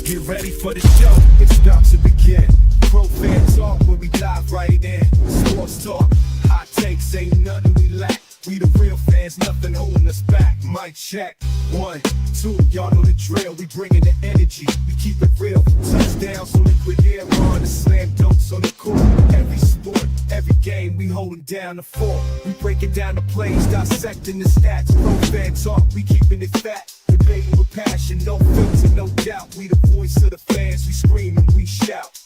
Get ready for the show, it's about to begin. Pro fan talk when we dive right in. Sports talk, hot takes, ain't nothing we lack. We the real fans, nothing holding us back. Mic check, 1, 2, y'all know the drill. We bringing the energy, we keep it real. Touchdowns on liquid air, on the slam dunks on the court. Every sport, every game, we holding down the fort. We breaking down the plays, dissecting the stats. Pro fan talk, we keeping it fat. Debating with passion, no filter, no doubt. We the voice of the fans, we scream and we shout.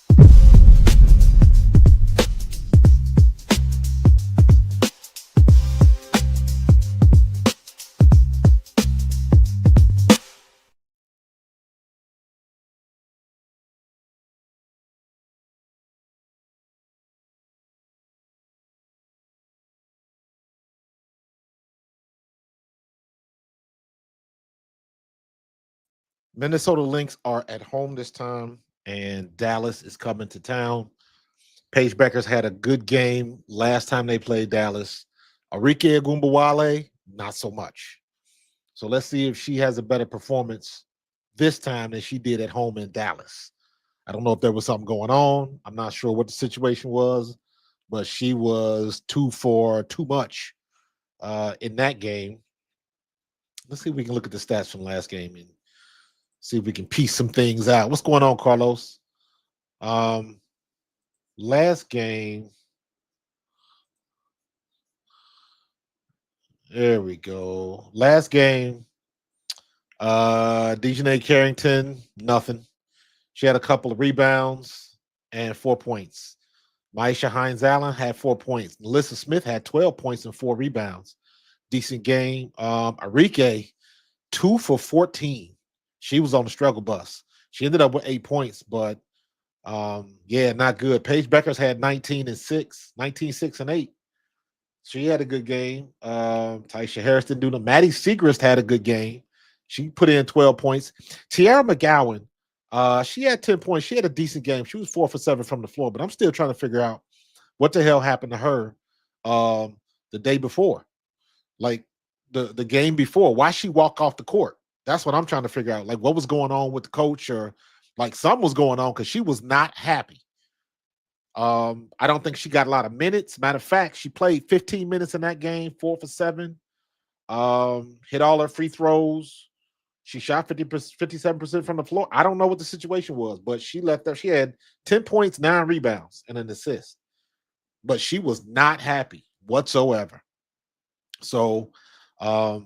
Minnesota Lynx are at home this time, and Dallas is coming to town. Paige Bueckers had a good game last time they played Dallas. Arike Ogunbowale, not so much. So let's see if she has a better performance this time than she did at home in Dallas. I don't know if there was something going on. I'm not sure what the situation was, but she was 2 for too much in that game. Let's see if we can look at the stats from last game and see if we can piece some things out. What's going on, Carlos? Last game. There we go. Last game. Dejanay Carrington, nothing. She had a couple of rebounds and 4 points. Maisha Hines-Allen had 4 points. Melissa Smith had 12 points and 4 rebounds. Decent game. Arike, 2 for 14. She was on the struggle bus. She ended up with 8 points, but yeah, not good. Paige Bueckers had 19 and 6, 19, 6 and 8. She had a good game. Taisha Harris didn't do nothing. Maddie Segrist had a good game. She put in 12 points. Tiara McGowan, she had 10 points. She had a decent game. She was 4 for 7 from the floor, but I'm still trying to figure out what the hell happened to her the day before. Like the game before. Why she walk off the court? That's what I'm trying to figure out. Like, what was going on with the coach, or like something was going on because she was not happy. I don't think she got a lot of minutes. Matter of fact, she played 15 minutes in that game, 4 for 7. Hit all her free throws. She shot 57% from the floor. I don't know what the situation was, but she left there. She had 10 points, 9 rebounds, and an assist. But she was not happy whatsoever. So I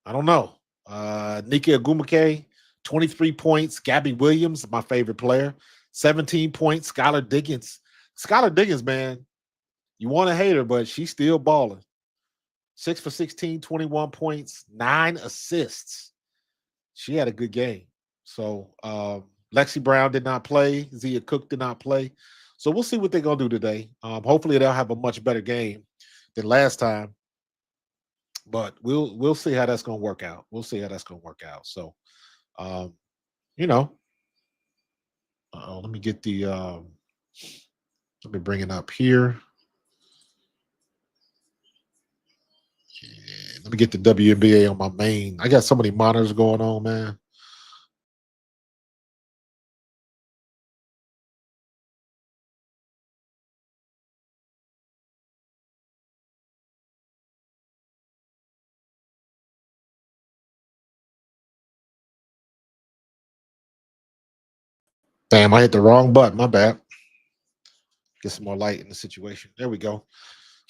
don't know. Nika Agumake, 23 points. Gabby Williams, my favorite player, 17 points. Skylar Diggins. Skylar Diggins, man, you want to hate her, but she's still balling. 6 for 16, 21 points, 9 assists. She had a good game. So Lexi Brown did not play. Zia Cook did not play. So we'll see what they're going to do today. Hopefully they'll have a much better game than last time. But we'll see how that's going to work out. We'll see how that's going to work out. So, you know, let me get the let me bring it up here. Yeah, let me get the WNBA on my main. I got so many monitors going on, man. Damn, I hit the wrong button. My bad. Get some more light in the situation. There we go.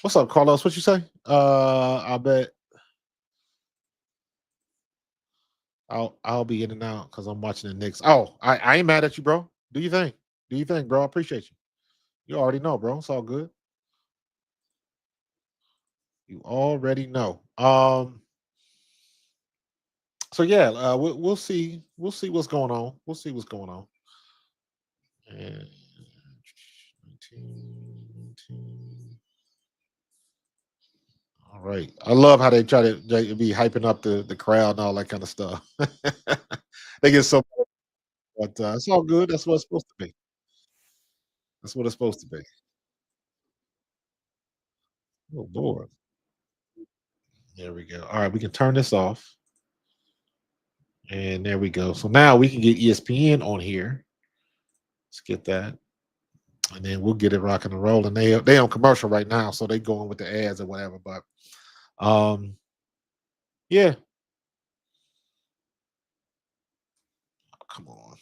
What's up, Carlos? What you say? I bet I'll be in and out because I'm watching the Knicks. Oh, I ain't mad at you, bro. Do you think? Do you think, bro? I appreciate you. You already know, bro. It's all good. You already know. So yeah, we'll see. We'll see what's going on. We'll see what's going on. And 19. All right. I love how they try to be hyping up the crowd and all that kind of stuff. They get so, but it's all good. That's what it's supposed to be. That's what it's supposed to be. Oh Lord. There we go. All right, we can turn this off. And there we go. So now we can get ESPN on here. Let's get that. And then we'll get it rocking and rolling. They on commercial right now, so they going with the ads or whatever. But yeah. Come on.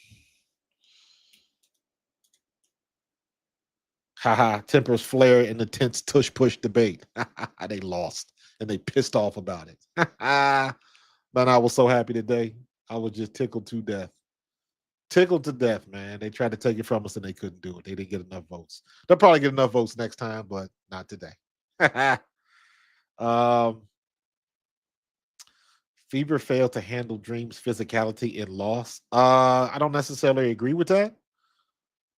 Haha, tempers flare in the tense tush push debate. They lost and they pissed off about it. Man, I was so happy today. I was just tickled to death. Tickled to death, man. They tried to take it from us and they couldn't do it. They didn't get enough votes. They'll probably get enough votes next time, but not today. um, Fever failed to handle Dream's physicality and loss. I don't necessarily agree with that.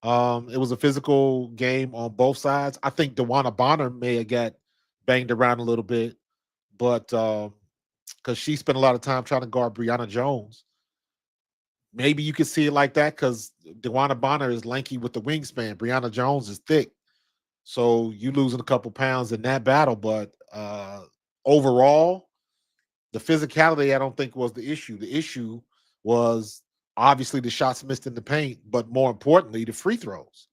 It was a physical game on both sides. I think Dewana Bonner may have got banged around a little bit, but because she spent a lot of time trying to guard Brianna Jones. Maybe you could see it like that because Dewana Bonner is lanky with the wingspan. Brianna Jones is thick. So you losing a couple pounds in that battle. But overall, the physicality, I don't think was the issue. The issue was obviously the shots missed in the paint, but more importantly, the free throws.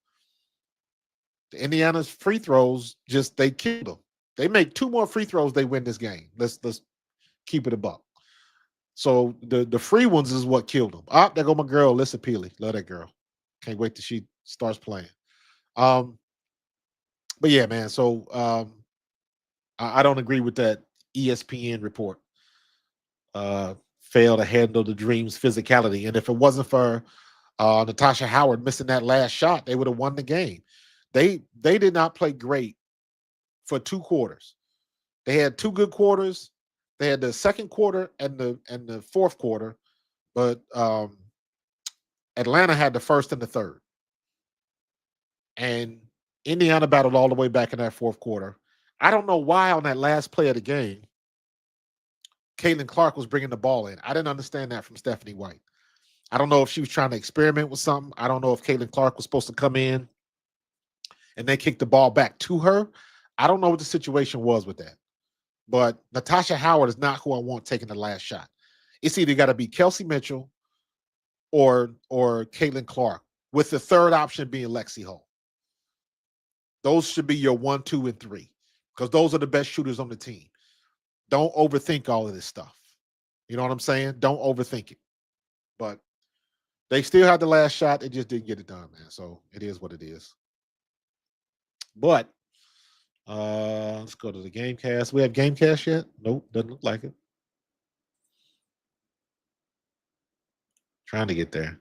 The Indiana's free throws they killed them. They make 2 more free throws, they win this game. Let's keep it a buck. So the free ones is what killed them. There go my girl, Alyssa Peely. Love that girl. Can't wait till she starts playing. But yeah, man. So I don't agree with that ESPN report. Fail to handle the Dreams' physicality, and if it wasn't for Natasha Howard missing that last shot, they would have won the game. They did not play great for 2 quarters. They had 2 good quarters. They had the second quarter and the fourth quarter, but Atlanta had the first and the third. And Indiana battled all the way back in that fourth quarter. I don't know why on that last play of the game, Caitlin Clark was bringing the ball in. I didn't understand that from Stephanie White. I don't know if she was trying to experiment with something. I don't know if Caitlin Clark was supposed to come in and then kick the ball back to her. I don't know what the situation was with that. But Natasha Howard is not who I want taking the last shot. It's either got to be Kelsey Mitchell or Caitlin Clark, with the third option being Lexi Hull. Those should be your 1, 2, and 3 because those are the best shooters on the team. Don't overthink all of this stuff. You know what I'm saying? Don't overthink it. But they still had the last shot. They just didn't get it done, man. So it is what it is. But let's go to the Gamecast. We have Gamecast yet? Nope, doesn't look like it. Trying to get there.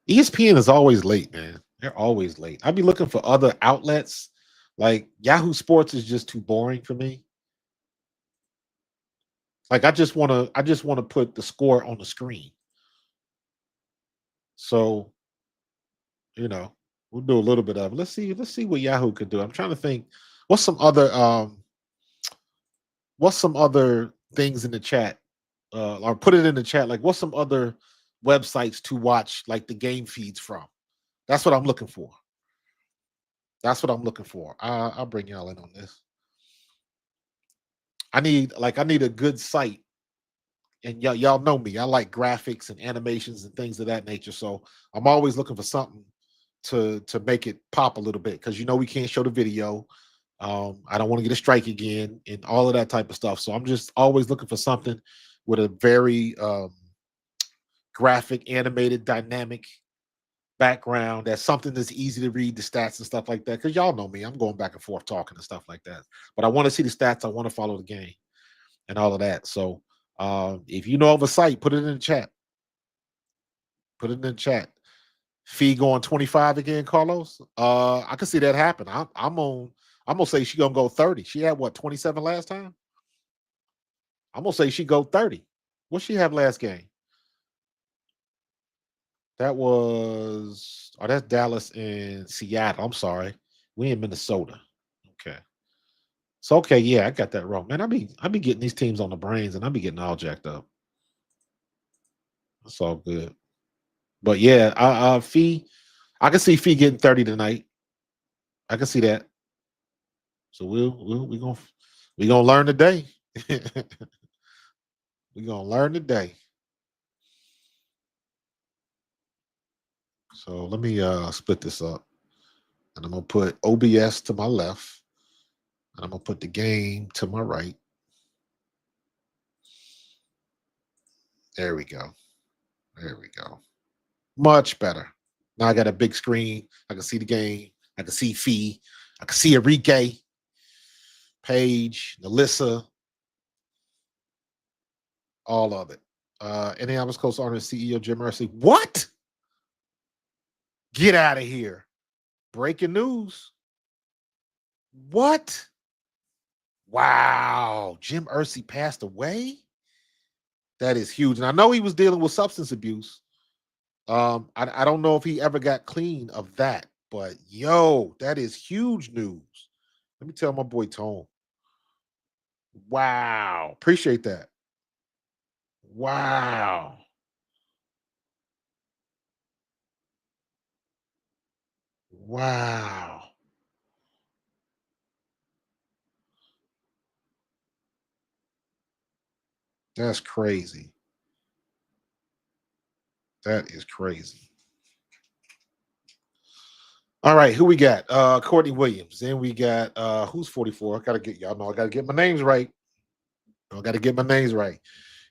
ESPN is always late, man. They're always late. I'd be looking for other outlets. Like Yahoo Sports is just too boring for me. Like I just want to put the score on the screen. So, we'll do a little bit of it. Let's see what Yahoo could do. I'm trying to think what's some other things in the chat, or put it in the chat. Like, what's some other websites to watch like the game feeds from? That's what I'm looking for. I'll bring y'all in on this. I need a good site, and y'all know me. I like graphics and animations and things of that nature. So I'm always looking for something to make it pop a little bit because we can't show the video. I don't want to get a strike again and all of that type of stuff. So I'm just always looking for something with a very graphic, animated, dynamic background. That's something that's easy to read the stats and stuff like that. Because y'all know me, I'm going back and forth talking and stuff like that. But I want to see the stats. I want to follow the game and all of that. So if you know of a site, put it in the chat. Put it in the chat. Phee going 25 again, Carlos. I can see that happen. I'm gonna say she gonna go 30. She had what 27 last time. I'm gonna say she go 30. What she have last game? That was that's Dallas and Seattle. I'm sorry, we in Minnesota. Okay, so okay, yeah, I got that wrong, man. I be getting these teams on the brains, and I be getting all jacked up. It's all good, but yeah, Phee, I can see Phee getting 30 tonight. I can see that. So we gonna learn today. We gonna learn today. So let me split this up. And I'm going to put OBS to my left. And I'm going to put the game to my right. There we go. There we go. Much better. Now I got a big screen. I can see the game. I can see Phee. I can see Enrique, Paige, Alyssa, all of it. Indianapolis Colts owner and CEO Jim Irsay. What? Get out of here. Breaking news. What? Wow. Jim Irsay passed away? That is huge. And I know he was dealing with substance abuse. I don't know if he ever got clean of that, but yo, that is huge news. Let me tell my boy Tone. Wow. Appreciate that. Wow. Wow. That's crazy. That is crazy. All right, who we got? Courtney Williams. Then we got who's 44? I gotta get y'all know I gotta get my names right. I gotta get my names right.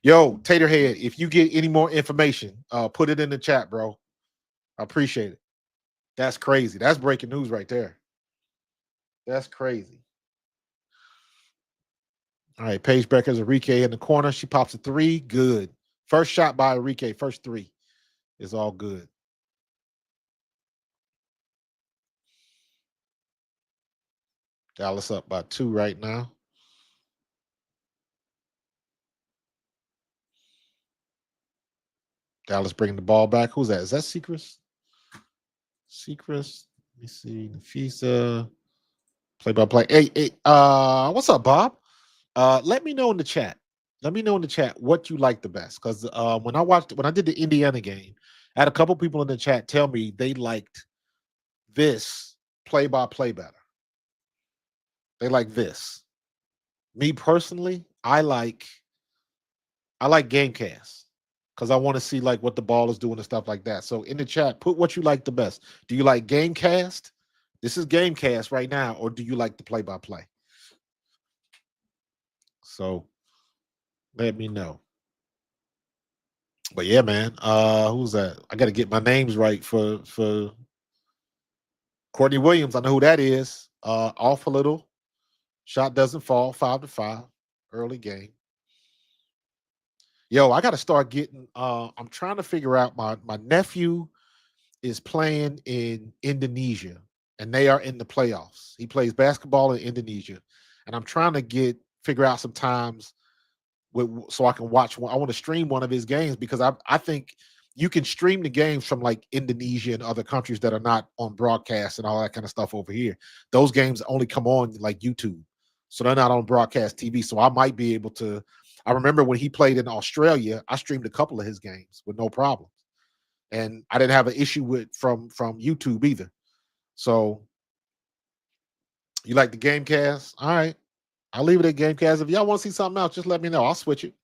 Yo, Taterhead, if you get any more information, put it in the chat, bro. I appreciate it. That's crazy. That's breaking news right there. That's crazy. All right, Paige Bueckers, Enrique in the corner. She pops a three. Good. First shot by Enrique. First three is all good. Dallas up by 2 right now. Dallas bringing the ball back. Who's that? Is that Secrets? Secrets. Let me see. Nafisa. Play-by-play. Hey, what's up, Bob? Let me know in the chat. Let me know in the chat what you like the best. Because when I did the Indiana game, I had a couple people in the chat tell me they liked this play-by-play better. They like this. Me personally, I like Gamecast because I want to see like what the ball is doing and stuff like that. So in the chat, put what you like the best. Do you like Gamecast? This is Gamecast right now, or do you like the play-by-play? So let me know. But yeah, man. Who's that? I got to get my names right for Courtney Williams. I know who that is. Off a little. Shot doesn't fall. 5-5. Early game. Yo, I got to start getting. I'm trying to figure out. My nephew is playing in Indonesia, and they are in the playoffs. He plays basketball in Indonesia, and I'm trying to figure out some times so I can watch one. I want to stream one of his games because I think you can stream the games from like Indonesia and other countries that are not on broadcast and all that kind of stuff over here. Those games only come on like YouTube, so they're not on broadcast TV. So I might be able to. I remember when he played in Australia, I streamed a couple of his games with no problem, and I didn't have an issue with from YouTube either. So you like the Gamecast? All right, I'll leave it at Gamecast. If y'all want to see something else, just let me know. I'll switch it.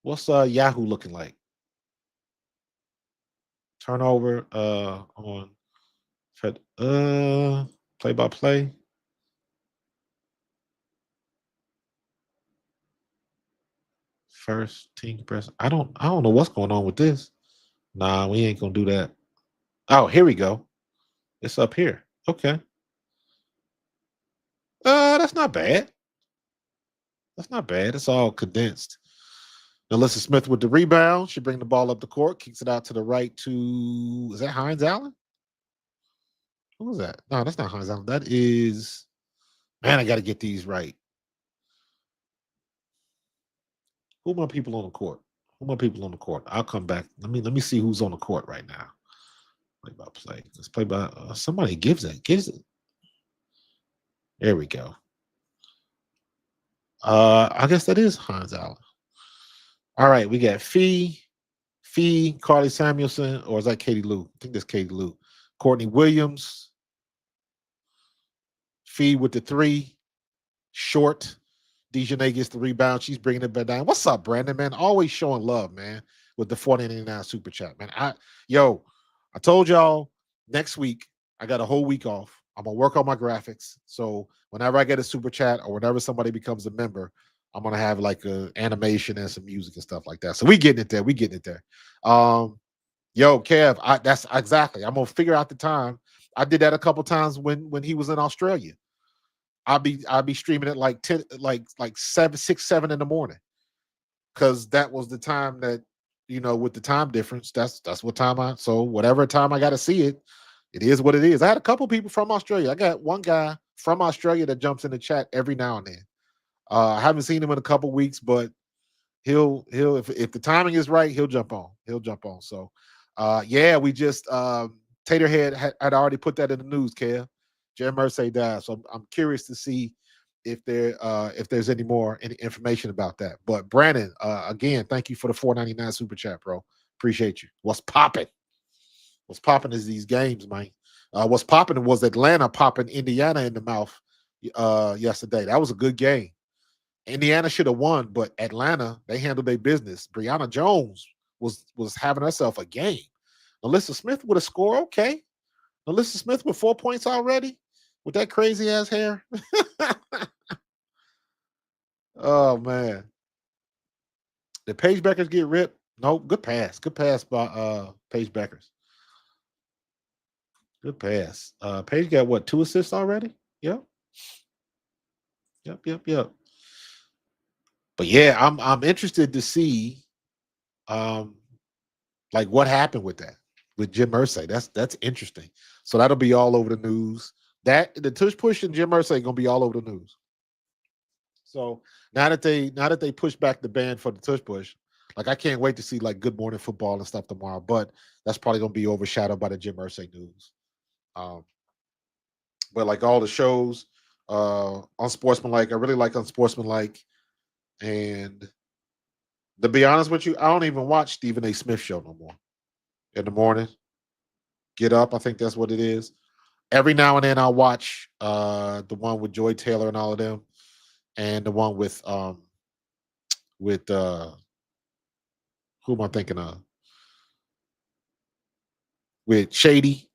What's Yahoo looking like? Turnover on play by play. First team press. I don't know what's going on with this. Nah, we ain't gonna do that. Oh, here we go. It's up here. Okay. That's not bad. That's not bad. It's all condensed. Alyssa Smith with the rebound. She bring the ball up the court, kicks it out to the right to, is that Hines Allen? Who was that? No, that's not Hines Allen. That is, man, I got to get these right. Who are my people on the court? I'll come back. Let me see who's on the court right now. Play by play. Let's play by somebody gives it. There we go. I guess that is Hines Allen. All right, we got Phee, Carly Samuelson, or is that Katie Lou? I think that's Katie Lou. Courtney Williams, Phee with the 3, short. Dejanay gets the rebound. She's bringing it back down. What's up, Brandon, man? Always showing love, man, with the 499 super chat, man. I told y'all next week, I got a whole week off. I'm going to work on my graphics. So whenever I get a super chat or whenever somebody becomes a member, I'm going to have like a animation and some music and stuff like that. So we getting it there. We getting it there. Kev, that's exactly. I'm going to figure out the time. I did that a couple times when he was in Australia. I'll be streaming it like 10, like 7, 6, 7 in the morning, because that was the time that, with the time difference. That's what time so whatever time I got to see it, it is what it is. I had a couple people from Australia. I got one guy from Australia that jumps in the chat every now and then. I haven't seen him in a couple weeks, but he'll if the timing is right, he'll jump on. He'll jump on. So, we just Taterhead had already put that in the news, Kev. Jerry Mersey died. So I'm curious to see if there's any information about that. But Brandon, again, thank you for the $4.99 super chat, bro. Appreciate you. What's popping? What's popping is these games, man. What's popping was Atlanta popping Indiana in the mouth yesterday. That was a good game. Indiana should have won, but Atlanta, they handled their business. Brianna Jones was having herself a game. Alyssa Smith with a score, okay. Alyssa Smith with 4 points already with that crazy ass hair. Oh man. Did Paige Bueckers get ripped? No, good pass. Good pass by Paige Bueckers. Good pass. Paige got what, 2 assists already? Yep. Yep. But yeah, I'm interested to see like what happened with that, with Jim Irsay. That's interesting. So that'll be all over the news. That the tush push and Jim Irsay gonna be all over the news. So now that they push back the ban for the tush push, like I can't wait to see like Good Morning Football and stuff tomorrow. But that's probably gonna be overshadowed by the Jim Irsay news. But like all the shows, Unsportsmanlike, I really like Unsportsmanlike, and to be honest with you, I don't even watch Stephen A. Smith show no more in the morning. Get Up, I think that's what it is. Every now and then I'll watch the one with Joy Taylor and all of them, and the one with who am I thinking of? With Shady,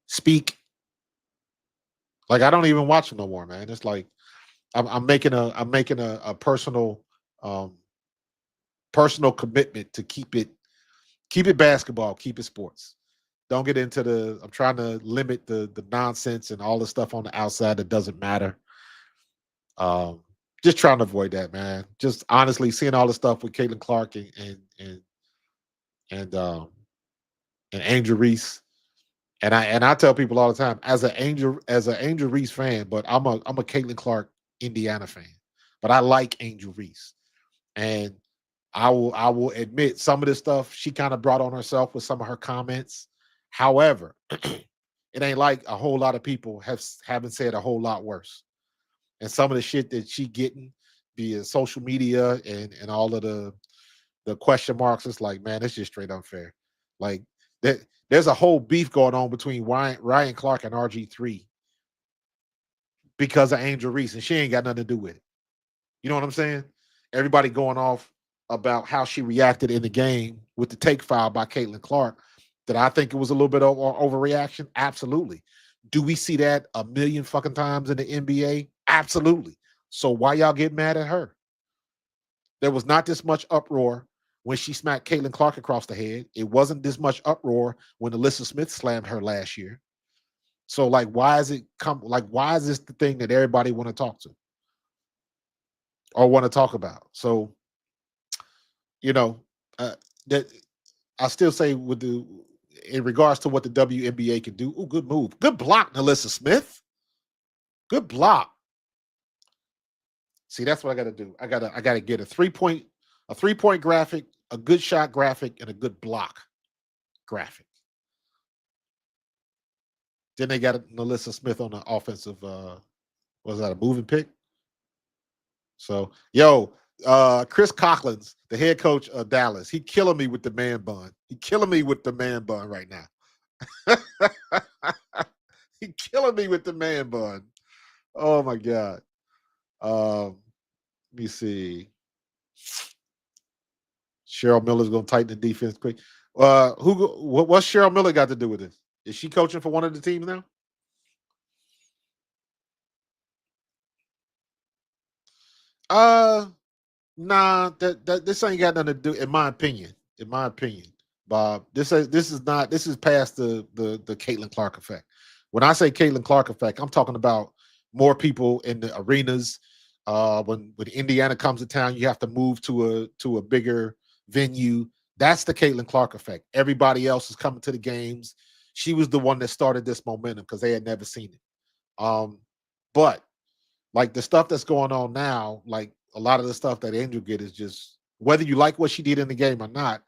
Speak. Like I don't even watch them no more, man. It's like I'm making a personal commitment to keep it basketball, keep it sports. Don't get into I'm trying to limit the nonsense and all the stuff on the outside that doesn't matter. Just trying to avoid that, man. Just honestly seeing all the stuff with Caitlin Clark and Angel Reese. And I tell people all the time, as an Angel Reese fan, but I'm a Caitlin Clark Indiana fan. But I like Angel Reese. And I will admit some of this stuff she kind of brought on herself with some of her comments. However, it ain't like a whole lot of people haven't said a whole lot worse. And some of the shit that she getting via social media and all of the question marks, it's like, man, it's just straight unfair. Like there's a whole beef going on between Ryan Clark and RG3 because of Angel Reese, and she ain't got nothing to do with it. You know what I'm saying? Everybody going off about how she reacted in the game with the take foul by Caitlin Clark. Did I think it was a little bit of overreaction? Absolutely. Do we see that a million fucking times in the NBA? Absolutely. So why y'all get mad at her? There was not this much uproar when she smacked Caitlin Clark across the head. It wasn't this much uproar when Alyssa Smith slammed her last year. So like, why is this the thing that everybody want to talk to or want to talk about? So, that I still say in regards to what the WNBA can do. Oh, good move. Good block, Alyssa Smith. Good block. See, that's what I got to do. I gotta get a 3-point graphic, a good shot graphic, and a good block graphic. Then they got Alyssa Smith on the offensive. Was that a moving pick? So, Chris Coughlin's the head coach of Dallas. He killing me with the man bun. He killing me with the man bun right now. He killing me with the man bun. Oh my God. Let me see. Cheryl Miller's going to tighten the defense quick. What's Cheryl Miller got to do with this? Is she coaching for one of the teams now? Nah, that this ain't got nothing to do, in my opinion. In my opinion, Bob, this is past the Caitlin Clark effect. When I say Caitlin Clark effect, I'm talking about more people in the arenas. When Indiana comes to town, you have to move to a bigger venue. That's the Caitlin Clark effect. Everybody else is coming to the games. She was the one that started this momentum because they had never seen it. But like the stuff that's going on now, like a lot of the stuff that Angel get is just whether you like what she did in the game or not,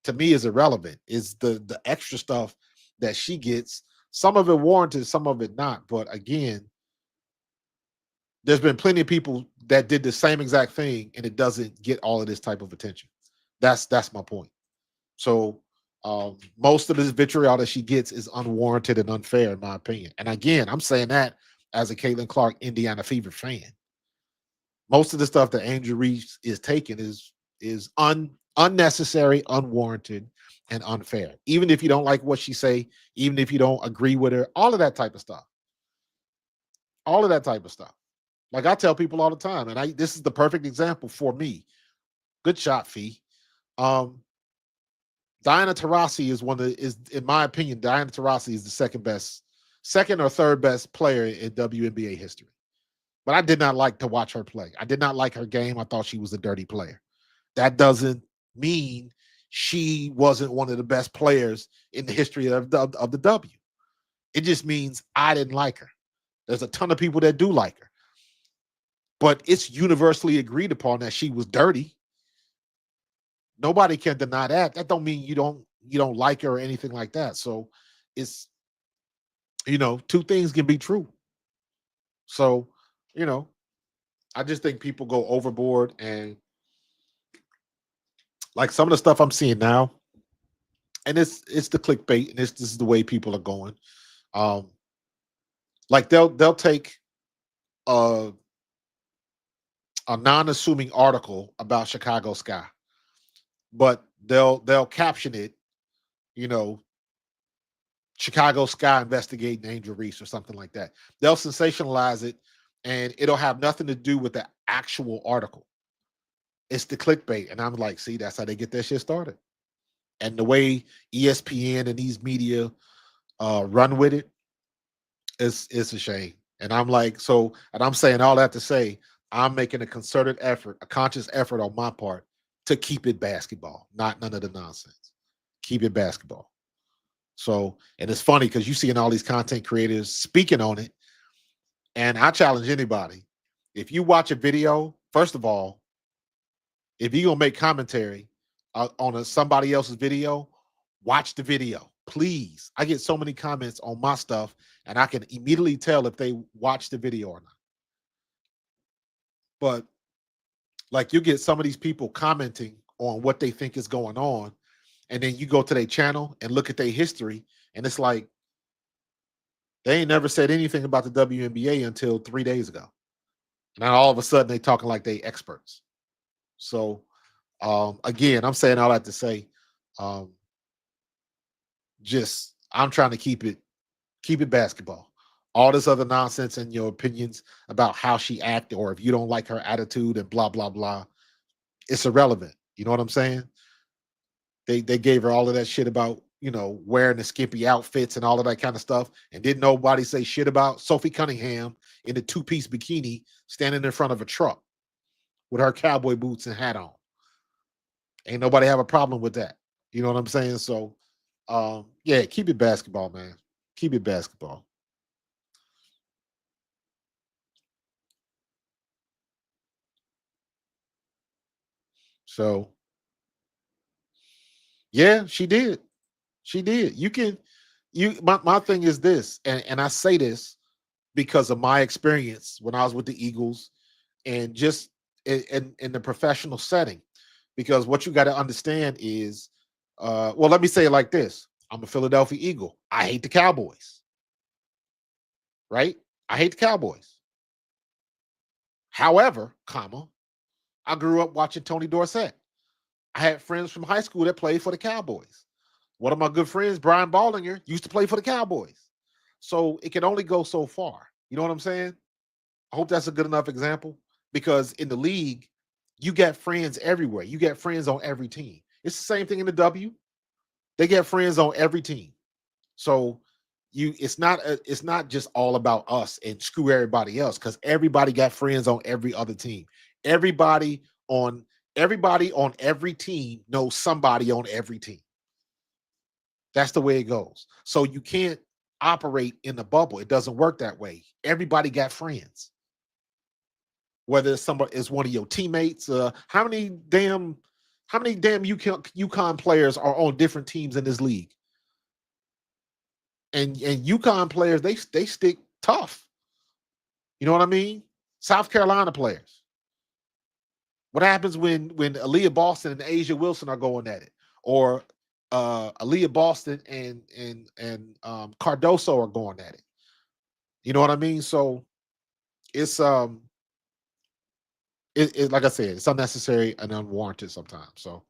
to me is irrelevant. Is the extra stuff that she gets, some of it warranted, some of it not. But again, there's been plenty of people that did the same exact thing and it doesn't get all of this type of attention. That's my point. So most of this vitriol that she gets is unwarranted and unfair, in my opinion. And again, I'm saying that as a Caitlin Clark Indiana Fever fan. Most of the stuff that Angel Reese is taking is unnecessary, unwarranted, and unfair. Even if you don't like what she say, even if you don't agree with her, all of that type of stuff. All of that type of stuff. Like I tell people all the time, and this is the perfect example for me. Good shot, Phee. Diana Taurasi is in my opinion, Diana Taurasi is the second or third best player in WNBA history. But I did not like to watch her play. I did not like her game. I thought she was a dirty player. That doesn't mean she wasn't one of the best players in the history of the W. It just means I didn't like her. There's a ton of people that do like her. But it's universally agreed upon that she was dirty. Nobody can deny that. That don't mean you don't like her or anything like that. So it's, two things can be true. So, I just think people go overboard, and like some of the stuff I'm seeing now, and it's the clickbait, and this is the way people are going. Like they'll take a non-assuming article about Chicago Sky, but they'll caption it, you know, Chicago Sky investigating Angel Reese or something like that. They'll sensationalize it, and it'll have nothing to do with the actual article. It's the clickbait, and I'm like, see, that's how they get that shit started. And the way ESPN and these media run with it, it's a shame. And I'm like, and I'm saying all that to say, I'm making a concerted effort, a conscious effort on my part to keep it basketball, not none of the nonsense. Keep it basketball. So, and it's funny because you seeing all these content creators speaking on it, and I challenge anybody: if you watch a video, first of all, if you're gonna make commentary on somebody else's video, watch the video, please. I get so many comments on my stuff, and I can immediately tell if they watch the video or not. But like, you get some of these people commenting on what they think is going on, and then you go to their channel and look at their history, and it's like they ain't never said anything about the WNBA until 3 days ago. And now all of a sudden they talking like they experts. So again, I'm saying all that to say, just I'm trying to keep it basketball. All this other nonsense and your opinions about how she acted, or if you don't like her attitude and blah blah blah, it's irrelevant. You know what I'm saying? They gave her all of that shit about, wearing the skimpy outfits and all of that kind of stuff, and didn't nobody say shit about Sophie Cunningham in a two-piece bikini standing in front of a truck with her cowboy boots and hat on. Ain't nobody have a problem with that. You know what I'm saying? So yeah, keep it basketball, man. Keep it basketball. So yeah, she did. She did. My thing is this, and I say this because of my experience when I was with the Eagles, and just in the professional setting. Because what you got to understand is, well, let me say it like this: I'm a Philadelphia Eagle. I hate the Cowboys, right? I hate the Cowboys. However, comma, I grew up watching Tony Dorsett. I had friends from high school that played for the Cowboys. One of my good friends, Brian Ballinger, used to play for the Cowboys. So it can only go so far. You know what I'm saying? I hope that's a good enough example because in the league, you get friends everywhere. You get friends on every team. It's the same thing in the W. They get friends on every team. So it's not just all about us and screw everybody else because everybody got friends on every other team. Everybody on everybody on every team knows somebody on every team. That's the way it goes. So you can't operate in the bubble. It doesn't work that way. Everybody got friends. Whether it's somebody is one of your teammates, how many damn UConn players are on different teams in this league? And UConn players, they stick tough. You know what I mean? South Carolina players. What happens when Aaliyah Boston and Asia Wilson are going at it, or Aaliyah Boston and Cardoso are going at it? You know what I mean? So it's like I said, it's unnecessary and unwarranted sometimes. So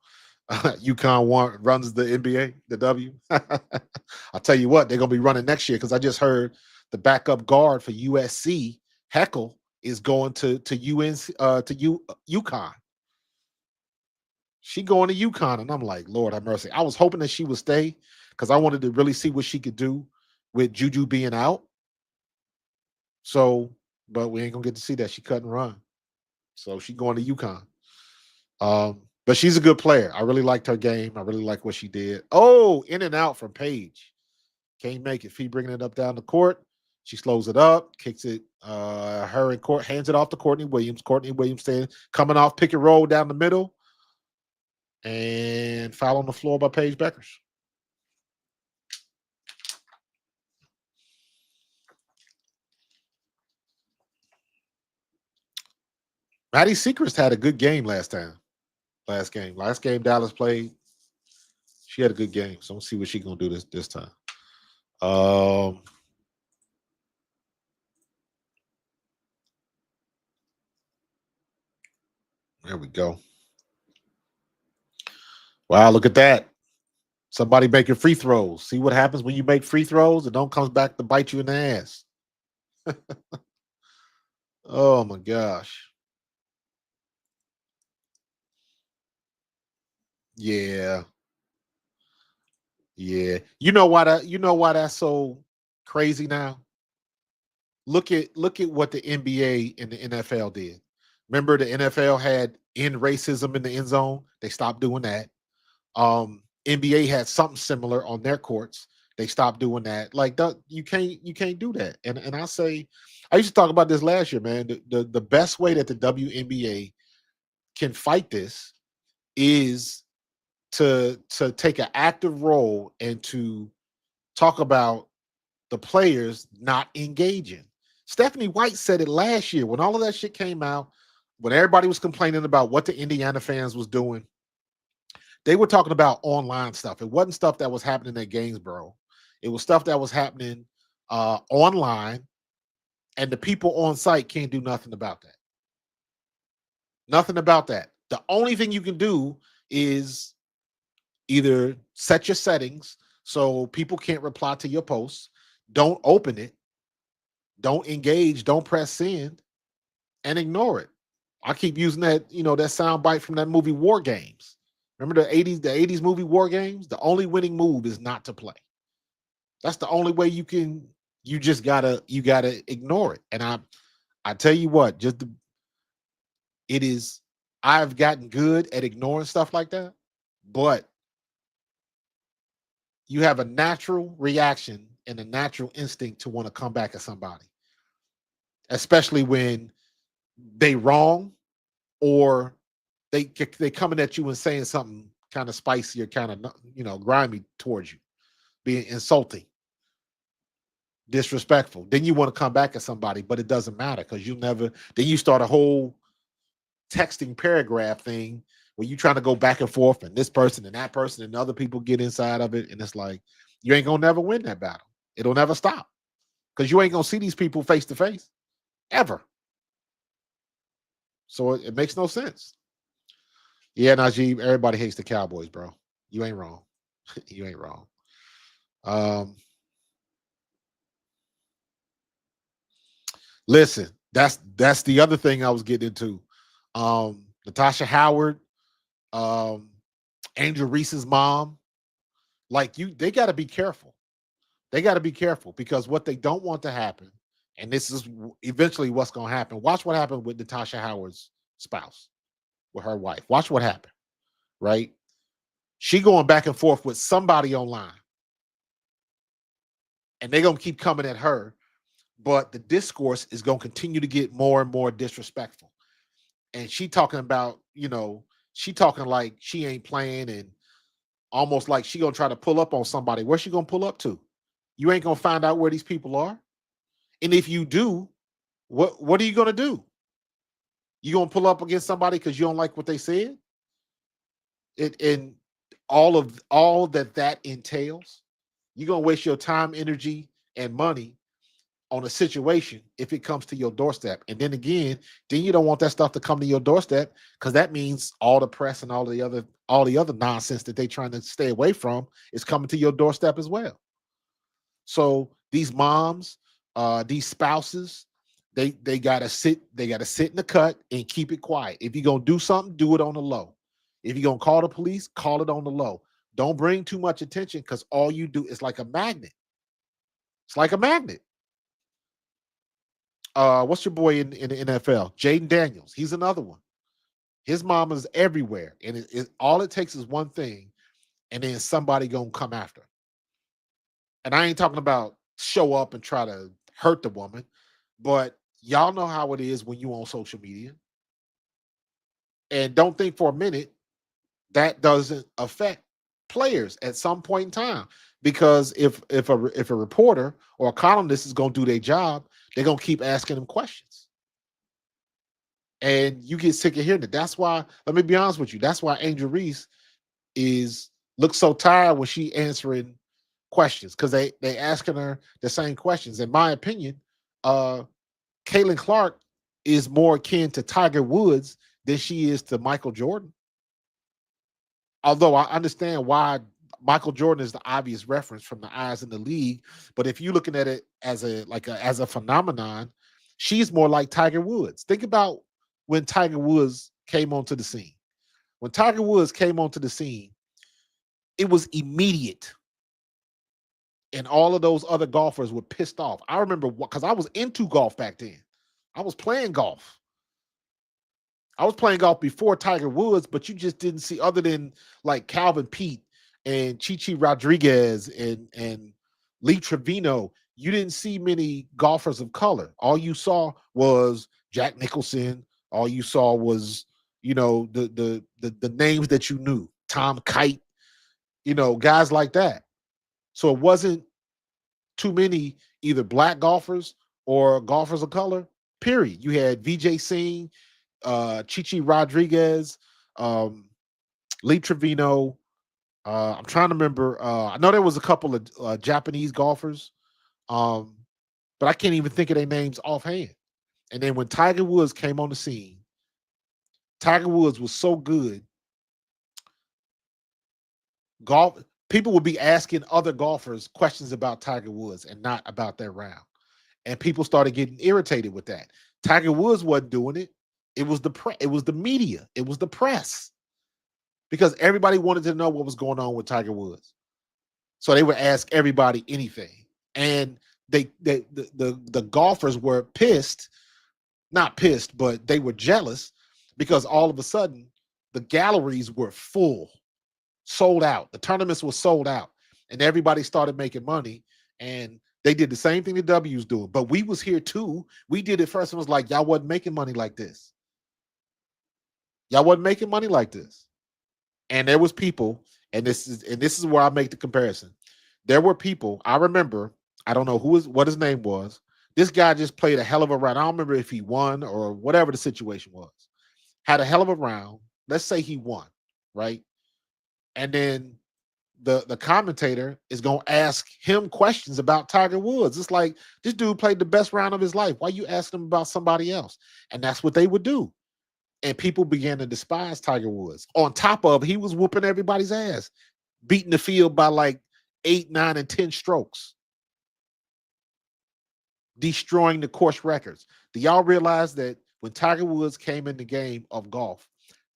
UConn runs the NBA, the W. I'll tell you what, they're gonna be running next year because I just heard the backup guard for USC, Heckle, is going to UConn. She going to UConn, and I'm like, Lord have mercy. I was hoping that she would stay because I wanted to really see what she could do with Juju being out. So, but we ain't gonna get to see that. She cut and run. So she going to UConn. But she's a good player. I really liked her game. I really like what she did. Oh, in and out from Paige. Can't make it. Phee bringing it up down the court. She slows it up, kicks it. Her in court, hands it off to Courtney Williams. Courtney Williams staying, coming off pick and roll down the middle. And foul on the floor by Paige Bueckers. Maddie Sechrist had a good game last game Dallas played. She had a good game. So let's see what she's gonna do this time. There we go. Wow, look at that. Somebody making free throws. See what happens when you make free throws? It don't come back to bite you in the ass. Oh my gosh. Yeah. Yeah. You know why that's so crazy now? Look at what the NBA and the NFL did. Remember the NFL had end racism in the end zone? They stopped doing that. NBA had something similar on their courts. They stopped doing that. Like you can't do that. And I used to talk about this last year, man. The best way that the WNBA can fight this is to take an active role and to talk about the players not engaging. Stephanie White said it last year when all of that shit came out, when everybody was complaining about what the Indiana fans was doing. They were talking about online stuff. It wasn't stuff that was happening at Gainesboro. It was stuff that was happening online, and the people on site can't do nothing about that. Nothing about that. The only thing you can do is either set your settings so people can't reply to your posts, don't open it, don't engage, don't press send, and ignore it. I keep using that sound bite from that movie War Games. Remember the 80s movie War Games? The only winning move is not to play. That's the only way you just gotta ignore it. And I tell you what, I've gotten good at ignoring stuff like that, but you have a natural reaction and a natural instinct to want to come back at somebody, especially when they wrong or they coming at you and saying something kind of spicy or kind of grimy towards you, being insulting, disrespectful. Then you want to come back at somebody, but it doesn't matter because then you start a whole texting paragraph thing where you trying to go back and forth and this person and that person and other people get inside of it. And it's like, you ain't going to never win that battle. It'll never stop because you ain't going to see these people face to face ever. So it makes no sense. Yeah, Najee, everybody hates the Cowboys, bro. You ain't wrong. You ain't wrong. Um, Listen, that's the other thing I was getting into. Natasha Howard, um, Angel Reese's mom, like they got to be careful. They got to be careful because what they don't want to happen, and this is eventually what's going to happen. Watch what happened with Natasha Howard's spouse, with her wife. Watch what happened, right? She going back and forth with somebody online, and they're gonna keep coming at her, but the discourse is gonna continue to get more and more disrespectful. And she talking about, she talking like she ain't playing and almost like she gonna try to pull up on somebody. Where's she gonna pull up to? You ain't gonna find out where these people are. And if you do, what are you gonna do? You gonna pull up against somebody because you don't like what they said? And all that entails, you're gonna waste your time, energy, and money on a situation if it comes to your doorstep. And then again, then you don't want that stuff to come to your doorstep because that means all the press and all the other nonsense that they trying to stay away from is coming to your doorstep as well. So these moms, these spouses, they gotta sit in the cut and keep it quiet. If you're gonna do something, do it on the low. If you're gonna call the police, call it on the low. Don't bring too much attention because all you do is like a magnet. It's like a magnet. What's your boy in the NFL? Jaden Daniels. He's another one. His mom is everywhere, and all it takes is one thing, and then somebody gonna come after. And I ain't talking about show up and try to hurt the woman, but y'all know how it is when you on social media. And don't think for a minute that doesn't affect players at some point in time. Because if a reporter or a columnist is gonna do their job, they're gonna keep asking them questions. And you get sick of hearing it. That's why, let me be honest with you, that's why Angel Reese looks so tired when she answering questions because they asking her the same questions. In my opinion, Caitlin Clark is more akin to Tiger Woods than she is to Michael Jordan. Although I understand why Michael Jordan is the obvious reference from the eyes in the league, but if you're looking at it as a phenomenon, she's more like Tiger Woods. Think about when Tiger Woods came onto the scene. When Tiger Woods came onto the scene, it was immediate. And all of those other golfers were pissed off. I remember because I was into golf back then. I was playing golf. I was playing golf before Tiger Woods, but you just didn't see, other than like Calvin Pete and Chichi Rodriguez and Lee Trevino, you didn't see many golfers of color. All you saw was Jack Nicholson. All you saw was, the names that you knew, Tom Kite, guys like that. So it wasn't too many either black golfers or golfers of color, period. You had Vijay Singh, Chichi Rodriguez, Lee Trevino. I'm trying to remember. I know there was a couple of Japanese golfers, but I can't even think of their names offhand. And then when Tiger Woods came on the scene, Tiger Woods was so good. Golf people would be asking other golfers questions about Tiger Woods and not about their round. And people started getting irritated with that. Tiger Woods wasn't doing it. It was it was the media. It was the press. Because everybody wanted to know what was going on with Tiger Woods. So they would ask everybody anything. And the golfers were pissed, not pissed, but they were jealous because all of a sudden the galleries were full, sold out. The tournaments were sold out, and everybody started making money. And they did the same thing the W's doing, but we was here too. We did it first and was like, y'all wasn't making money like this. Y'all wasn't making money like this. And there was people, and this is where I make the comparison. There were people, I remember, I don't know what his name was. This guy just played a hell of a round. I don't remember if he won or whatever the situation was. Had a hell of a round. Let's say he won, right? And then the commentator is going to ask him questions about Tiger Woods. It's like, this dude played the best round of his life. Why you asking him about somebody else? And that's what they would do. and people began to despise Tiger Woods. On top of he was whooping everybody's ass, beating the field by like 8, 9, and 10 strokes, destroying the course records. Do y'all realize that when Tiger Woods came in the game of golf,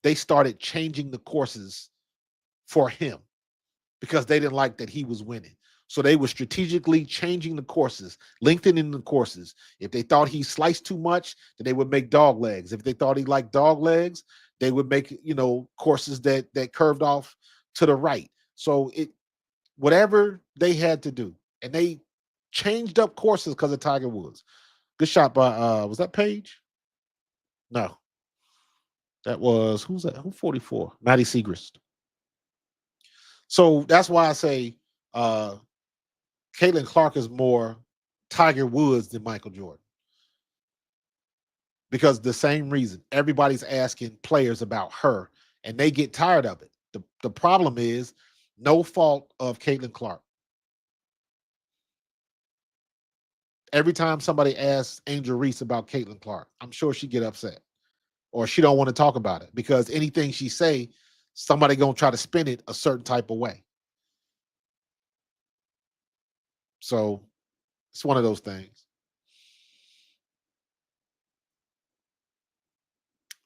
they started changing the courses for him because they didn't like that he was winning. So they were strategically changing the courses, lengthening the courses. If they thought he sliced too much, then they would make dog legs. If they thought he liked dog legs, they would make, courses that curved off to the right. So whatever they had to do, and they changed up courses because of Tiger Woods. Good shot by was that Paige? No. That was who's that? Who 44? Maddie Segrist. So that's why I say Caitlin Clark is more Tiger Woods than Michael Jordan. Because the same reason. Everybody's asking players about her and they get tired of it. The problem is no fault of Caitlin Clark. Every time somebody asks Angel Reese about Caitlin Clark, I'm sure she get upset or she don't want to talk about it because anything she say, somebody gonna try to spin it a certain type of way. So it's one of those things.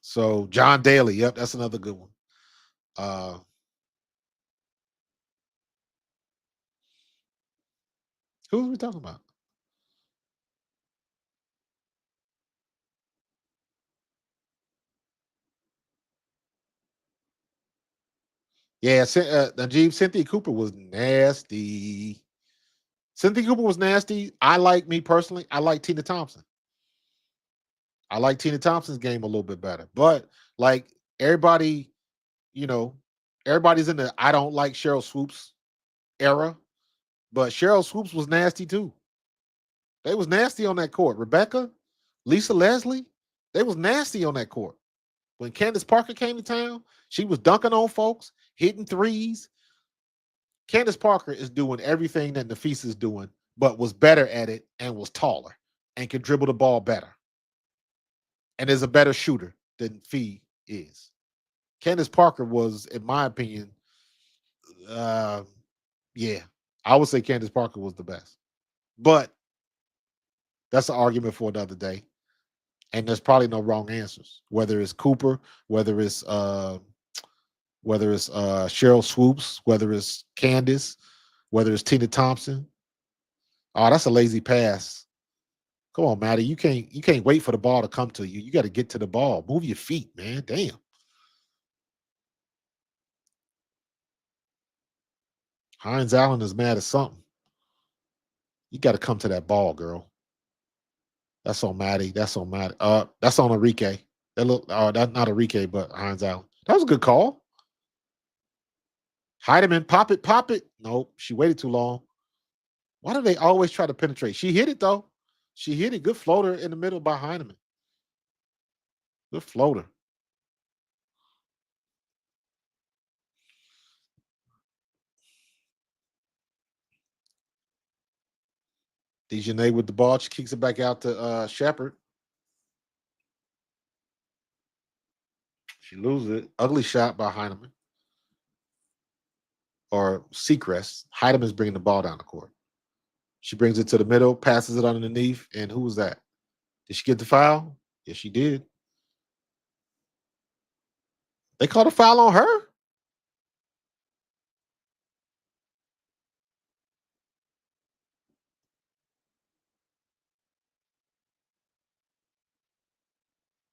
So John Daly, yep, that's another good one. Who are we talking about? Yeah, Najib, Cynthia Cooper was nasty. Cynthia Cooper was nasty. Me personally, I like Tina Thompson. I like Tina Thompson's game a little bit better. But like everybody, you know, everybody's in the I don't like Cheryl Swoops era. But Cheryl Swoops was nasty too. They was nasty on that court. Rebecca, Lisa Leslie, they was nasty on that court. When Candace Parker came to town, she was dunking on folks, hitting threes. Candace Parker is doing everything that Nafeesa is doing, but was better at it and was taller and could dribble the ball better and is a better shooter than Phee is. Candace Parker was, in my opinion, yeah, I would say Candace Parker was the best. But that's an argument for another day. And there's probably no wrong answers. Whether it's Cooper, whether it's Cheryl Swoops, whether it's Candace, whether it's Tina Thompson. Oh, that's a lazy pass. Come on, Maddie. You can't wait for the ball to come to you. You got to get to the ball. Move your feet, man. Damn. Hines Allen is mad at something. You got to come to that ball, girl. That's on Maddie. That's on Maddie. That's on Enrique. That's not Enrique, but Hines Allen. That was a good call. Heidemann, pop it, pop it. Nope, she waited too long. Why do they always try to penetrate? She hit it though. She hit it. Good floater in the middle by Heineman. Good floater. Dejanay with the ball. She kicks it back out to Shepard. She loses it. Ugly shot by Heineman. Or Seacrest. Heinemann's bringing the ball down the court. She brings it to the middle, passes it underneath. And who was that? Did she get the foul? Yes, she did. They called a foul on her?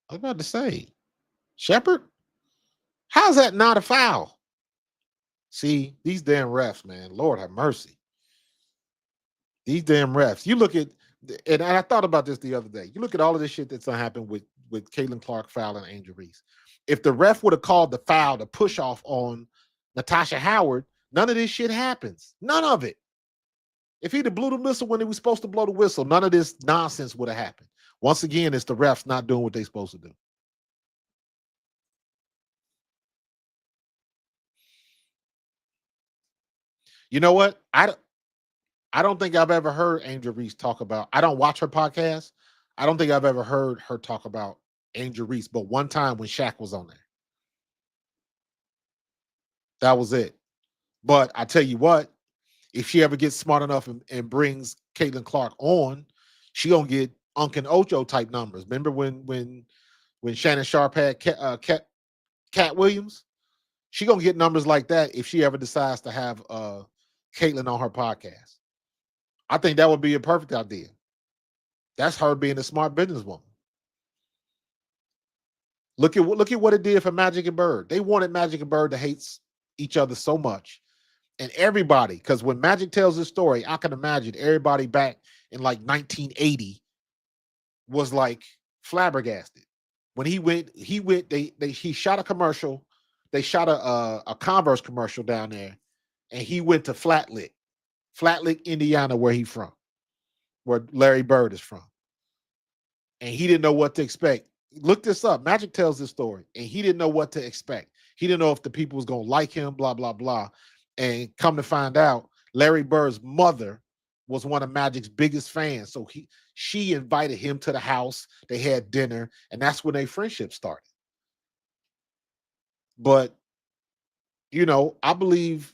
I was about to say, Shepard? How's that not a foul? See, these damn refs, man. Lord have mercy. These damn refs. You look at, and I thought about this the other day. You look at all of this shit that's gonna happen with Caitlin Clark fouling Angel Reese. If the ref would have called the foul, the push off on Natasha Howard, none of this shit happens. None of it. If he'd have blew the whistle when he was supposed to blow the whistle, none of this nonsense would have happened. Once again, it's the refs not doing what they're supposed to do. You know what? I don't think I've ever heard Angel Reese talk about. I don't watch her podcast. I don't think I've ever heard her talk about Angel Reese, but one time when Shaq was on there. That was it. But I tell you what, if she ever gets smart enough and brings Caitlin Clark on, she gonna get Uncle Ocho type numbers. Remember when Shannon Sharp had Cat Williams? She gonna get numbers like that if she ever decides to have Caitlin on her podcast. I think that would be a perfect idea. That's her being a smart businesswoman. Look at what it did for Magic and Bird. They wanted Magic and Bird to hate each other so much. And everybody, because when Magic tells this story, I can imagine everybody back in like 1980 was like flabbergasted. When he shot a commercial. They shot a Converse commercial down there, and he went to Flat Lick, Indiana, where he from, where Larry Bird is from. And he didn't know what to expect. Look this up. Magic tells this story, and he didn't know what to expect. He didn't know if the people was going to like him, blah, blah, blah. And come to find out, Larry Bird's mother was one of Magic's biggest fans. So she invited him to the house. They had dinner, and that's when their friendship started. But, I believe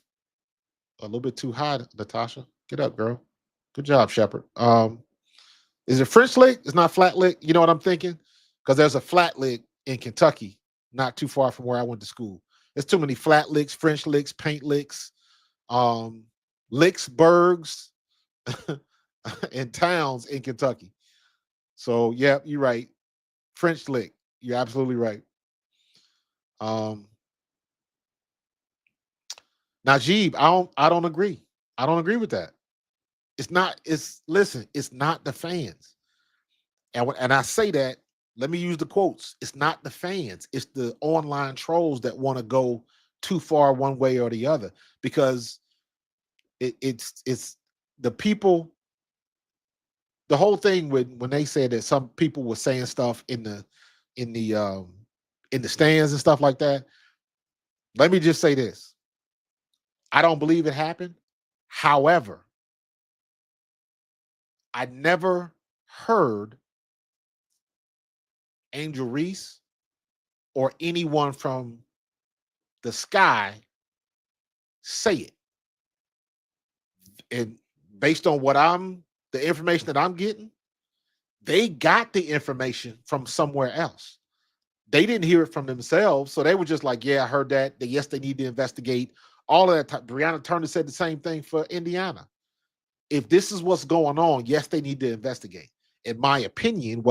a little bit too high, Natasha. Get up, girl. Good job, Shepard. Is it French Lick? It's not Flat Lick. You know what I'm thinking? Because there's a Flat Lick in Kentucky, not too far from where I went to school. There's too many Flat Licks, French Licks, Paint Licks, Licksburgs, and towns in Kentucky. So, yeah, you're right. French Lick. You're absolutely right. Najib, I don't agree. I don't agree with that. It's not the fans. And I say that, let me use the quotes. It's not the fans. It's the online trolls that want to go too far one way or the other, because it's the people. The whole thing when they said that some people were saying stuff in the stands and stuff like that. Let me just say this. I don't believe it happened. However, I never heard Angel Reese or anyone from the Sky say it. And based on the information that I'm getting, they got the information from somewhere else. They didn't hear it from themselves. So they were just like, yeah, I heard that. Yes, they need to investigate. All of that. Breonna Turner said the same thing for Indiana. If this is what's going on, yes, they need to investigate. In my opinion,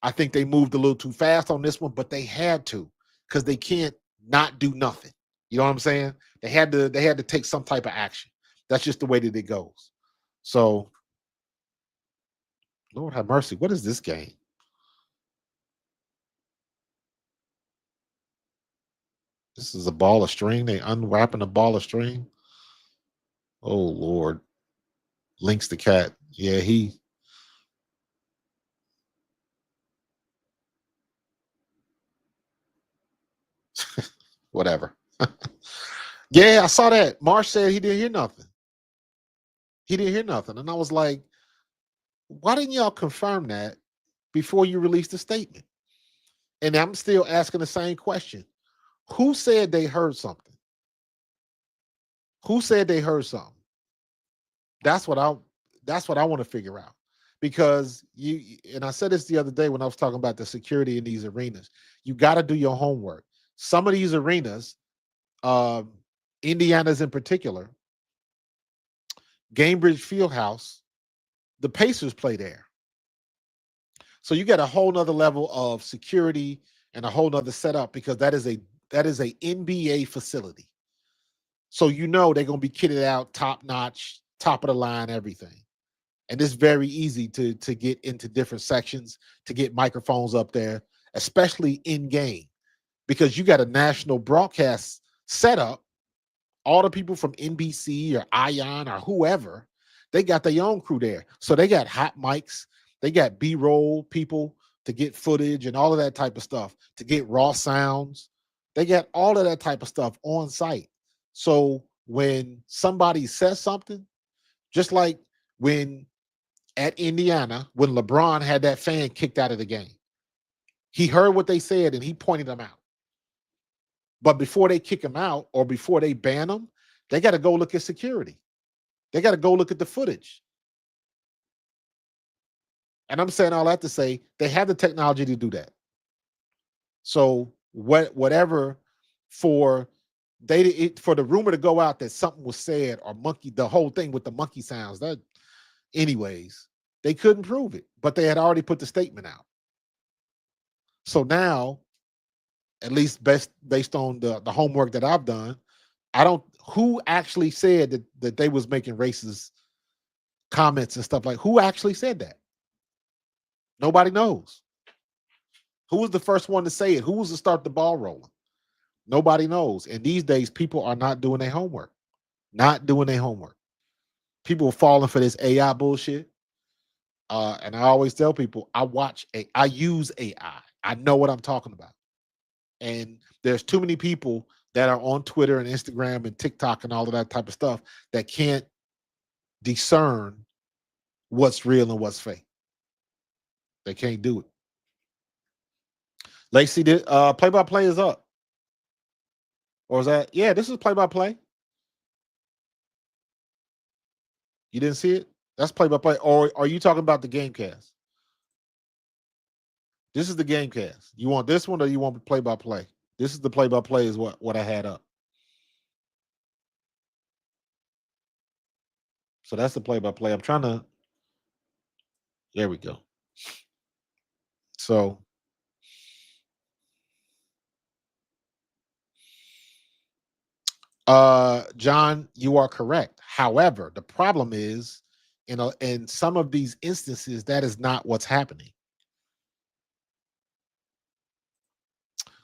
I think they moved a little too fast on this one, but they had to, because they can't not do nothing. You know what I'm saying? They had to take some type of action. That's just the way that it goes. So, Lord have mercy. What is this game? This is a ball of string. They unwrapping a ball of string. Oh, Lord. Lynx the cat. Yeah, whatever. Yeah, I saw that. Marsh said he didn't hear nothing. He didn't hear nothing. And I was like, why didn't y'all confirm that before you released the statement? And I'm still asking the same question. Who said they heard something? Who said they heard something? That's what I want to figure out. Because and I said this the other day when I was talking about the security in these arenas. You got to do your homework. Some of these arenas, Indiana's in particular, Gainbridge Fieldhouse, the Pacers play there. So you get a whole nother level of security and a whole nother setup, because that is a NBA facility. So they're gonna be kitted out, top notch, top of the line, everything. And it's very easy to get into different sections, to get microphones up there, especially in game, because you got a national broadcast setup. All the people from NBC or Ion or whoever, they got their own crew there. So they got hot mics, they got B-roll people to get footage and all of that type of stuff, to get raw sounds. They got all of that type of stuff on site. So when somebody says something, just like when at Indiana, when LeBron had that fan kicked out of the game, He heard what they said and he pointed them out. But before they kick him out or before they ban him, they got to go look at security. They got to go look at the footage. And I'm saying all that to say they have the technology to do that. So whatever for for the rumor to go out that something was said or the whole thing with the monkey sounds, that anyways, they couldn't prove it, but they had already put the statement out. So now, at least based on the homework that I've done, who actually said that they was making racist comments and stuff like, who actually said that? Nobody knows. Who was the first one to say it? Who was to start the ball rolling? Nobody knows. And these days, people are not doing their homework. Not doing their homework. People are falling for this AI bullshit. And I always tell people, I use AI. I know what I'm talking about. And there's too many people that are on Twitter and Instagram and TikTok and all of that type of stuff that can't discern what's real and what's fake. They can't do it. Lacey, did play-by-play is up. Or is that? Yeah, this is play-by-play. You didn't see it? That's play-by-play. Or are you talking about the Gamecast? This is the Gamecast. You want this one or you want play-by-play? This is the play-by-play is what I had up. So that's the play-by-play. I'm trying to. There we go. So John, you are correct. However, the problem is in some of these instances, that is not what's happening.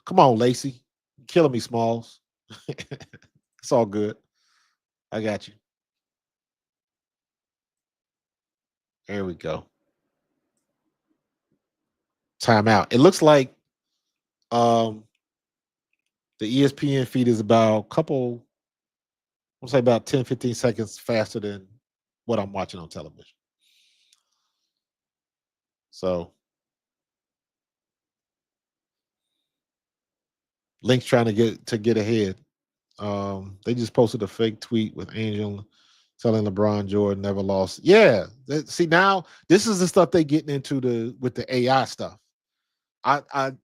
Come on, Lacey. You're killing me, Smalls. It's all good. I got you. There we go. Timeout. It looks like the ESPN feed is about I'll say about 10, 15 seconds faster than what I'm watching on television. So Lynx trying to get ahead. They just posted a fake tweet with Angel telling LeBron Jordan never lost. Yeah, see now this is the stuff they getting into with the AI stuff. I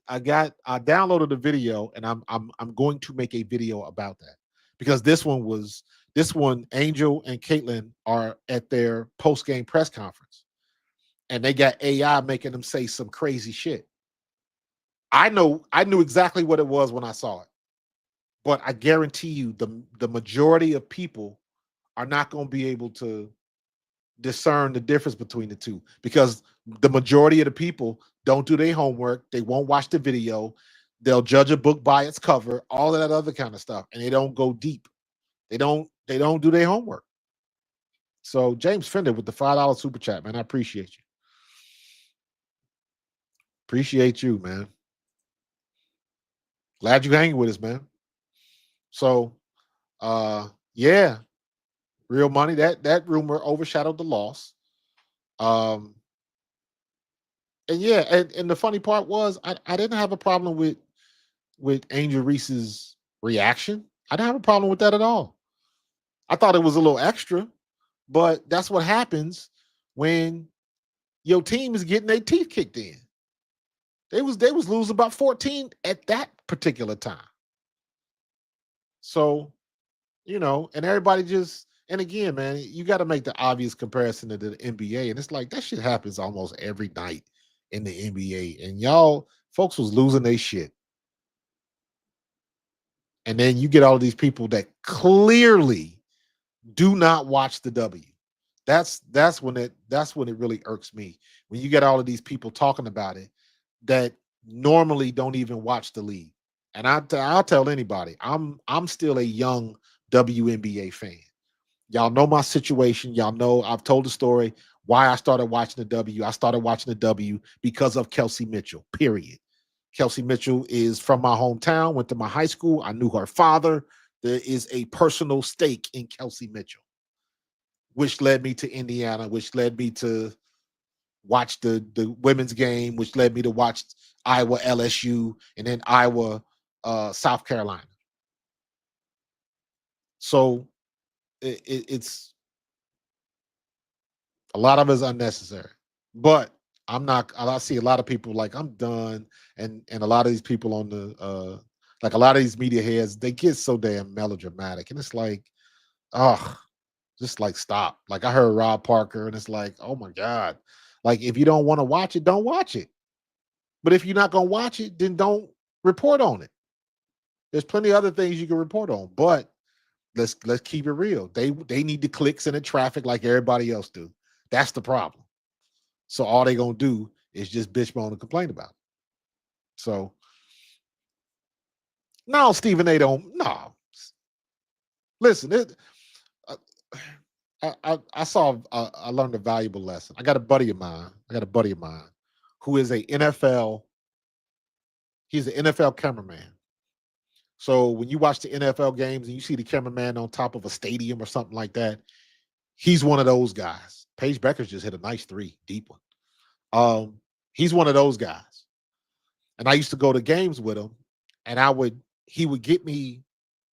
downloaded the video and I'm going to make a video about that because this one Angel and Caitlin are at their post game press conference and they got AI making them say some crazy shit. I knew exactly what it was when I saw it. But I guarantee you the majority of people are not going to be able to discern the difference between the two because the majority of the people don't do their homework. They won't watch the video. They'll judge a book by its cover, all of that other kind of stuff, and they don't go deep. They don't do their homework. So James Fender with the $5 super chat, man. I appreciate you. Appreciate you, man. Glad you hanging with us, man. So yeah, real money. That rumor overshadowed the loss. And yeah, and the funny part was I didn't have a problem with Angel Reese's reaction. I didn't have a problem with that at all. I thought it was a little extra, but that's what happens when your team is getting their teeth kicked in. They was losing about 14 at that particular time. So, and everybody and again, man, you got to make the obvious comparison to the NBA. And it's like that shit happens almost every night in the NBA. And y'all, folks was losing their shit. And then you get all of these people that clearly do not watch the W. That's when it really irks me. When you get all of these people talking about it that normally don't even watch the league. And I'll tell anybody, I'm still a young WNBA fan. Y'all know my situation. Y'all know I've told the story why I started watching the W. I started watching the W because of Kelsey Mitchell, period. Kelsey Mitchell is from my hometown, went to my high school. I knew her father. There is a personal stake in Kelsey Mitchell, which led me to Indiana, which led me to watched the women's game, which led me to watch Iowa LSU and then Iowa South Carolina. So it's a lot of it is unnecessary. But I'm not. I see a lot of people like I'm done, and a lot of these people on the like a lot of these media heads, they get so damn melodramatic, and it's like, oh, just like stop. Like I heard Rob Parker, and it's like, oh my god, like if you don't want to watch it, don't watch it. But if you're not gonna watch it, then don't report on it. There's plenty of other things you can report on, but let's keep it real. They need the clicks and the traffic like everybody else do. That's the problem. So all they gonna do is just bitch moan and complain about it. So no, Stephen A. don't. No, listen. Uh, I saw. I learned a valuable lesson. I got a buddy of mine. Who is a NFL. He's an NFL cameraman. So when you watch the NFL games and you see the cameraman on top of a stadium or something like that, he's one of those guys. Paige Bueckers just hit a nice three, deep one. He's one of those guys. And I used to go to games with him, and he would get me,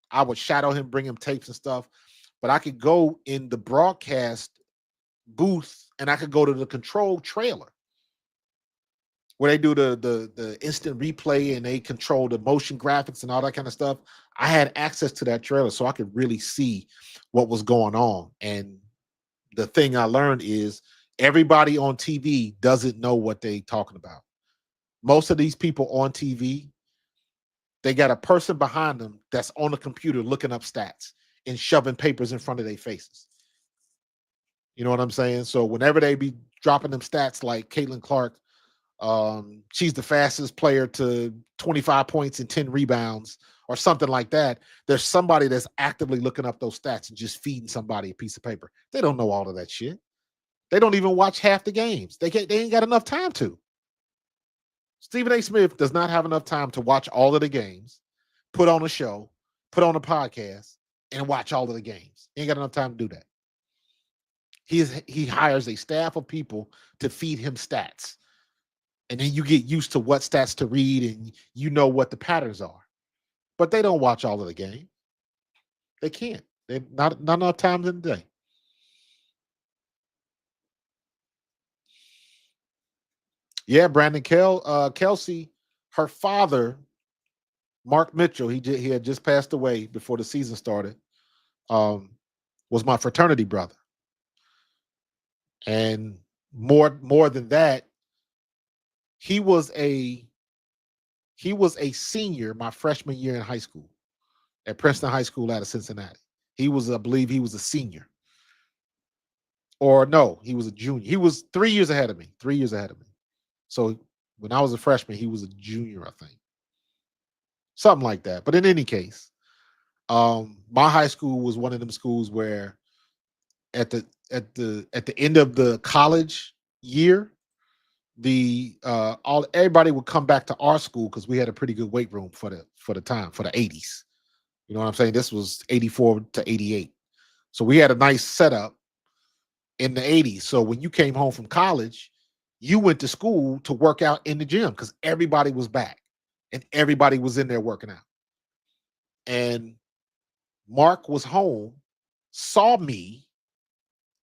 I would shadow him, bring him tapes and stuff, but I could go in the broadcast booth and I could go to the control trailer where they do the instant replay and they control the motion graphics and all that kind of stuff. I had access to that trailer so I could really see what was going on. And the thing I learned is everybody on TV doesn't know what they talking about. Most of these people on TV, they got a person behind them that's on the computer looking up stats and shoving papers in front of their faces. You know what I'm saying? So whenever they be dropping them stats like Caitlin Clark, she's the fastest player to 25 points and 10 rebounds or something like that, there's somebody that's actively looking up those stats and just feeding somebody a piece of paper. They don't know all of that shit. They don't even watch half the games. They ain't got enough time to. Stephen A. Smith does not have enough time to watch all of the games, put on a show, put on a podcast, and watch all of the games. He ain't got enough time to do that. He hires a staff of people to feed him stats. And then you get used to what stats to read and you know what the patterns are. But they don't watch all of the game. They can't. They not enough time in the day. Yeah, Brandon Kelsey, her father, Mark Mitchell, he had just passed away before the season started. Was my fraternity brother. And more than that, he was a senior my freshman year in high school at Princeton High School out of Cincinnati. I believe he was a senior. Or no, he was a junior. He was 3 years ahead of me. 3 years ahead of me. So when I was a freshman, he was a junior, I think. Something like that. But in any case, my high school was one of them schools where at the end of the college year, everybody would come back to our school because we had a pretty good weight room for the time, for the 80s. You know what I'm saying? This was 84 to 88. So we had a nice setup in the 80s. So when you came home from college, you went to school to work out in the gym because everybody was back and everybody was in there working out. And Mark was home, saw me,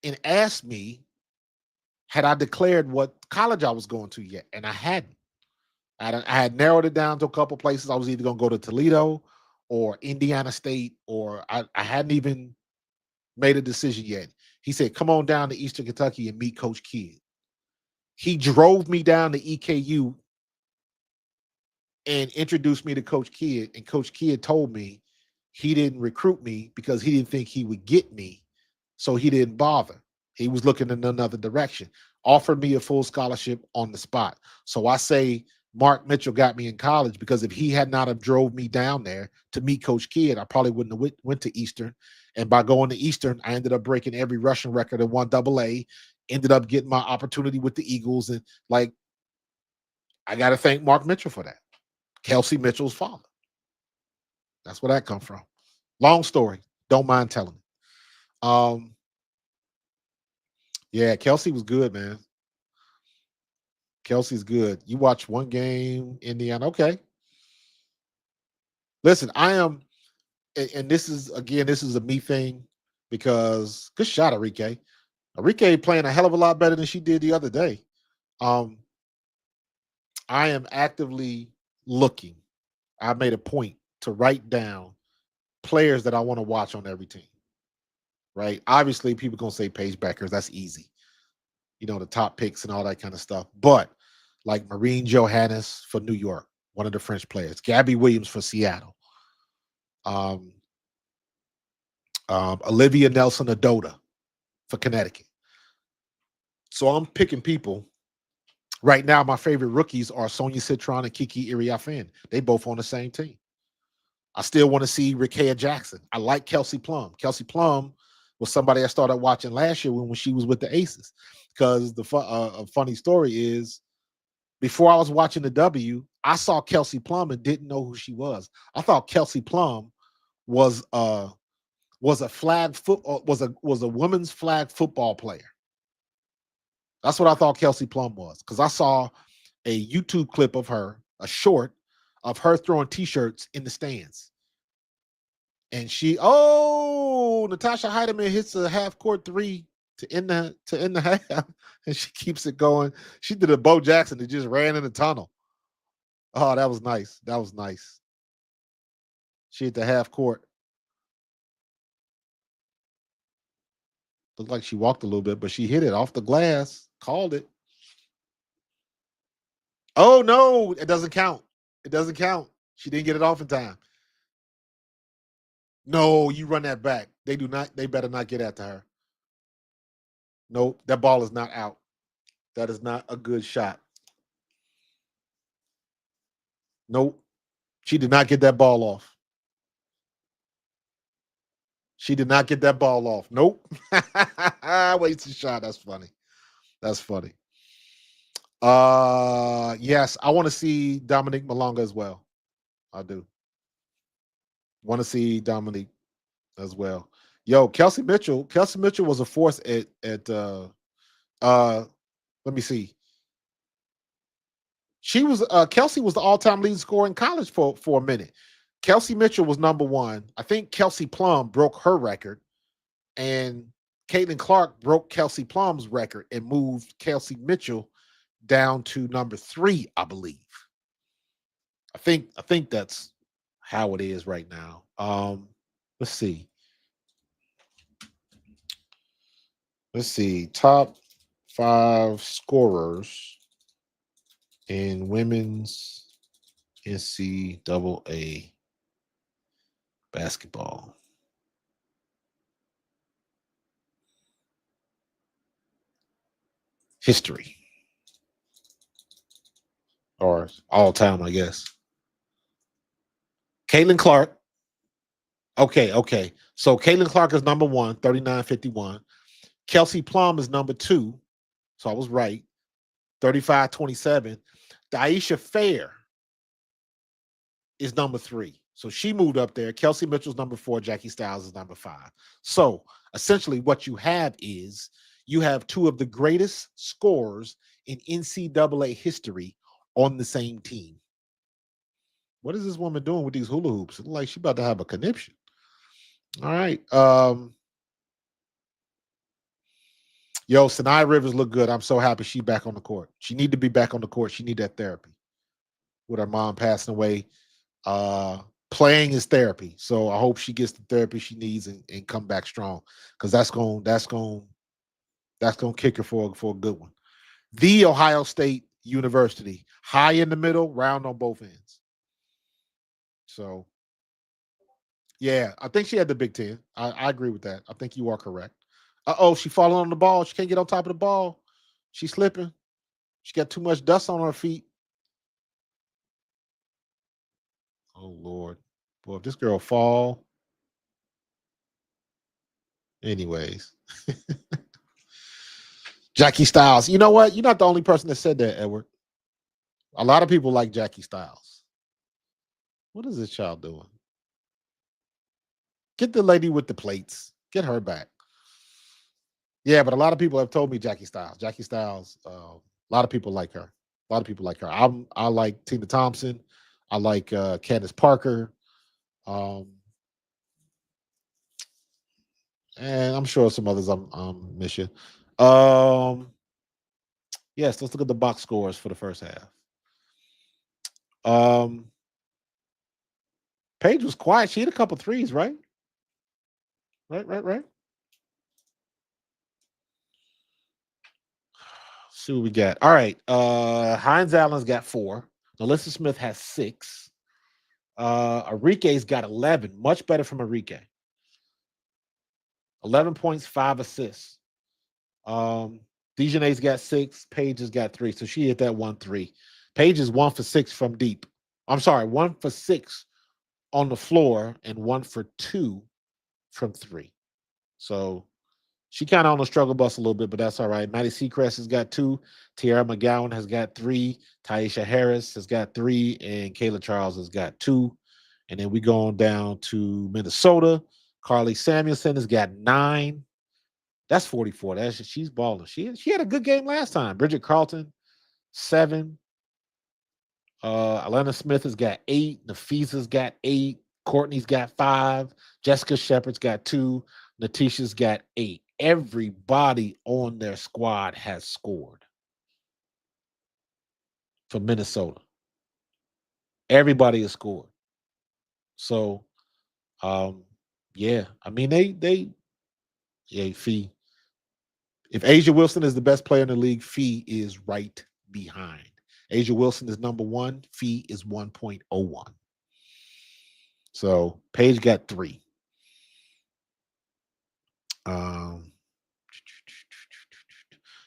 and asked me, had I declared what college I was going to yet? And I hadn't. I had narrowed it down to a couple places. I was either going to go to Toledo or Indiana State, or I hadn't even made a decision yet. He said, come on down to Eastern Kentucky and meet Coach Kidd. He drove me down to EKU and introduced me to Coach Kidd. And Coach Kidd told me he didn't recruit me because he didn't think he would get me. So he didn't bother. He was looking in another direction. Offered me a full scholarship on the spot. So I say Mark Mitchell got me in college because if he had not have drove me down there to meet Coach Kidd, I probably wouldn't have went to Eastern. And by going to Eastern, I ended up breaking every rushing record in 1AA, ended up getting my opportunity with the Eagles. And like, I got to thank Mark Mitchell for that. Kelsey Mitchell's father. That's where that come from. Long story. Don't mind telling it. Yeah, Kelsey was good, man. Kelsey's good. You watch one game, Indiana. Okay. Listen, I am, and this is again, this is a me thing because good shot, Enrique. Enrique playing a hell of a lot better than she did the other day. Um, I am actively looking. I made a point to write down players that I want to watch on every team. Right? Obviously, people gonna say Paige Bueckers. That's easy. You know, the top picks and all that kind of stuff. But like Marine Johannes for New York, one of the French players. Gabby Williams for Seattle. Um, Olivia Nelson Adota for Connecticut. So I'm picking people. Right now, my favorite rookies are Sonia Citron and Kiki Iriafen. They both on the same team. I still want to see Rikea Jackson. I like Kelsey Plum. Kelsey Plum was somebody I started watching last year when she was with the Aces. Because the a funny story is, before I was watching the W, I saw Kelsey Plum and didn't know who she was. I thought Kelsey Plum was a flag foot was a women's flag football player. That's what I thought Kelsey Plum was, because I saw a YouTube clip of her, a short of her throwing t-shirts in the stands. And Natasha Heidemann hits a half court three to end the half, and she keeps it going. She did a Bo Jackson that just ran in the tunnel. Oh, that was nice. That was nice. She hit the half court. Looked like she walked a little bit, but she hit it off the glass. Called it. Oh no, it doesn't count. It doesn't count. She didn't get it off in time. No, you run that back. They do not. They better not get that to her. Nope, that ball is not out. That is not a good shot. Nope. She did not get that ball off. She did not get that ball off. Nope. Wasted shot. That's funny. That's funny. Yes, I want to see Dominique Malonga as well. I do. Want to see Dominique as well. Yo, Kelsey Mitchell. Kelsey Mitchell was a force at let me see. She was Kelsey was the all-time leading scorer in college for a minute. Kelsey Mitchell was number one. I think Kelsey Plum broke her record, and Caitlin Clark broke Kelsey Plum's record and moved Kelsey Mitchell down to number 3, I believe. I think that's how it is right now. Let's see. Let's see. Top 5 scorers in women's NCAA basketball. History. Or all time, I guess. Caitlin Clark. Okay. So Caitlin Clark is number 1, 39.51. Kelsey Plum is number 2. So I was right. 35.27. Daisha Fair is number 3. So she moved up there. Kelsey Mitchell's number 4. Jackie Stiles is number 5. So essentially what you have is you have 2 of the greatest scorers in NCAA history on the same team. What is this woman doing with these hula hoops? It looks like she's about to have a conniption. All right. Yo, Sinai Rivers look good. I'm so happy she's back on the court. She need to be back on the court. She need that therapy. With her mom passing away, playing is therapy. So I hope she gets the therapy she needs and come back strong, because that's going to kick her for a good one. The Ohio State University, high in the middle, round on both ends. So, yeah, I think she had the Big Ten. I agree with that. I think you are correct. She falling on the ball. She can't get on top of the ball. She's slipping. She got too much dust on her feet. Oh, Lord. Boy, if this girl fall. Anyways. Jackie Stiles. You know what? You're not the only person that said that, Edward. A lot of people like Jackie Stiles. What is this child doing? Get the lady with the plates. Get her back. Yeah, but a lot of people have told me Jackie Stiles. Jackie Stiles, a lot of people like her. A lot of people like her. I like Tina Thompson. I like Candace Parker. Um, and I'm sure some others I'm missing. Yes, let's look at the box scores for the first half. Paige was quiet. She hit a couple threes, right? Right. See what we got. All right. Hines Allen's got 4. Alyssa Smith has 6. Enrique's got 11. Much better from Enrique. 11 points, 5 assists. Dejanay's got 6. Paige has got 3. So she hit that 1-3. Paige is 1 for 6 from deep. I'm sorry, 1 for 6 on the floor and 1 for 2 from 3. So she kind of on the struggle bus a little bit, but that's all right. Maddie Seacrest has got 2. Tiara McGowan has got 3. Taisha Harris has got 3. And Kayla Charles has got 2. And then we go on down to Minnesota. Carly Samuelson has got 9. That's 44. She's balling. She had a good game last time. Bridget Carlton, 7. Alana Smith has got 8. Nafisa's got 8. Courtney's got 5. Jessica Shepard's got 2. Natisha's got 8. Everybody on their squad has scored for Minnesota. Everybody has scored. So, yeah. I mean, Phee. If Asia Wilson is the best player in the league, Phee is right behind. Asia Wilson is number 1. Phee is 1.01. So Paige got 3.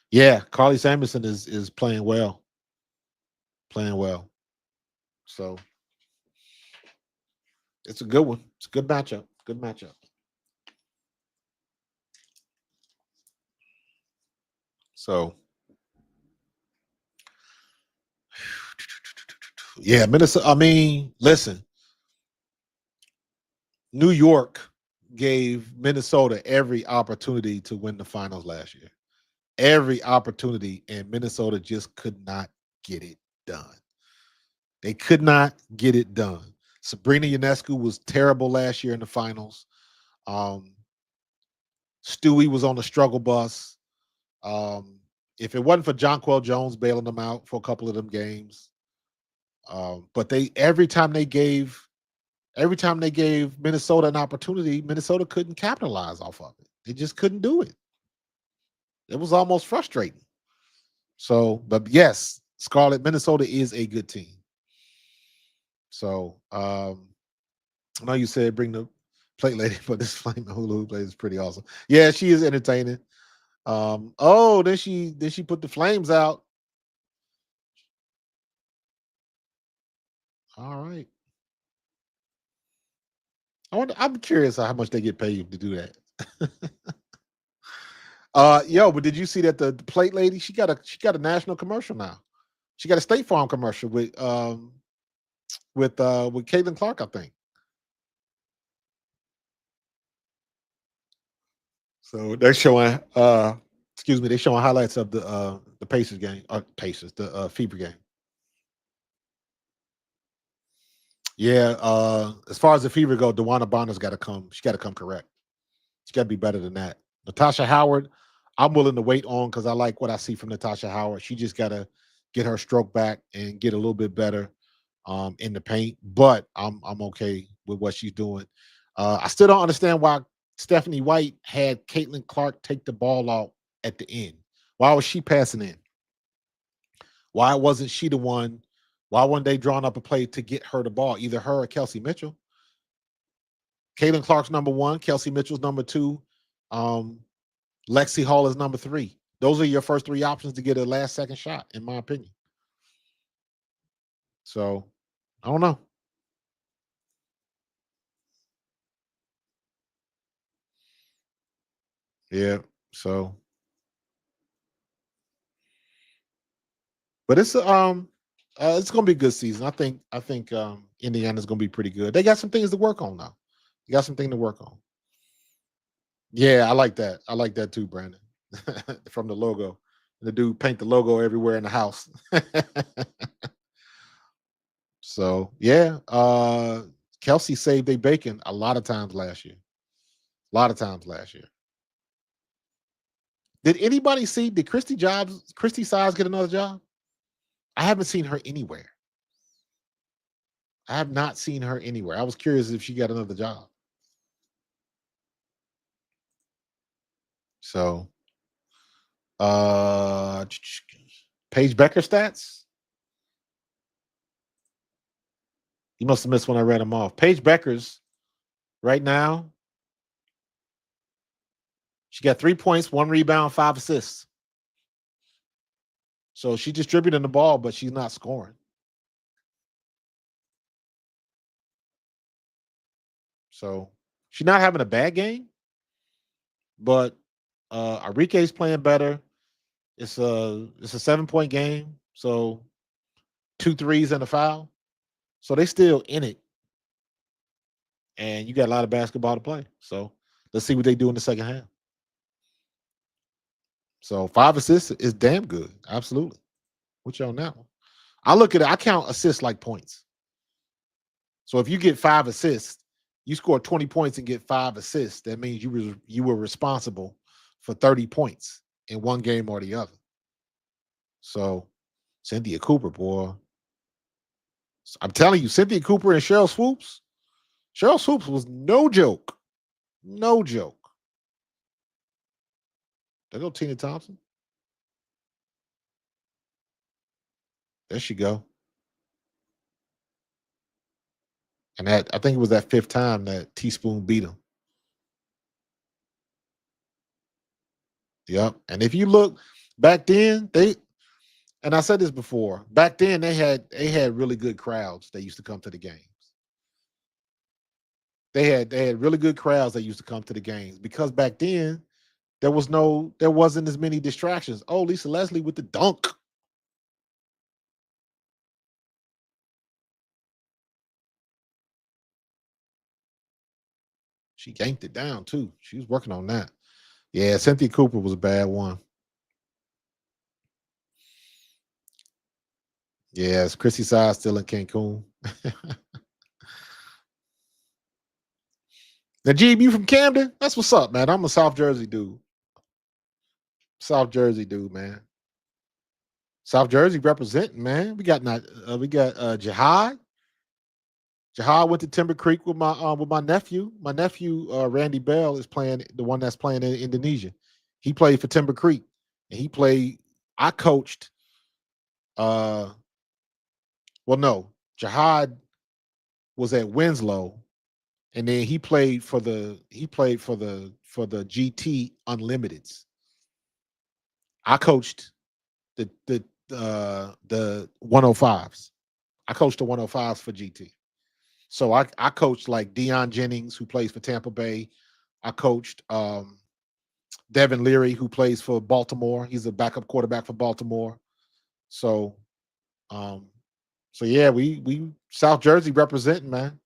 Yeah, Carly Samuelson is playing well. So it's a good one. It's a good matchup. So yeah, Minnesota. I mean, listen, New York gave Minnesota every opportunity to win the finals last year. Every opportunity, and Minnesota just could not get it done. They could not get it done. Sabrina Ionescu was terrible last year in the finals. Stewie was on the struggle bus. If it wasn't for Jonquel Jones bailing them out for a couple of them games, but every time they gave Minnesota an opportunity, Minnesota couldn't capitalize off of it. They just couldn't do it. It was almost frustrating. So, but yes, Scarlett, Minnesota is a good team. So, I know you said bring the plate lady, but this flame hula hoop lady is pretty awesome. Yeah, she is entertaining. Then she put the flames out. All right. I'm curious how much they get paid to do that. But did you see that the plate lady? She got a national commercial now. She got a State Farm commercial with Caitlin Clark, I think. So they're showing they're showing highlights of the Pacers game, the Fever game. Yeah, as far as the Fever go, DeWanna Bonner's got to come. She got to come correct. She got to be better than that. Natasha Howard, I'm willing to wait on because I like what I see from Natasha Howard. She just got to get her stroke back and get a little bit better in the paint. But I'm okay with what she's doing. I still don't understand why Stephanie White had Caitlin Clark take the ball out at the end. Why was she passing in? Why wasn't she the one? Why weren't they drawing up a play to get her the ball? Either her or Kelsey Mitchell. Caitlin Clark's number 1. Kelsey Mitchell's number 2. Lexi Hall is number 3. Those are your first 3 options to get a last-second shot, in my opinion. So, I don't know. Yeah. So, but it's going to be a good season. I think Indiana's going to be pretty good. They got some things to work on now. You got something to work on. Yeah, I like that. I like that too, Brandon. From the logo. The dude paint the logo everywhere in the house. So yeah, Kelsey saved a bacon a lot of times last year. A lot of times last year. Did anybody see? Did Christy Size get another job? I haven't seen her anywhere. I have not seen her anywhere. I was curious if she got another job. So, Paige Becker stats. You must have missed when I read them off. Paige Beckers, right now, she got 3 points, 1 rebound, 5 assists. So she's distributing the ball, but she's not scoring. So she's not having a bad game, but Arike's playing better. It's a 7-point game, so 2 threes and a foul. So they still in it, and you got a lot of basketball to play. So let's see what they do in the second half. So 5 assists is damn good, absolutely. With you on that one, I look at it. I count assists like points. So if you get 5 assists, you score 20 points and get 5 assists. That means you were responsible for 30 points in one game or the other. So Cynthia Cooper, boy, I'm telling you, Cynthia Cooper and Cheryl Swoops. Cheryl Swoops was no joke. No joke. There go Tina Thompson. There she go. And that, I think it was that 5th time that Teaspoon beat him. Yep. And if you look back then, and I said this before, back then they had really good crowds that used to come to the games. They had really good crowds that used to come to the games because back then there wasn't as many distractions. Oh, Lisa Leslie with the dunk. She yanked it down too. She was working on that. Yeah, Cynthia Cooper was a bad one. Yeah, it's Chrissy Size still in Cancun. Najib, you from Camden? That's what's up, man. I'm a South Jersey dude. South Jersey dude, man. South Jersey representing, man. We got Jihad. Jihad went to Timber Creek with my nephew. My nephew Randy Bell is playing, the one that's playing in Indonesia. He played for Timber Creek, and he played. I coached. Well, no, Jihad was at Winslow, and then he played for the GT Unlimiteds. I coached the 105s. I coached the 105s for GT. So I coached like Deion Jennings, who plays for Tampa Bay. I coached Devin Leary, who plays for Baltimore. He's a backup quarterback for Baltimore. So yeah, we South Jersey representing, man.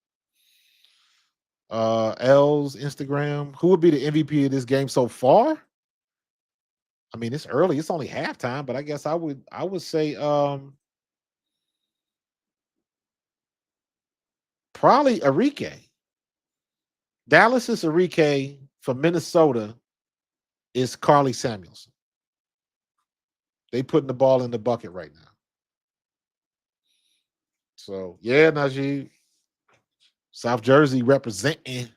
L's Instagram. Who would be the MVP of this game so far? I mean, it's early. It's only halftime, but I guess I would say probably Arike. Dallas is Arike. For Minnesota is Carly Samuelson. They putting the ball in the bucket right now. So yeah, Najee, South Jersey representing.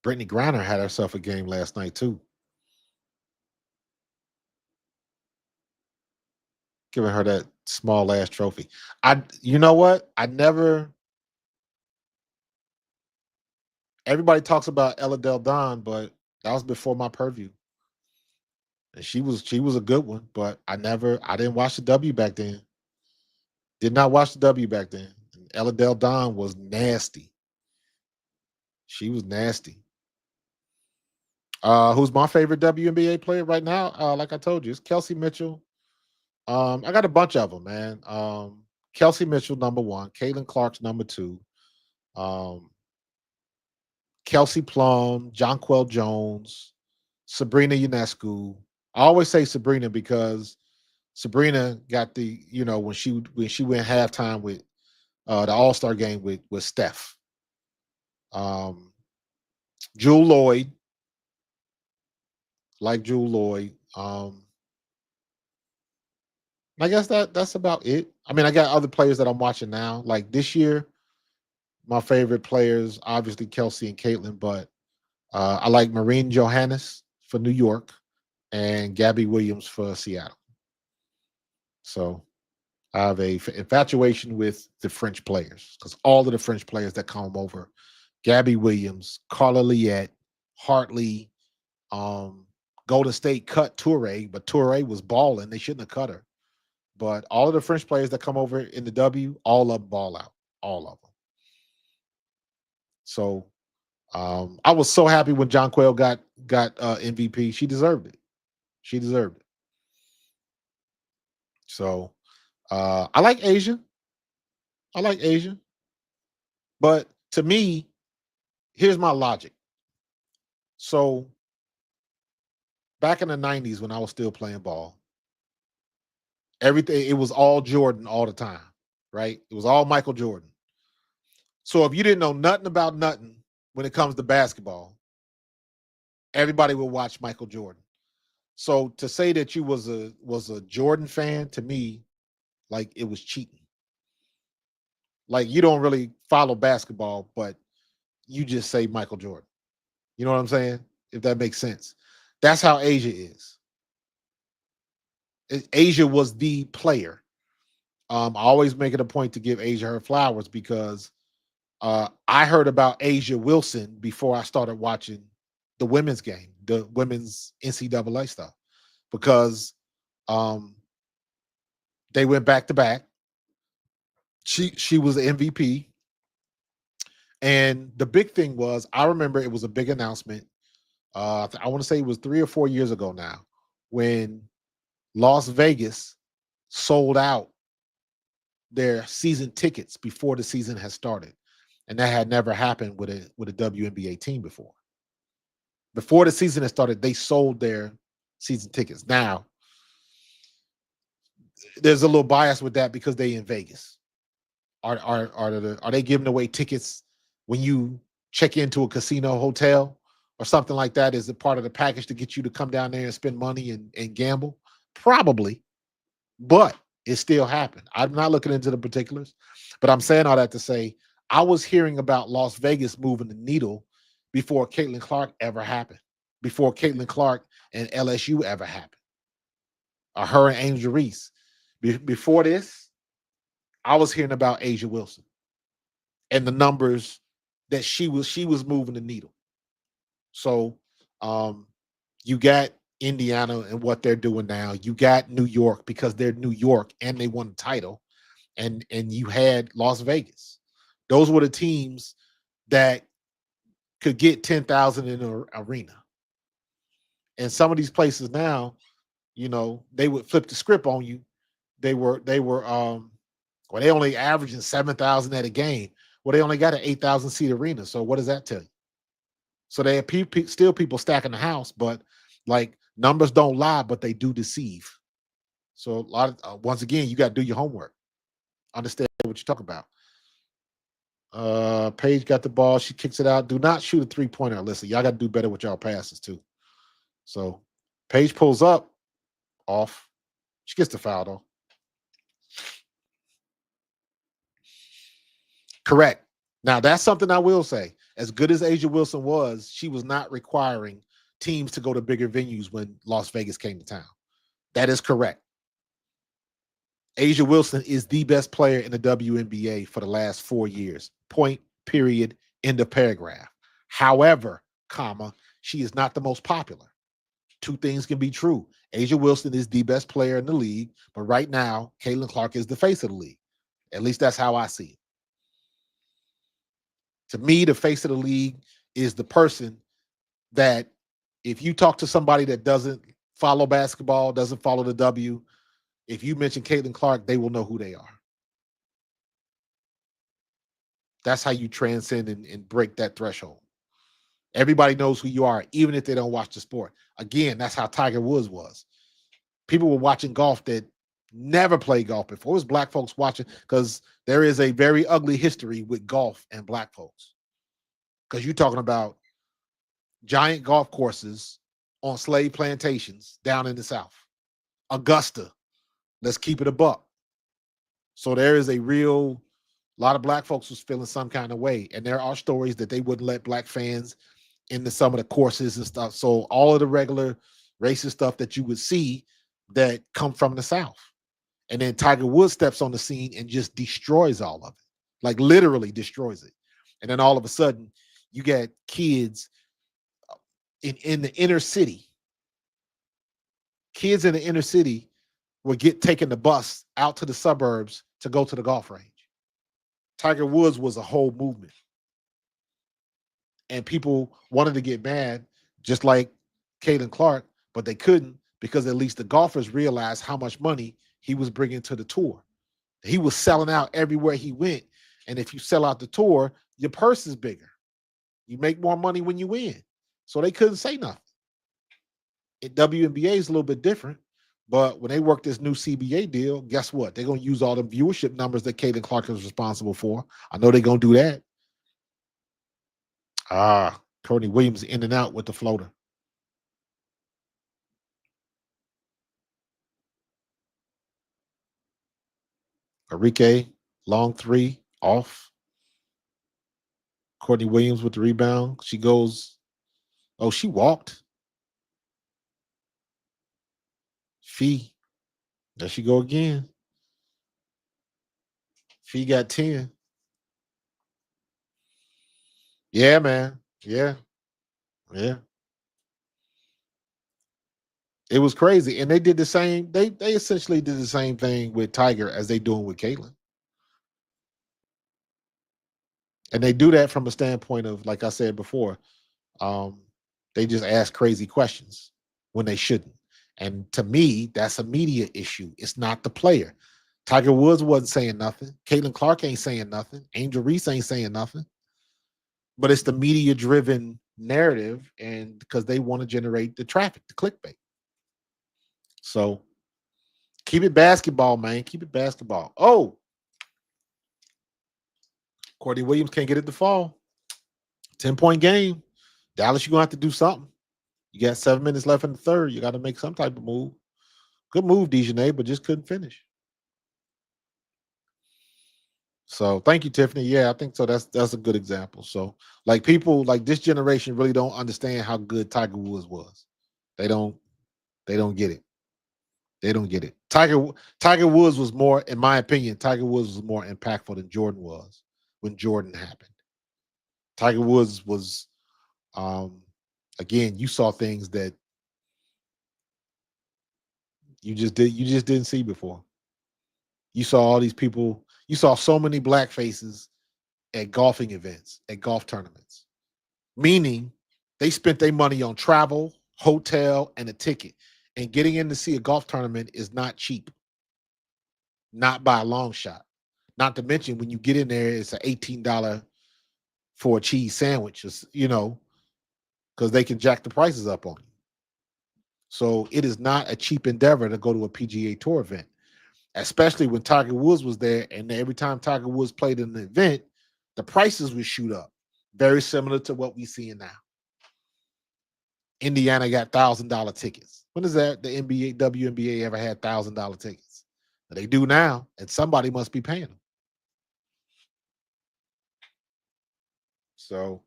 Brittany Griner had herself a game last night too. Giving her that small ass trophy. You know what? Everybody talks about Ella Del Don, but that was before my purview. And she was a good one, but I didn't watch the W back then. Did not watch the W back then. And Ella Del Don was nasty. She was nasty. Who's my favorite WNBA player right now? Like I told you, it's Kelsey Mitchell. I got a bunch of them, man. Kelsey Mitchell, number 1. Caitlin Clark's number 2. Um, Kelsey Plum, Jonquel Jones, Sabrina Ionescu. I always say Sabrina because Sabrina got the, when she went halftime with the All-Star game with Steph. Um, Jewel Lloyd, like Jewel Lloyd. I guess that's about it. I mean, I got other players that I'm watching now. Like this year, my favorite players, obviously Kelsey and Caitlin, but I like Marine Johannes for New York and Gabby Williams for Seattle. So I have a infatuation with the French players because all of the French players that come over, Gabby Williams, Carla Liette, Hartley, um, Golden State cut Toure, but Toure was balling. They shouldn't have cut her. But all of the French players that come over in the W, all of them ball out. All of them. So I was so happy when Jonquel got MVP. She deserved it. She deserved it. So I like Asia. I like Asia. But to me, here's my logic. So back in the 90s when I was still playing ball, everything, it was all Jordan all the time, right? It was all Michael Jordan. So if you didn't know nothing about nothing when it comes to basketball, everybody would watch Michael Jordan. So to say that you was a Jordan fan, to me, like it was cheating. Like you don't really follow basketball, but you just say Michael Jordan. You know what I'm saying? If that makes sense. That's how Asia is. Asia was the player. I always make it a point to give Asia her flowers because I heard about Asia Wilson before I started watching the women's game, the women's NCAA stuff, because they went back to back. She was the MVP, and the big thing was I remember it was a big announcement. I want to say it was 3 or 4 years ago now when Las Vegas sold out their season tickets before the season has started, and that had never happened with a WNBA team before. Before the season had started, they sold their season tickets. Now, there's a little bias with that because they in Vegas. Are they giving away tickets when you check into a casino hotel or something like that? Is it part of the package to get you to come down there and spend money and gamble? Probably, but it still happened. I'm not looking into the particulars, but I'm saying all that to say I was hearing about Las Vegas moving the needle before Caitlin Clark ever happened, before Caitlin Clark and LSU ever happened, or her and Angel Reese. Before this, I was hearing about Asia Wilson and the numbers that she was moving the needle. So you got Indiana and what they're doing now. You got New York because they're New York and they won the title, and you had Las Vegas. Those were the teams that could get 10,000 in an arena. And some of these places now, they would flip the script on you. Well, they only averaging 7,000 at a game. Well, they only got an 8,000 seat arena. So what does that tell you? So they have still people stacking the house, but like numbers don't lie, but they do deceive. So a lot of once again, you got to do your homework, understand what you talk about. Paige got the ball. She kicks it out. Do not shoot a 3-pointer. Listen, y'all got to do better with y'all passes too. So Paige pulls up, off. She gets the foul though. Correct. Now that's something I will say. As good as Asia Wilson was, she was not requiring teams to go to bigger venues when Las Vegas came to town. That is correct. Asia Wilson is the best player in the WNBA for the last 4 years. Point, period, end of paragraph. However, she is not the most popular. Two things can be true. Asia Wilson is the best player in the league, but right now, Caitlin Clark is the face of the league. At least that's how I see it. To me, the face of the league is the person that if you talk to somebody that doesn't follow basketball, doesn't follow the W, if you mention Caitlin Clark, they will know who they are. That's how you transcend and break that threshold. Everybody knows who you are, even if they don't watch the sport. Again, that's how Tiger Woods was. People were watching golf that never played golf before. It was black folks watching, because there is a very ugly history with golf and black folks. Because you're talking about giant golf courses on slave plantations down in the South. Augusta, let's keep it a buck. So there is a real lot of black folks was feeling some kind of way. And there are stories that they wouldn't let black fans into some of the courses and stuff. So all of the regular racist stuff that you would see that come from the South. And then Tiger Woods steps on the scene and just destroys all of it. Like literally destroys it. And then all of a sudden you get kids in the inner city. Kids in the inner city would get taking the bus out to the suburbs to go to the golf range. Tiger Woods was a whole movement. And people wanted to get mad, just like Caitlin Clark, but they couldn't, because at least the golfers realized how much money he was bringing to the tour. He was selling out everywhere he went. And if you sell out the tour, your purse is bigger. You make more money when you win. So they couldn't say nothing. WNBA is a little bit different, but when they work this new CBA deal, guess what? They're going to use all the viewership numbers that Caitlin Clark is responsible for. I know they're going to do that. Courtney Williams in and out with the floater. Enrique, long three, off. Courtney Williams with the rebound. She goes, oh, she walked. Phee, there she go again. Phee got 10. Yeah, man. Yeah. It was crazy. And they did the same. They essentially did the same thing with Tiger as they doing with Caitlin. And they do that from a standpoint of, like I said before, they just ask crazy questions when they shouldn't. And to me, that's a media issue. It's not the player. Tiger Woods wasn't saying nothing. Caitlin Clark ain't saying nothing. Angel Reese ain't saying nothing. But it's the media-driven narrative, and because they want to generate the traffic, the clickbait. So keep it basketball, man. Keep it basketball. Oh, Courtney Williams can't get it to fall. 10-point game. Dallas, you're going to have to do something. You got 7 minutes left in the third. You got to make some type of move. Good move, Dejanay, but just couldn't finish. So thank you, Tiffany. Yeah, I think so. That's a good example. So like people like this generation really don't understand how good Tiger Woods was. They don't get it. They don't get it. Tiger Woods was more, in my opinion, Tiger Woods was more impactful than Jordan was when Jordan happened. Tiger Woods was, again, you saw things that you just didn't see before. You saw all these people. You saw so many black faces at golfing events, at golf tournaments, meaning they spent their money on travel, hotel, and a ticket. And getting in to see a golf tournament is not cheap, not by a long shot. Not to mention when you get in there, it's an $18 for a cheese sandwich, because they can jack the prices up on you. So it is not a cheap endeavor to go to a PGA Tour event, especially when Tiger Woods was there. And every time Tiger Woods played in an event, the prices would shoot up. Very similar to what we're seeing now. Indiana got $1,000 tickets. When is that the WNBA ever had $1,000 tickets? They do now, and somebody must be paying them. So,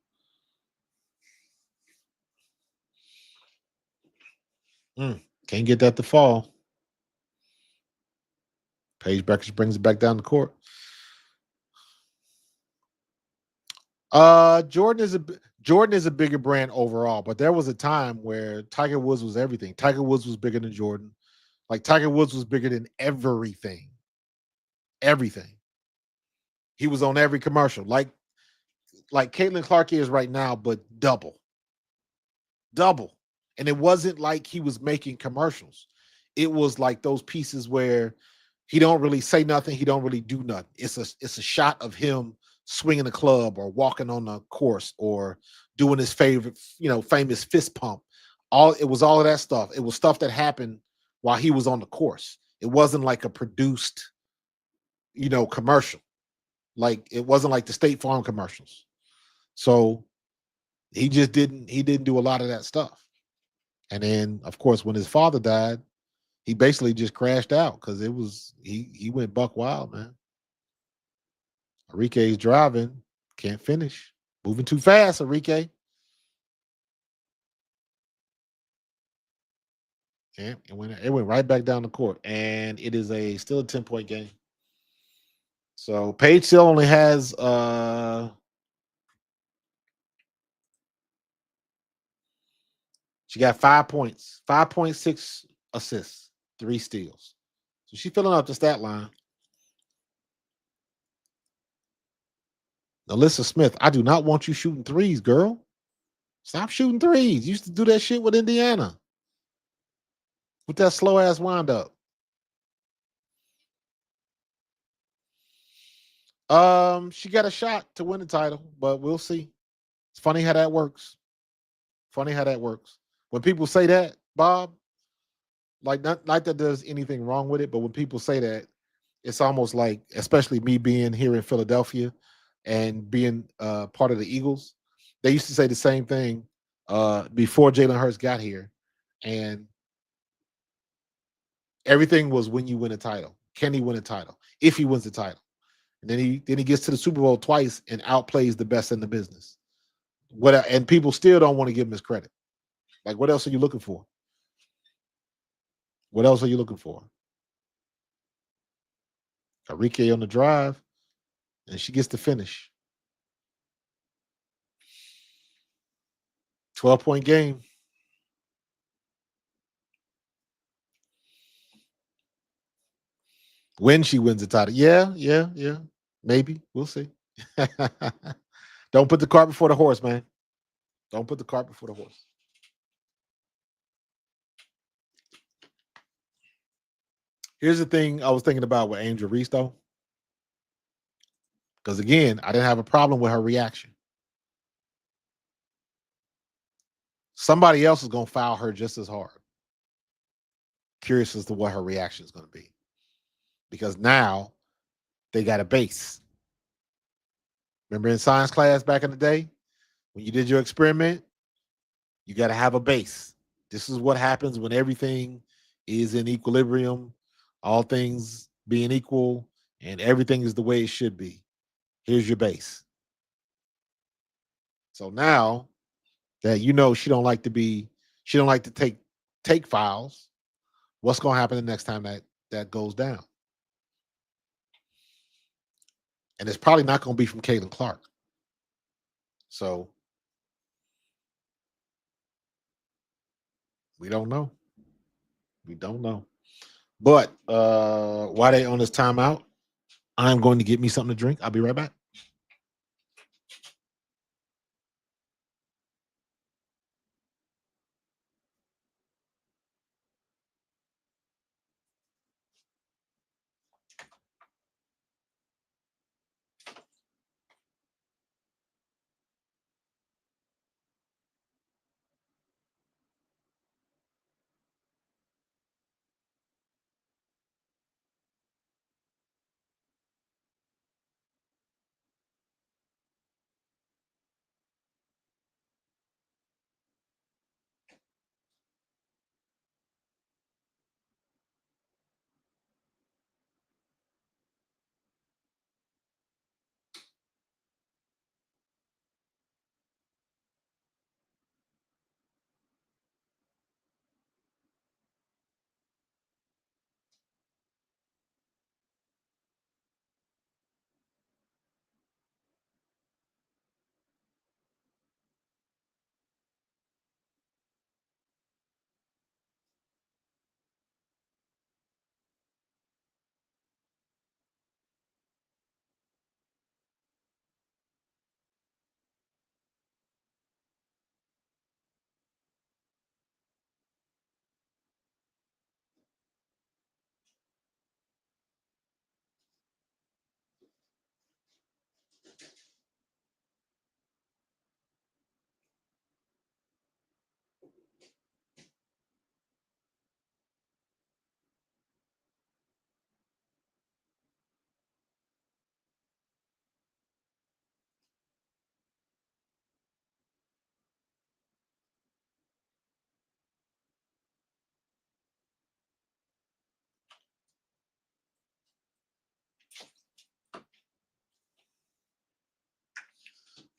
can't get that to fall. Paige Bueckers brings it back down the court. Jordan is a bigger brand overall, but there was a time where Tiger Woods was everything. Tiger Woods was bigger than Jordan. Like Tiger Woods was bigger than everything. Everything. He was on every commercial, like Caitlin Clark is right now, but double. And it wasn't like he was making commercials. It was like those pieces where he don't really say nothing. He don't really do nothing. It's a shot of him swinging a club or walking on the course or doing his favorite, famous fist pump. It was all of that stuff. It was stuff that happened while he was on the course. It wasn't like a produced, commercial. Like it wasn't like the State Farm commercials. So he didn't do a lot of that stuff. And then of course when his father died, he basically just crashed out because it was he went buck wild, man. Enrique's driving, can't finish. Moving too fast, Enrique. Yeah, it went right back down the court. And it is still a 10-point game. So Paige still only has she got 5 points, 5.6 assists, 3 steals. So she's filling up the stat line. Alyssa Smith, I do not want you shooting threes, girl. Stop shooting threes. You used to do that shit with Indiana. With that slow ass wind up. She got a shot to win the title, but we'll see. It's funny how that works. Funny how that works. When people say that, Bob, like not that there's anything wrong with it, but when people say that, it's almost like, especially me being here in Philadelphia and being part of the Eagles, they used to say the same thing before Jalen Hurts got here, and everything was when you win a title. Can he win a title? If he wins the title, and then he gets to the Super Bowl twice and outplays the best in the business. And people still don't want to give him his credit. Like, what else are you looking for? What else are you looking for? Enrique on the drive, and she gets to finish. 12-point game. When she wins the title. Yeah. Maybe. We'll see. Don't put the cart before the horse, man. Don't put the cart before the horse. Here's the thing I was thinking about with Angel Reese, though. Because again, I didn't have a problem with her reaction. Somebody else is going to foul her just as hard. Curious as to what her reaction is going to be. Because now they got a base. Remember in science class back in the day, when you did your experiment, you got to have a base. This is what happens when everything is in equilibrium, all things being equal, and everything is the way it should be. Here's your base. So now that she don't like to take fouls, what's going to happen the next time that goes down? And it's probably not going to be from Caitlin Clark. So we don't know. We don't know. But while they on this timeout, I'm going to get me something to drink. I'll be right back.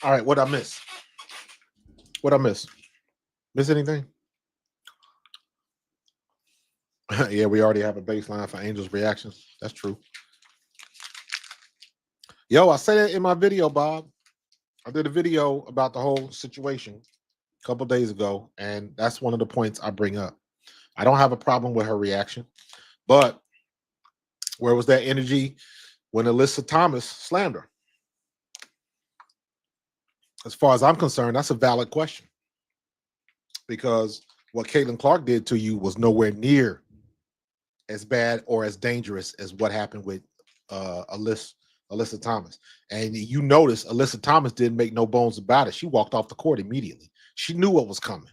All right, what I miss? What I miss? Miss anything? Yeah, we already have a baseline for Angel's reactions. That's true. Yo, I said it in my video, Bob. I did a video about the whole situation a couple days ago, and that's one of the points I bring up. I don't have a problem with her reaction, but where was that energy when Alyssa Thomas slammed her? As far as I'm concerned, that's a valid question because what Caitlin Clark did to you was nowhere near as bad or as dangerous as what happened with Alyssa Thomas. And you notice Alyssa Thomas didn't make no bones about it. She walked off the court immediately. She knew what was coming.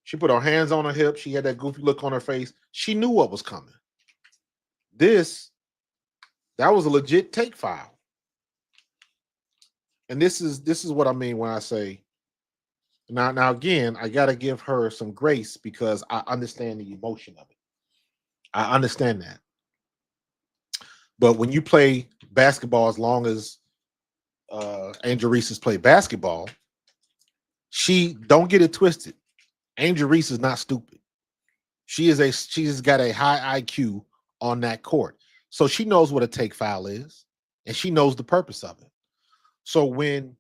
She put her hands on her hip. She had that goofy look on her face. She knew what was coming. That was a legit take foul. And this is what I mean when I say now again, I got to give her some grace because I understand the emotion of it. I understand that. But when you play basketball as long as Angel Reese has played basketball, she don't get it twisted. Angel Reese is not stupid. She's got a high IQ on that court. So she knows what a take foul is, and she knows the purpose of it. So when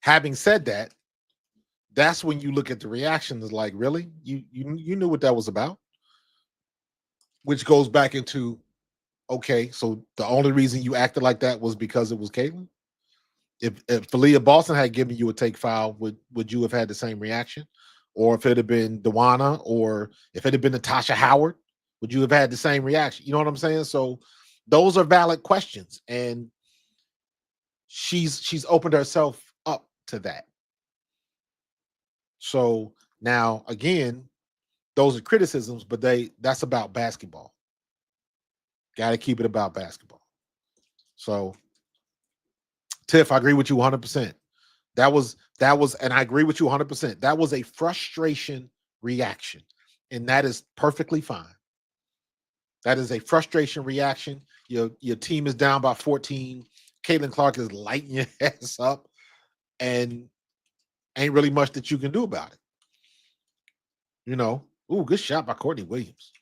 having said that, that's when you look at the reactions like, really? You knew what that was about? Which goes back into, okay, so the only reason you acted like that was because it was Caitlin? If Phee Boston had given you a take foul, would you have had the same reaction? Or if it had been Dewana, or if it had been Natasha Howard, would you have had the same reaction? You know what I'm saying? So those are valid questions, and she's opened herself up to that. So now again, those are criticisms, but that's about basketball. Got to keep it about basketball. So Tiff, I agree with you 100%. That was, and I agree with you 100%. That was a frustration reaction, and that is perfectly fine. That is a frustration reaction. Your team is down by 14. Caitlin Clark is lighting your ass up, and ain't really much that you can do about it. Ooh, good shot by Courtney Williams.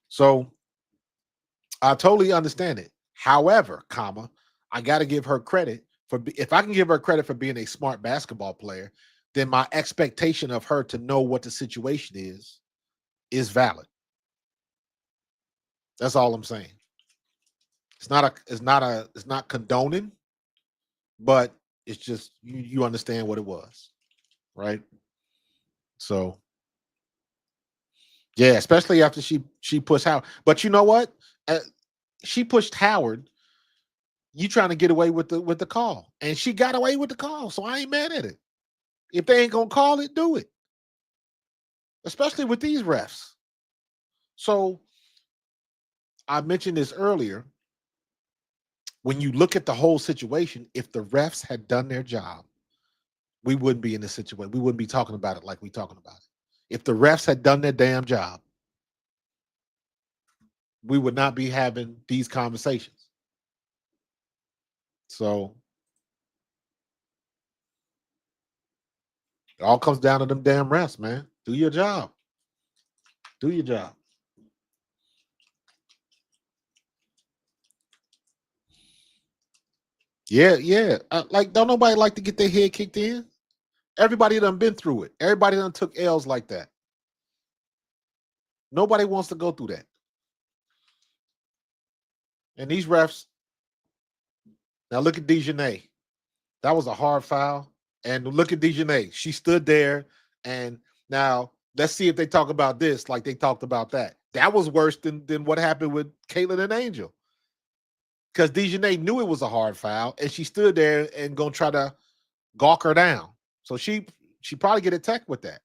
So I totally understand it. However, I got to give her credit if I can give her credit for being a smart basketball player, then my expectation of her to know what the situation is valid. That's all I'm saying. It's not condoning, but it's just you understand what it was, right? So yeah, especially after she pushed Howard. But you know what? She pushed Howard. You trying to get away with the call, and she got away with the call. So I ain't mad at it. If they ain't gonna call it, do it. Especially with these refs. So I mentioned this earlier. When you look at the whole situation, if the refs had done their job, we wouldn't be in this situation. We wouldn't be talking about it like we're talking about it. If the refs had done their damn job, we would not be having these conversations. So it all comes down to them damn refs, man. Do your job. Do your job. Yeah. Like, don't nobody like to get their head kicked in? Everybody done been through it. Everybody done took L's like that. Nobody wants to go through that. And these refs, now look at Dejanay. That was a hard foul. And look at Dejanay. She stood there. And now let's see if they talk about this like they talked about that. That was worse than what happened with Caitlin and Angel. Because Dejanay knew it was a hard foul, and she stood there and gonna try to gawk her down. So she probably get attacked with that.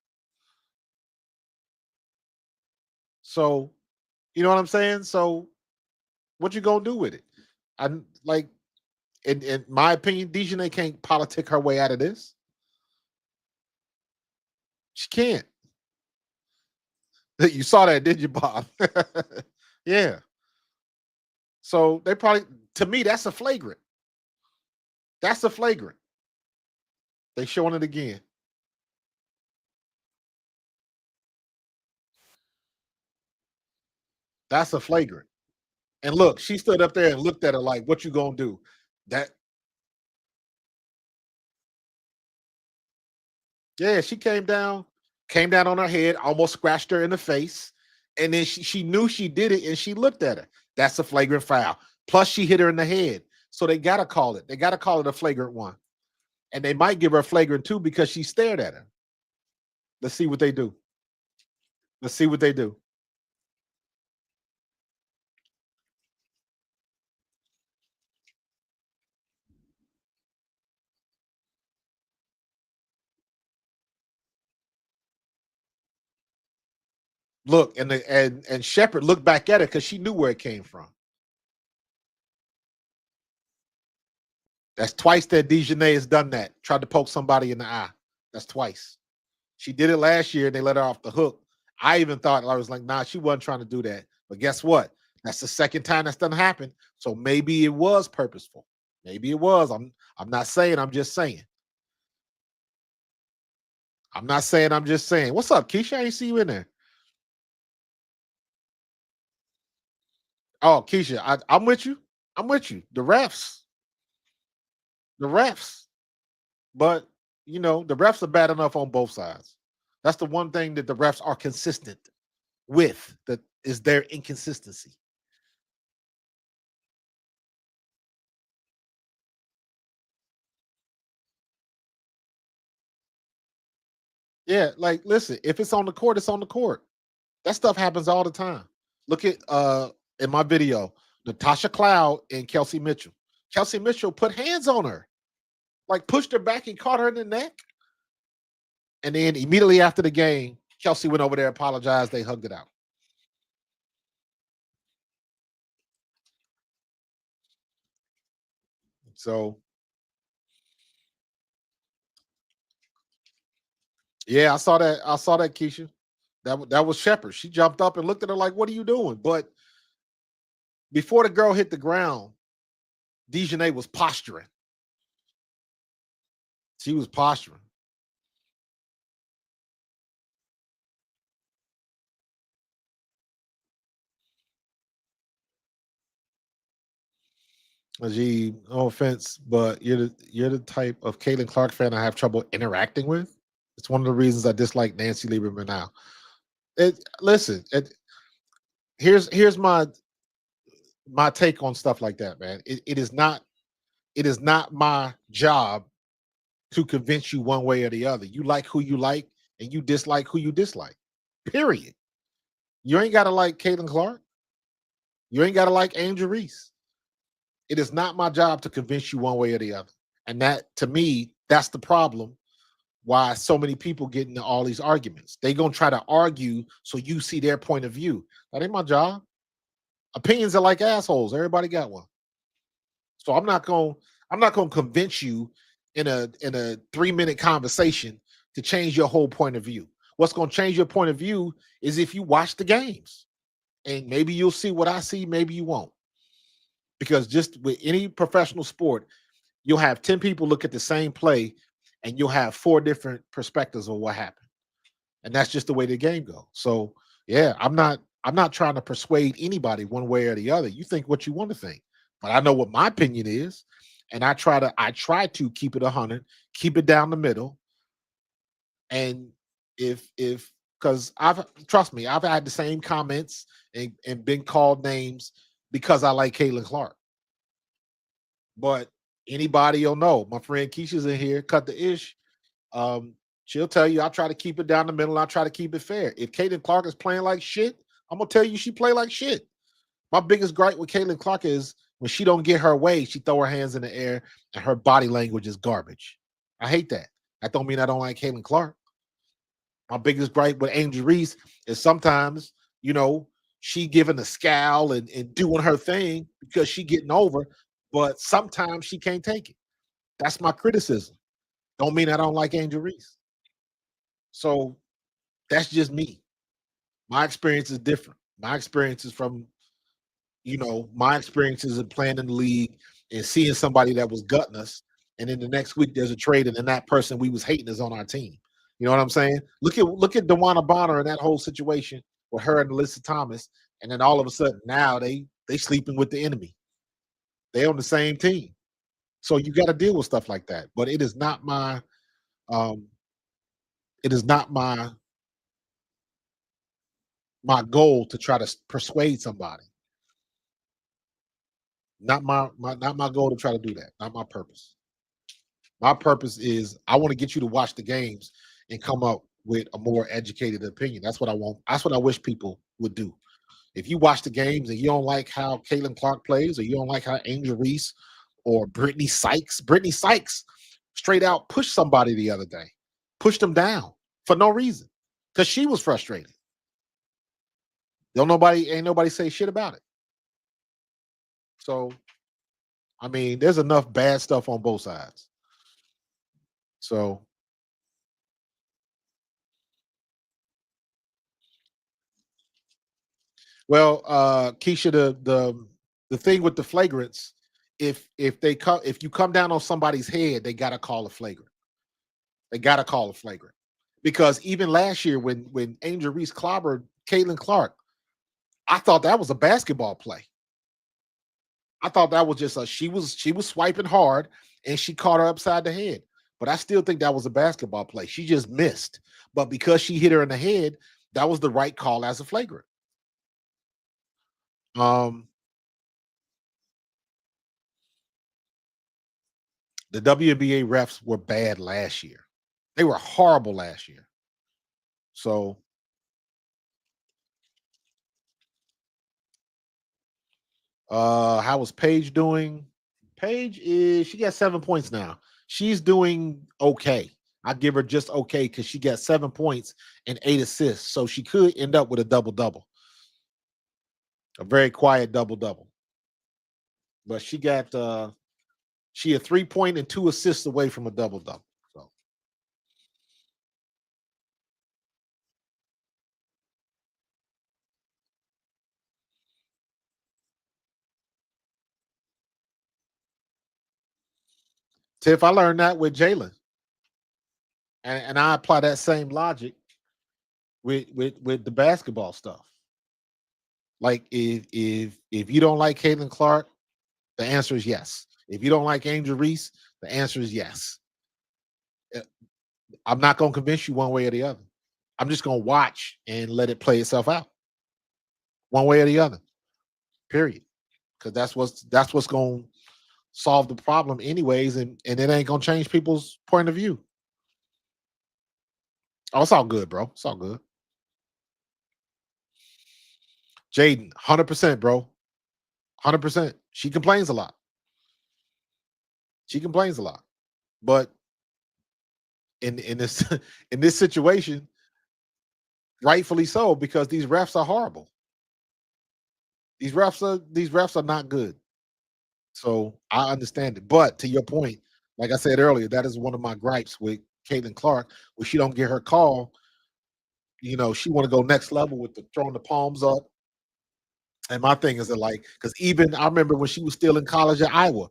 So, you know what I'm saying? So what you gonna do with it? I'm like, in my opinion, Dejanay can't politic her way out of this. She can't. You saw that, did you, Bob? Yeah. So they probably, to me, that's a flagrant. That's a flagrant. They showing it again. That's a flagrant. And look, she stood up there and looked at her like, "What you gonna do?" That Yeah, she came down on her head, almost scratched her in the face, and then she knew she did it, and she looked at her. That's a flagrant foul. Plus, she hit her in the head, so they gotta call it. They gotta call it a flagrant one, and they might give her a flagrant two because she stared at her. Let's see what they do. Let's see what they do. Look, and Shepard looked back at her because she knew where it came from. That's twice that Dejanay has done that. Tried to poke somebody in the eye. That's twice. She did it last year and they let her off the hook. I even thought I was like, nah, she wasn't trying to do that. But guess what? That's the second time that's done happen. So maybe it was purposeful. Maybe it was. I'm not saying, I'm just saying. I'm not saying, I'm just saying. What's up, Keisha? I ain't see you in there. Oh, Keisha, I'm with you. I'm with you. The refs. The refs. But the refs are bad enough on both sides. That's the one thing that the refs are consistent with, that is their inconsistency. Yeah, like listen, if it's on the court, it's on the court. That stuff happens all the time. Look at in my video, Natasha Cloud and Kelsey Mitchell. Kelsey Mitchell put hands on her, like pushed her back and caught her in the neck. And then immediately after the game, Kelsey went over there, apologized, they hugged it out. So yeah, I saw that. I saw that, Keisha. That was Shepard. She jumped up and looked at her like, "What are you doing?" But before the girl hit the ground, Dejanay was posturing. She was posturing. Gee, no offense, but you're the type of Caitlin Clark fan I have trouble interacting with. It's one of the reasons I dislike Nancy Lieberman now. Listen, here's my take on stuff like that, man. It is not my job to convince you one way or the other. You like who you like, and you dislike who you dislike. Period. You ain't got to like Caitlin Clark. You ain't got to like Angel Reese. It is not my job to convince you one way or the other. And that, to me, that's the problem. Why so many people get into all these arguments? They gonna try to argue so you see their point of view. That ain't my job. Opinions are like assholes. Everybody got one. So I'm not gonna convince you in a 3-minute conversation to change your whole point of view. What's gonna change your point of view is if you watch the games, and maybe you'll see what I see, maybe you won't. Because just with any professional sport, you'll have 10 people look at the same play and you'll have 4 different perspectives of what happened. And that's just the way the game goes. So yeah, I'm not trying to persuade anybody one way or the other. You think what you want to think. But I know what my opinion is. And I try to keep it 100, keep it down the middle. And if because I've trust me, I've had the same comments and been called names because I like Caitlin Clark. But anybody you'll know, my friend Keisha's in here, cut the ish. Um, she'll tell you I try to keep it down the middle. I try to keep it fair. If Caitlin Clark is playing like shit, I'm gonna tell you she play like shit. My biggest gripe with Caitlin Clark is when she don't get her way, she throw her hands in the air and her body language is garbage. I hate that. That don't mean I don't like Caitlin Clark. My biggest gripe with Angel Reese is sometimes, you know, she giving a scowl and doing her thing because she getting over, but sometimes she can't take it. That's my criticism. Don't mean I don't like Angel Reese. So that's just me. My experience is different. My experience is from, my experiences in playing in the league and seeing somebody that was gutting us and then the next week there's a trade, and then that person we was hating is on our team. You know what I'm saying? Look at Dewana Bonner and that whole situation with her and Alyssa Thomas, and then all of a sudden now they sleeping with the enemy. They on the same team. So you got to deal with stuff like that. But it is not my um it is not my goal to try to persuade somebody. Not my goal to try to do that. Not my purpose. My purpose is I want to get you to watch the games and come up with a more educated opinion. That's what I want. That's what I wish people would do. If you watch the games and you don't like how Caitlin Clark plays, or you don't like how Angel Reese or Brittany Sykes straight out pushed somebody the other day, pushed them down for no reason because she was frustrated. Ain't nobody say shit about it. So, I mean, there's enough bad stuff on both sides. So, well, Keisha, the thing with the flagrants, if you come down on somebody's head, they gotta call a flagrant. They gotta call a flagrant. Because even last year when Angel Reese clobbered Caitlin Clark, I thought that was a basketball play. I thought that was just she was swiping hard and she caught her upside the head. But I still think that was a basketball play. She just missed. But because she hit her in the head, that was the right call as a flagrant. The WNBA refs were bad last year. They were horrible last year. So how was Paige doing? Paige she got 7 points now. She's doing okay. I give her just okay because she got 7 points and 8 assists. So she could end up with a double-double. A very quiet double-double. But she got a 3-point and 2 assists away from a double-double. So Tiff, I learned that with Jalen. And I apply that same logic with the basketball stuff. Like if you don't like Caitlin Clark, the answer is yes. If you don't like Angel Reese, the answer is yes. I'm not going to convince you one way or the other. I'm just going to watch and let it play itself out, one way or the other. Period. Because that's what's going to solve the problem, anyways, and it ain't going to change people's point of view. Oh, it's all good, bro. It's all good. Jaden, 100%, bro. 100%. She complains a lot. But in this in this situation, rightfully so, because these refs are horrible. These refs are not good. So I understand it. But to your point, like I said earlier, that is one of my gripes with Caitlin Clark. When she don't get her call, she want to go next level with the throwing the palms up. And my thing is that, like, because even I remember when she was still in college at Iowa,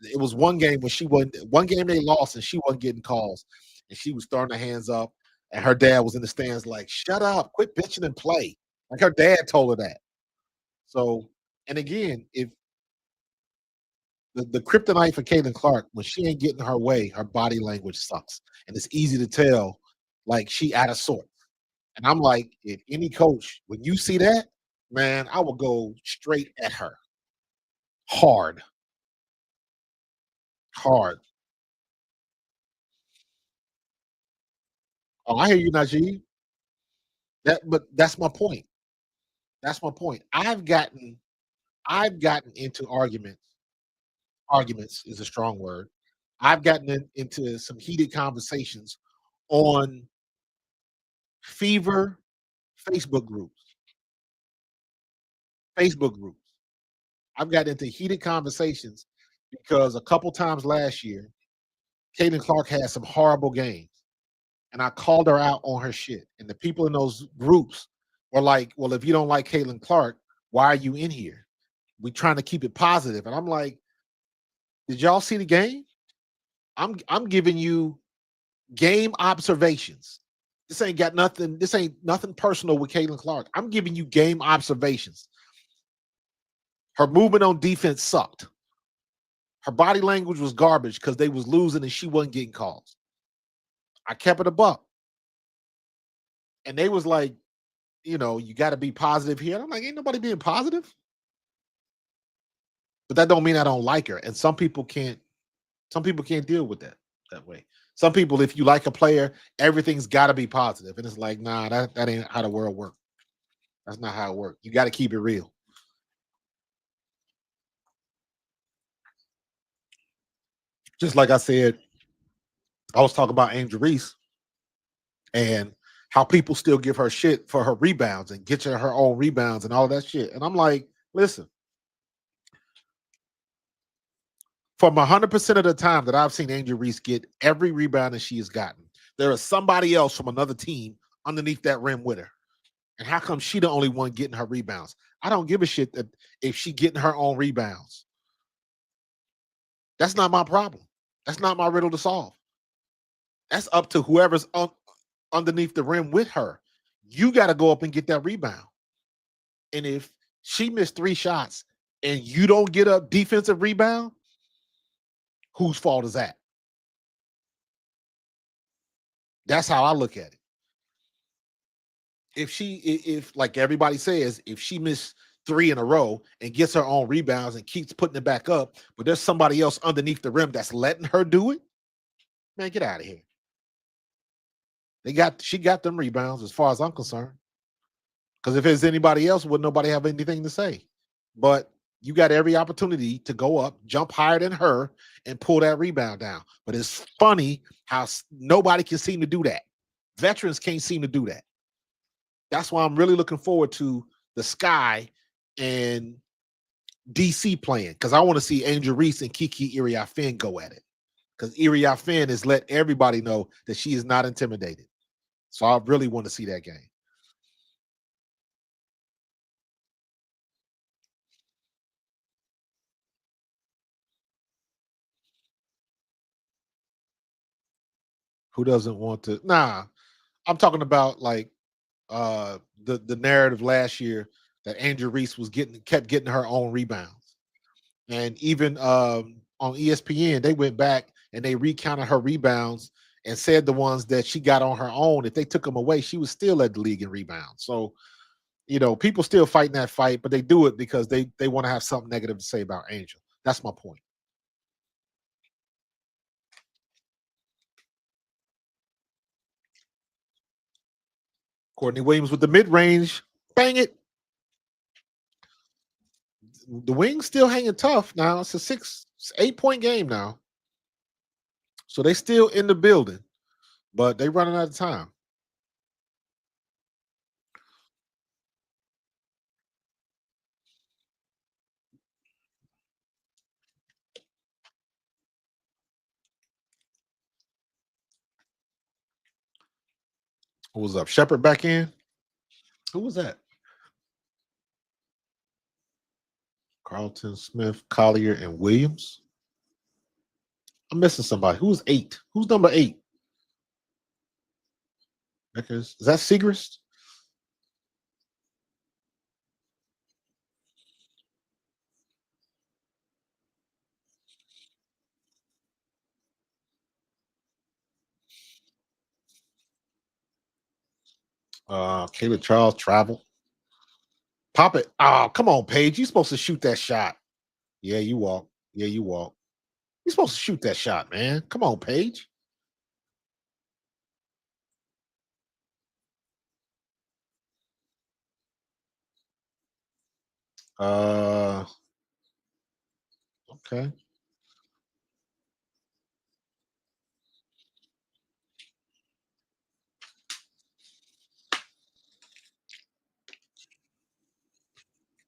it was one game they lost and she wasn't getting calls, and she was throwing her hands up, and her dad was in the stands like, "Shut up, quit bitching and play." Like her dad told her that. So, and again, if the kryptonite for Caitlin Clark, when she ain't getting her way, her body language sucks, and it's easy to tell, like she out of sorts. And I'm like, if any coach, when you see that, man, I will go straight at her, hard, hard. Oh, I hear you, Najee. But that's my point. That's my point. I've gotten into arguments. Arguments is a strong word. I've gotten into some heated conversations on fever Facebook groups. Facebook groups. I've gotten into heated conversations because a couple times last year, Caitlin Clark had some horrible games, and I called her out on her shit. And the people in those groups were like, "Well, if you don't like Caitlin Clark, why are you in here? We trying to keep it positive." And I'm like, "Did y'all see the game? I'm giving you game observations. This ain't got nothing. This ain't nothing personal with Caitlin Clark. I'm giving you game observations. Her movement on defense sucked. Her body language was garbage because they was losing and she wasn't getting calls. I kept it a buck. And they was like, you got to be positive here. And I'm like, ain't nobody being positive. But that don't mean I don't like her. And some people can't deal with that way. Some people, if you like a player, everything's got to be positive. And it's like, nah, that ain't how the world works. That's not how it works. You got to keep it real. Just like I said, I was talking about Angel Reese and how people still give her shit for her rebounds and get her own rebounds and all that shit. And I'm like, listen, from 100% of the time that I've seen Angel Reese get every rebound that she has gotten, there is somebody else from another team underneath that rim with her. And how come she the only one getting her rebounds? I don't give a shit that if she getting her own rebounds. That's not my problem. That's not my riddle to solve. That's up to whoever's underneath the rim with her. You got to go up and get that rebound. And if she missed 3 shots and you don't get a defensive rebound, whose fault is that? That's how I look at it. If like everybody says, if she missed 3 in a row and gets her own rebounds and keeps putting it back up, but there's somebody else underneath the rim that's letting her do it, man, get out of here. She got them rebounds as far as I'm concerned. Because if it's anybody else, would nobody have anything to say? But you got every opportunity to go up, jump higher than her, and pull that rebound down. But it's funny how nobody can seem to do that. Veterans can't seem to do that. That's why I'm really looking forward to the Sky and DC playing, because I want to see Angel Reese and Kiki Iriafen go at it. Because Iriafen has let everybody know that she is not intimidated. So I really want to see that game. Who doesn't want to? Nah, I'm talking about like the narrative last year that Angel Reese kept getting her own rebounds. And even on ESPN, they went back and they recounted her rebounds and said the ones that she got on her own, if they took them away, she was still at the league in rebounds. So, people still fighting that fight, but they do it because they want to have something negative to say about Angel. That's my point. Courtney Williams with the mid-range. Bang it. The Wings still hanging tough now. It's a 8-point game now. So they still in the building, but they running out of time. Who was up? Shepard back in? Who was that? Carlton, Smith, Collier, and Williams. I'm missing somebody. Who's 8? Who's number 8? Bueckers. Is that Segrist? Caleb Charles travel. Pop it. Oh, come on, Paige. You supposed to shoot that shot. Yeah, you walk. Yeah, you walk. You're supposed to shoot that shot, man. Come on, Paige. Uh okay.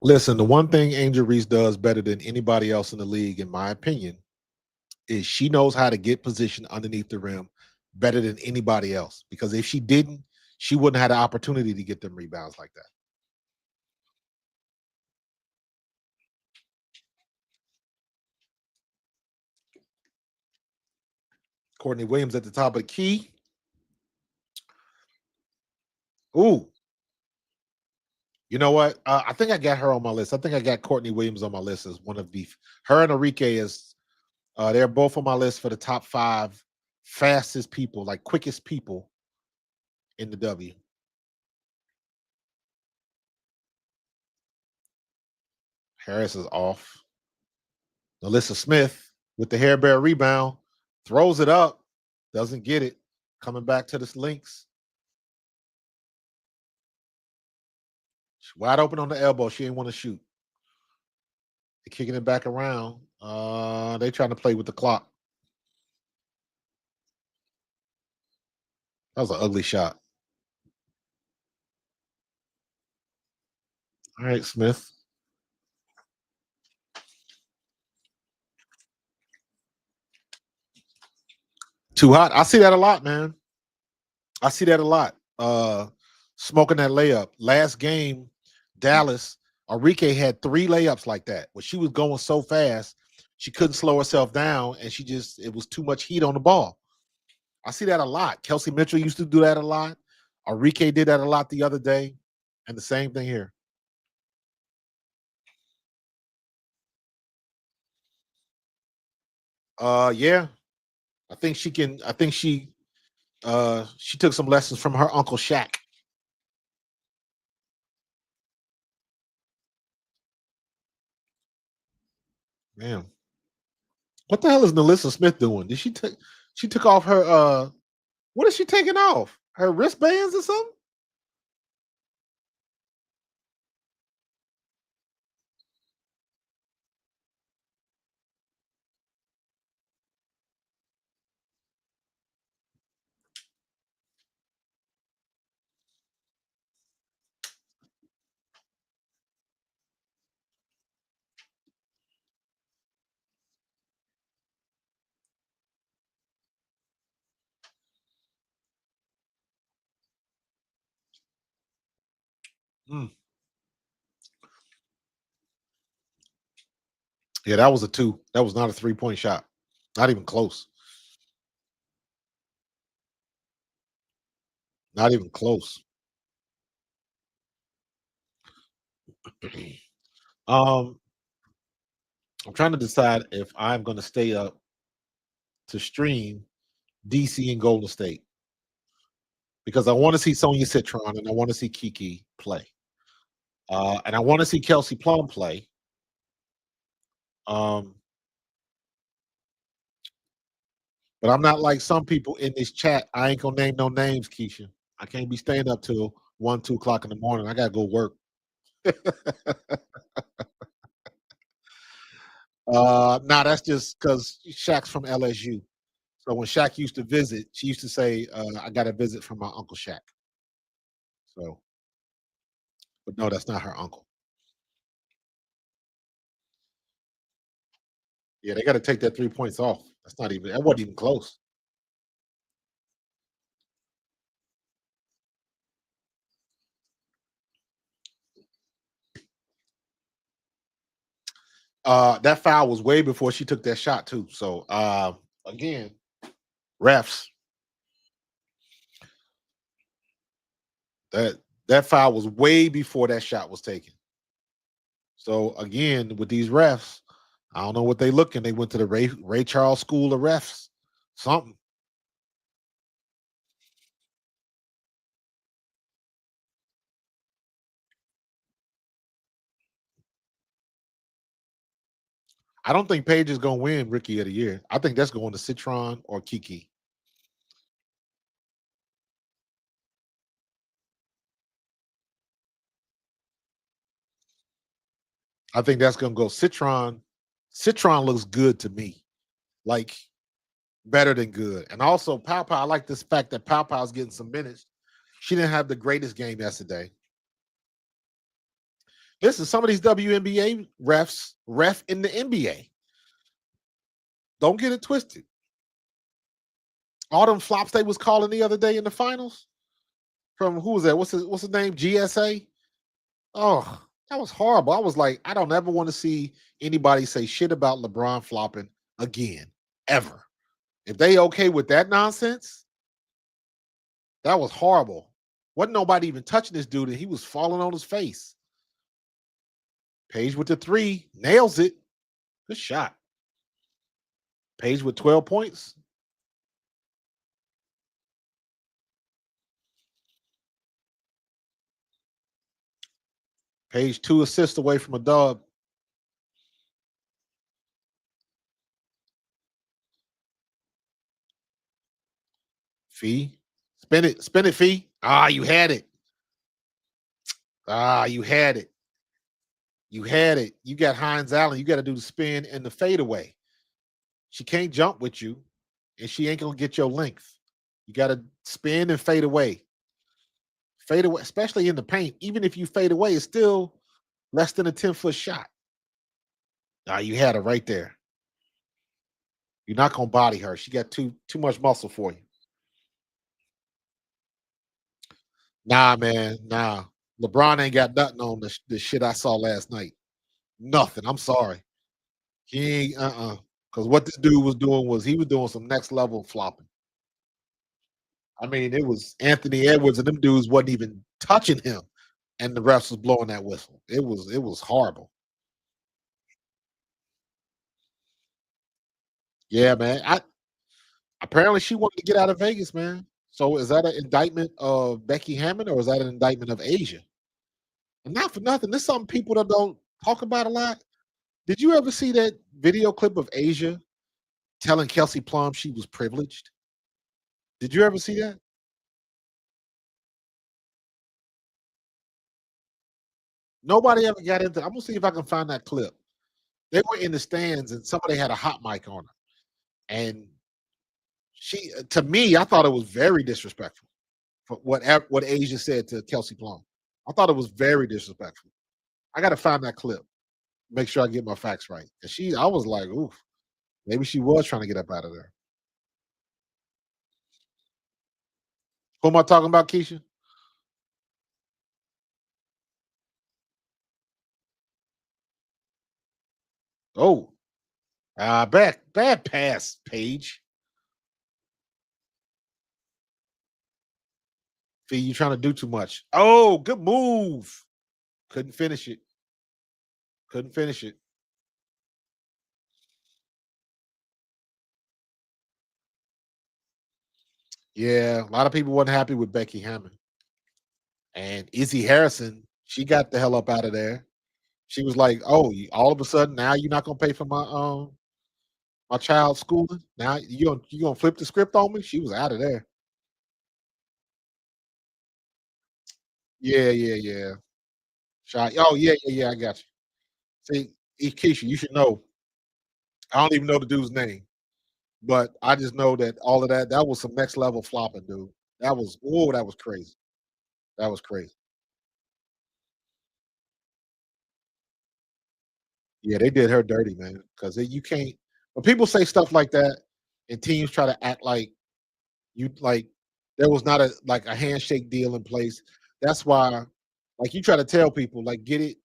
Listen, the one thing Angel Reese does better than anybody else in the league, in my opinion, is she knows how to get position underneath the rim better than anybody else. Because if she didn't, she wouldn't have had the opportunity to get them rebounds like that. Courtney Williams at the top of the key. Ooh. You know what? I think I got her on my list. I think I got Courtney Williams on my list as one of the. Her and Enrique is. They're both on my list for the top 5 fastest people, like quickest people in the W. Harris is off. Alyssa Smith with the hair bear rebound, throws it up, doesn't get it. Coming back to this Lynx. She's wide open on the elbow. She didn't want to shoot. They're kicking it back around. They trying to play with the clock. That was an ugly shot. All right, Smith. Too hot. I see that a lot, man. I see that a lot. Smoking that layup. Last game, Dallas, Enrique had 3 layups like that where she was going so fast, she couldn't slow herself down, and it was too much heat on the ball. I see that a lot. Kelsey Mitchell used to do that a lot. Enrique did that a lot the other day, and the same thing here. Yeah. I think she took some lessons from her uncle Shaq. Man. What the hell is Melissa Smith doing? Did she took off her what is she taking off? Her wristbands or something? Mm. Yeah, that was a 2. That was not a 3-point shot. Not even close. Not even close. I'm trying to decide if I'm going to stay up to stream DC and Golden State because I want to see Sonya Citron and I want to see Kiki play. And I want to see Kelsey Plum play. But I'm not like some people in this chat. I ain't gonna name no names, Keisha. I can't be staying up till 1, 2 o'clock in the morning. I gotta go work. Nah, that's just because Shaq's from LSU. So when Shaq used to visit, she used to say, "I got a visit from my uncle Shaq." So, but no, that's not her uncle. Yeah, they got to take that 3 points off. That's not even. That wasn't even close. That foul was way before she took that shot too. So again, refs. That foul was way before that shot was taken. So again, with these refs, I don't know what they looking. They went to the Ray Charles School of Refs. Something. I don't think Paige is going to win Rookie of the Year. I think that's going to Citron or Kiki. I think that's going to go Citron. Citron looks good to me, like better than good. And also, Pow Pow, I like this fact that Pow Pow's getting some minutes. She didn't have the greatest game yesterday. Listen, some of these WNBA refs ref in the NBA. Don't get it twisted. All them flops they was calling the other day in the finals from who was that? What's his name? GSA. Oh, that was horrible. I was like, I don't ever want to see anybody say shit about LeBron flopping again, ever If they okay with that nonsense, that was horrible. Wasn't nobody even touching this dude, and he was falling on his face. Paige with the three, nails it. Good shot. Paige with 12 points. Paige 2 assists away from a dub. Phee. Spin it, Phee. Ah, you had it. Ah, you had it. You had it. You got Hines Allen. You got to do the spin and the fadeaway. She can't jump with you, and she ain't gonna get your length. You got to spin and fade away. Fade away, especially in the paint. Even if you fade away, it's still less than a 10-foot shot. Ah, you had her right there. You're not gonna body her. She got too much muscle for you. Nah, man. Nah. LeBron ain't got nothing on the shit I saw last night. Nothing. I'm sorry. He ain't because what this dude was doing was he was doing some next level flopping. I mean, it was Anthony Edwards and them dudes wasn't even touching him, and the refs was blowing that whistle. It was horrible. Yeah, man. I apparently she wanted to get out of Vegas, man. So is that an indictment of Becky Hammond or is that an indictment of Asia? And not for nothing. This is something people that don't talk about a lot. Did you ever see that video clip of Asia telling Kelsey Plum she was privileged? Did you ever see that? Nobody ever got into. I'm gonna see if I can find that clip. They were in the stands and somebody had a hot mic on her, and she, to me, I thought it was very disrespectful for what Asia said to Kelsey Plum. I thought it was very disrespectful. I got to find that clip. Make sure I get my facts right. And I was like, oof, maybe she was trying to get up out of there. Who am I talking about, Keisha? Oh, bad pass, Paige. Phee, you trying to do too much. Oh, good move. Couldn't finish it. Couldn't finish it. Yeah, a lot of people wasn't happy with Becky Hammond. And Izzy Harrison, she got the hell up out of there. She was like, "Oh, all of a sudden now you're not gonna pay for my child's schooling. Now you gonna flip the script on me?" She was out of there. Yeah, yeah, yeah. Shot. Oh, yeah, yeah, yeah. I got you. See, Keisha, you should know. I don't even know the dude's name, but I just know that all of that was some next level flopping, dude. That was crazy. That was crazy. Yeah, they did her dirty, man. Because you can't. When people say stuff like that, and teams try to act like there was not a handshake deal in place. That's why, like you try to tell people, like get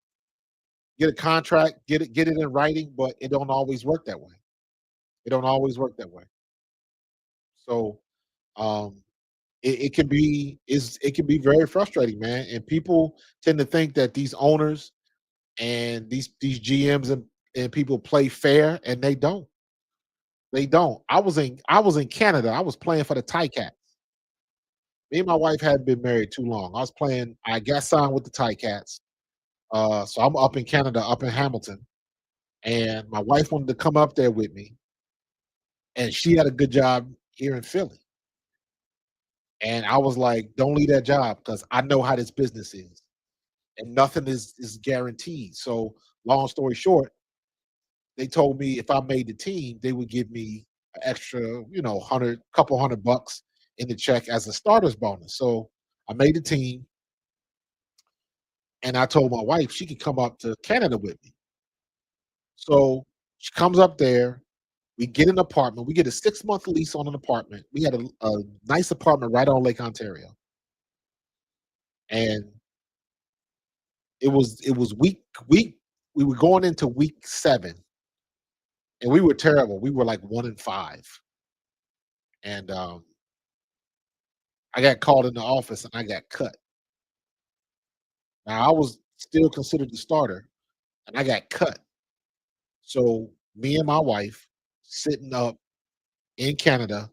a contract, get it in writing, but it don't always work that way. It don't always work that way. So um it can be very frustrating, man. And people tend to think that these owners and these GMs and people play fair, and they don't. They don't. I was in Canada. I was playing for the Ticats. Me and my wife hadn't been married too long. I got signed with the Ticats. So I'm up in Canada, up in Hamilton, and my wife wanted to come up there with me, and she had a good job here in Philly. And I was like, "Don't leave that job because I know how this business is, and nothing is guaranteed." So, long story short, they told me if I made the team, they would give me an extra, couple $100 in the check as a starter's bonus. So I made the team, and I told my wife she could come up to Canada with me. So she comes up there. We get an apartment. We get a 6-month lease on an apartment. We had a nice apartment right on Lake Ontario, and it was week. We were going into week 7, and we were terrible. We were like 1-5. and I got called in the office and I got cut. Now I was still considered the starter, and I got cut. So me and my wife sitting up in Canada,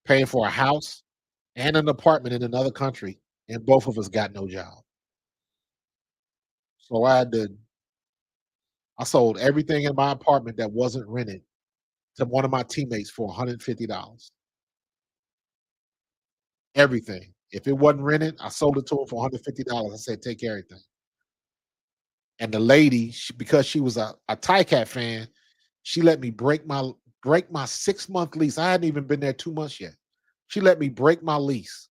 paying for a house and an apartment in another country, and both of us got no job. So I sold everything in my apartment that wasn't rented to one of my teammates for $150. Everything. If it wasn't rented, I sold it to him for $150. I said, take everything. And the lady, because she was a Cat fan, she let me break my 6-month lease. I hadn't even been there 2 months yet. She let me break my lease,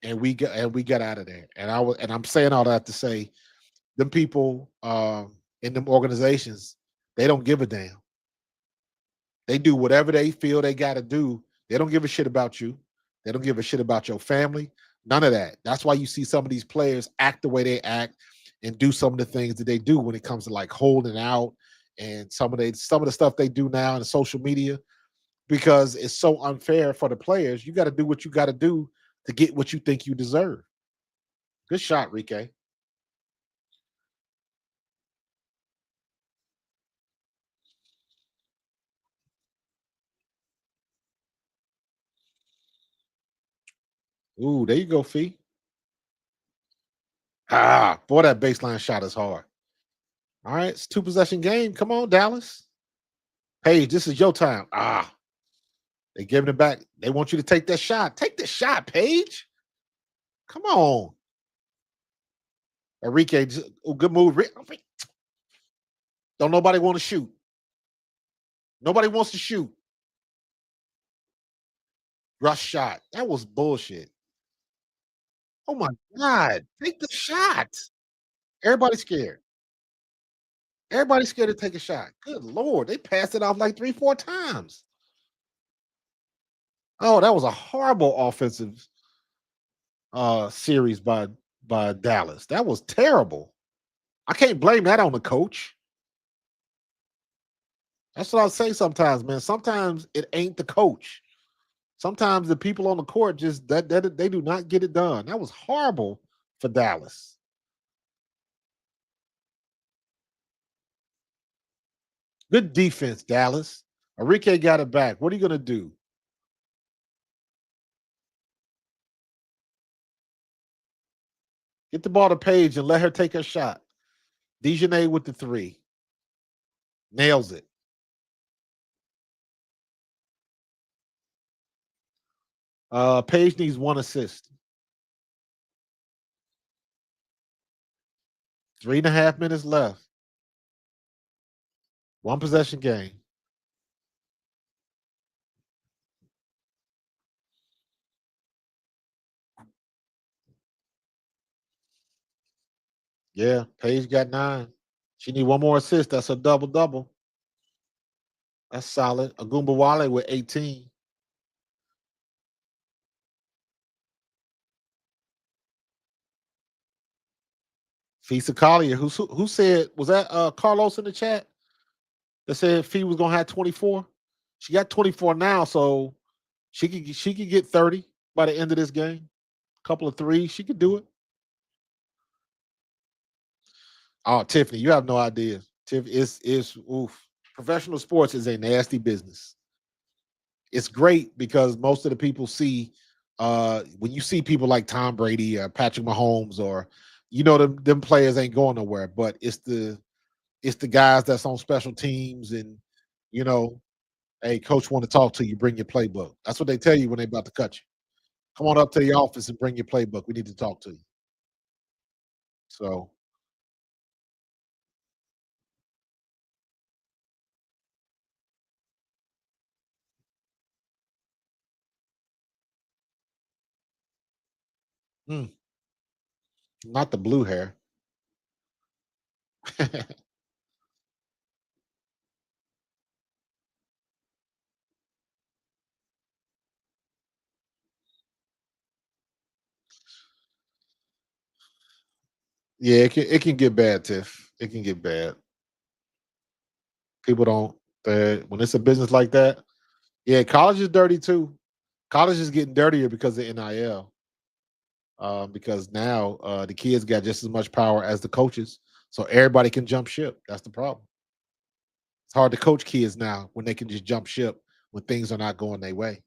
and we got out of there. And I'm saying all that to say, them people in them organizations, they don't give a damn. They do whatever they feel they got to do. They don't give a shit about you. They don't give a shit about your family. None of that. That's why you see some of these players act the way they act and do some of the things that they do when it comes to like holding out and some of the stuff they do now in social media, because it's so unfair for the players. You got to do what you got to do to get what you think you deserve. Good shot, Rike. Ooh, there you go, Phee. Ah, boy, that baseline shot is hard. All right, it's 2 possession game. Come on, Dallas. Paige, this is your time. Ah, they giving it back. They want you to take that shot. Take the shot, Paige. Come on. Enrique, oh, good move. Don't nobody want to shoot. Nobody wants to shoot. Rush shot. That was bullshit. Oh my God. Take the shot. Everybody's scared. Everybody's scared to take a shot. Good Lord. They passed it off like 3, 4 times. Oh, that was a horrible offensive series by Dallas. That was terrible. I can't blame that on the coach. That's what I say sometimes, man. Sometimes it ain't the coach. Sometimes the people on the court just that they do not get it done. That was horrible for Dallas. Good defense, Dallas. Enrique got it back. What are you gonna do? Get the ball to Paige and let her take her shot. Dejanay with the three. Nails it. Paige needs 1 assist. 3.5 minutes left. 1 possession game. Yeah, Paige got 9. She need one more assist. That's a double double. That's solid. Agumba Wale with 18. Fisa Collier, who said, was that Carlos in the chat that said Fee was gonna have 24? She got 24 now, so she could get 30 by the end of this game. Couple of threes, she could do it. Oh, Tiffany, you have no idea. Tiff is oof. Professional sports is a nasty business. It's great because most of the people see when you see people like Tom Brady or Patrick Mahomes, or them players ain't going nowhere, but it's the guys that's on special teams, and you know hey, coach want to talk to you, bring your playbook. That's what they tell you when they about to cut you. Come on up to the office and bring your playbook. We need to talk to you. So mm, not the blue hair. Yeah, it can get bad, Tiff. It can get bad. People don't when it's a business like that, Yeah, college is dirty too. College is getting dirtier because of NIL. Because now the kids got just as much power as the coaches, so everybody can jump ship. That's the problem. It's hard to coach kids now when they can just jump ship when things are not going their way.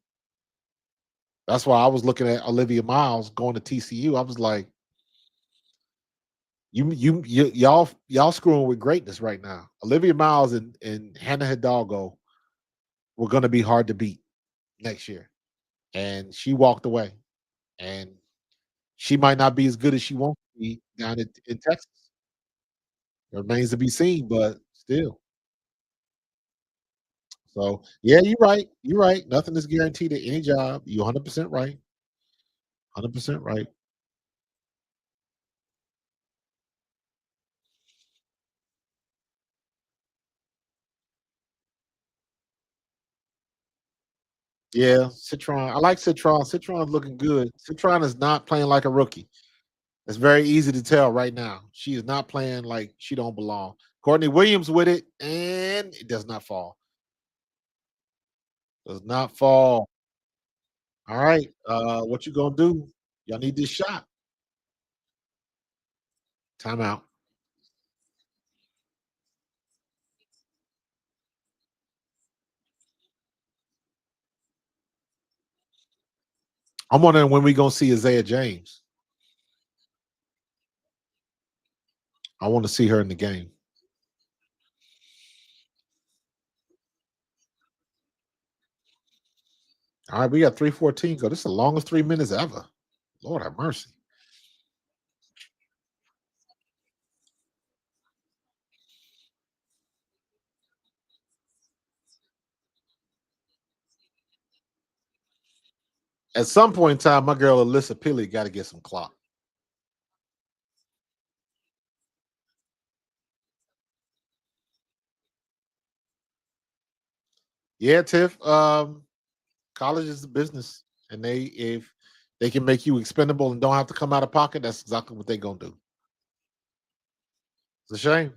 That's why I was looking at Olivia Miles going to TCU. I was like, y'all screwing with greatness right now. Olivia Miles and Hannah Hidalgo were going to be hard to beat next year, and she walked away. And she might not be as good as she wants to be down in Texas. It remains to be seen, but still. So yeah, you're right. You're right. Nothing is guaranteed at any job. You're 100% right. 100% right. Yeah, Citron. I like Citron. Citron's looking good. Citron is not playing like a rookie. It's very easy to tell right now. She is not playing like she don't belong. Courtney Williams with it, and it does not fall. Does not fall. All right. What you gonna do? Y'all need this shot. Timeout. I'm wondering when we gonna see Isaiah James. I want to see her in the game. All right, we got 3:14 go. This is the longest 3 minutes ever. Lord have mercy. At some point in time, my girl Alyssa Pilly got to get some clock. Yeah, Tiff. College is a business, and if they can make you expendable and don't have to come out of pocket, that's exactly what they're gonna do. It's a shame.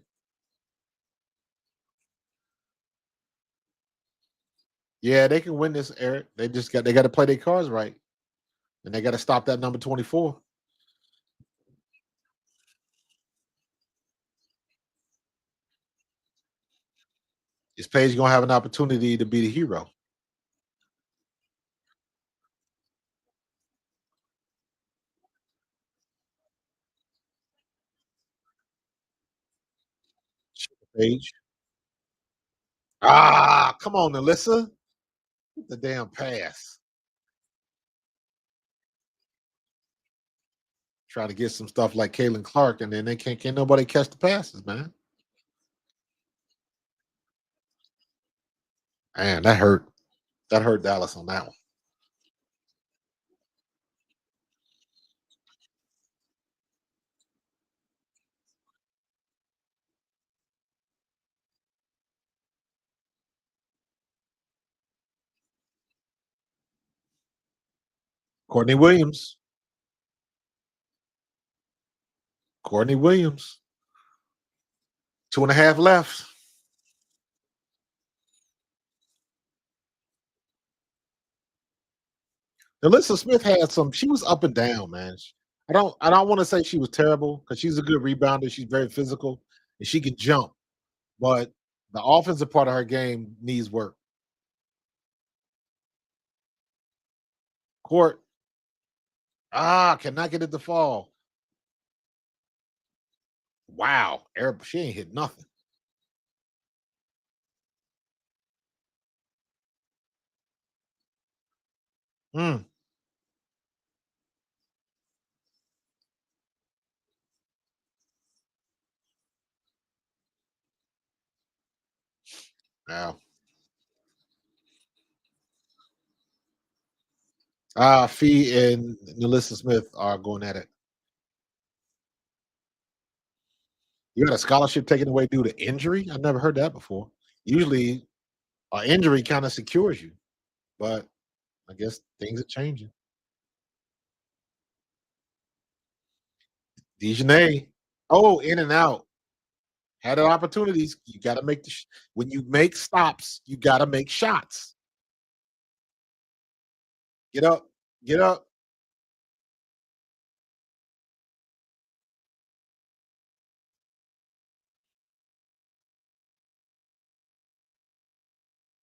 Yeah, they can win this, Eric. They got to play their cards right, and they got to stop that number 24. Is Paige gonna have an opportunity to be the hero? Paige. Ah, come on, Alyssa. The damn pass. Try to get some stuff like Kaylin Clark, and then they can't nobody catch the passes, man. Man, that hurt. That hurt Dallas on that one. Courtney Williams. Courtney Williams. 2.5 left. Alyssa Smith had some. She was up and down, man. I don't want to say she was terrible because she's a good rebounder. She's very physical and she can jump, but the offensive part of her game needs work. Court, cannot get it to fall. Wow, she ain't hit nothing. Mm, wow. Phee and Melissa Smith are going at it. You got a scholarship taken away due to injury? I never heard that before. Usually, an injury kind of secures you, but I guess things are changing. Dejanay, oh, in and out. Had opportunities. You got to make when you make stops, you got to make shots. Get up. Get up.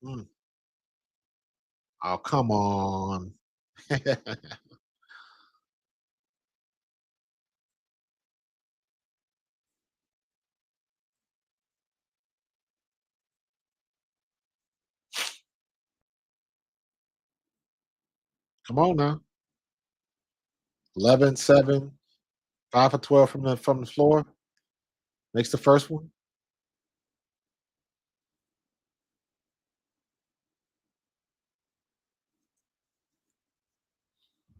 Mm. Oh, come on. Come on now. 11, 7, 5 for 12 from the floor. Makes the first one.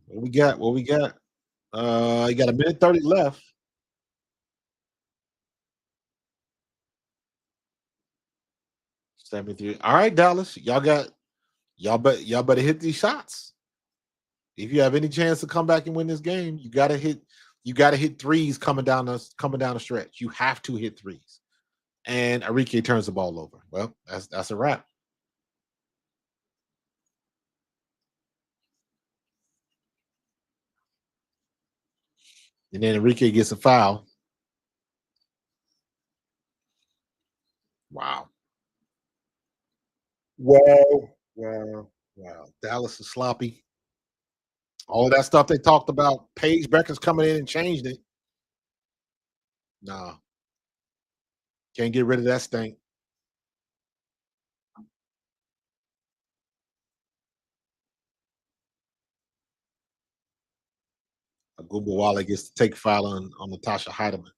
What we got? What we got? You got a minute 30 left. 73. All right, Dallas. Y'all better hit these shots. If you have any chance to come back and win this game, you gotta hit threes coming down the stretch. You have to hit threes. And Enrique turns the ball over. Well, that's a wrap. And then Enrique gets a foul. Wow. Wow. Wow. Wow. Dallas is sloppy. All that stuff they talked about, Paige Bueckers coming in and changed it. Nah, can't get rid of that stink. Wale gets to take foul on Natasha Heidemann.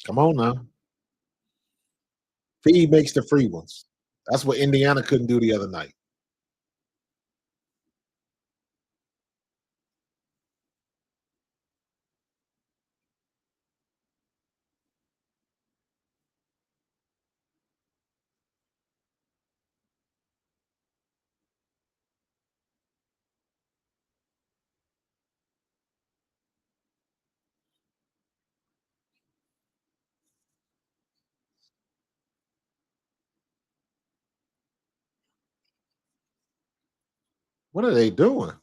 Come on now. Phee makes the free ones. That's what Indiana couldn't do the other night. What are they doing?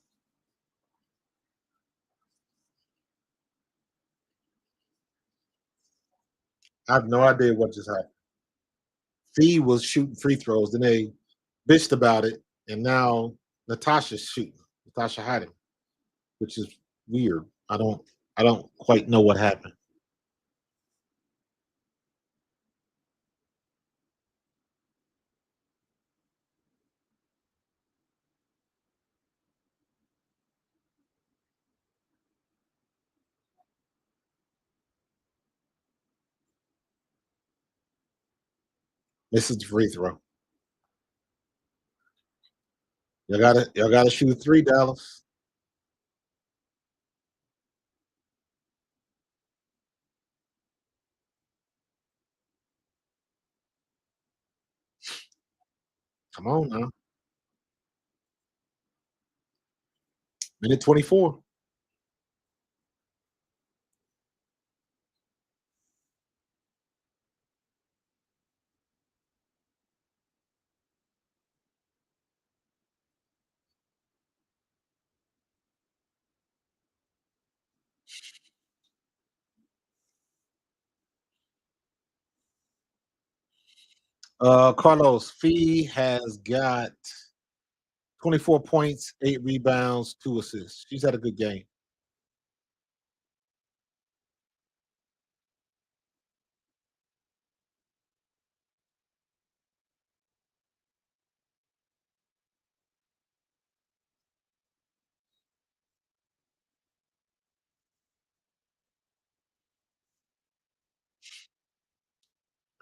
I have no idea what just happened. Phee was shooting free throws, then they bitched about it, and now Natasha's shooting. Natasha Heidemann, which is weird. I don't quite know what happened. Misses the free throw. Y'all gotta shoot three, Dallas. Come on now. Minute 24. Carlos Fee has got 24 points, 8 rebounds, 2 assists. She's had a good game.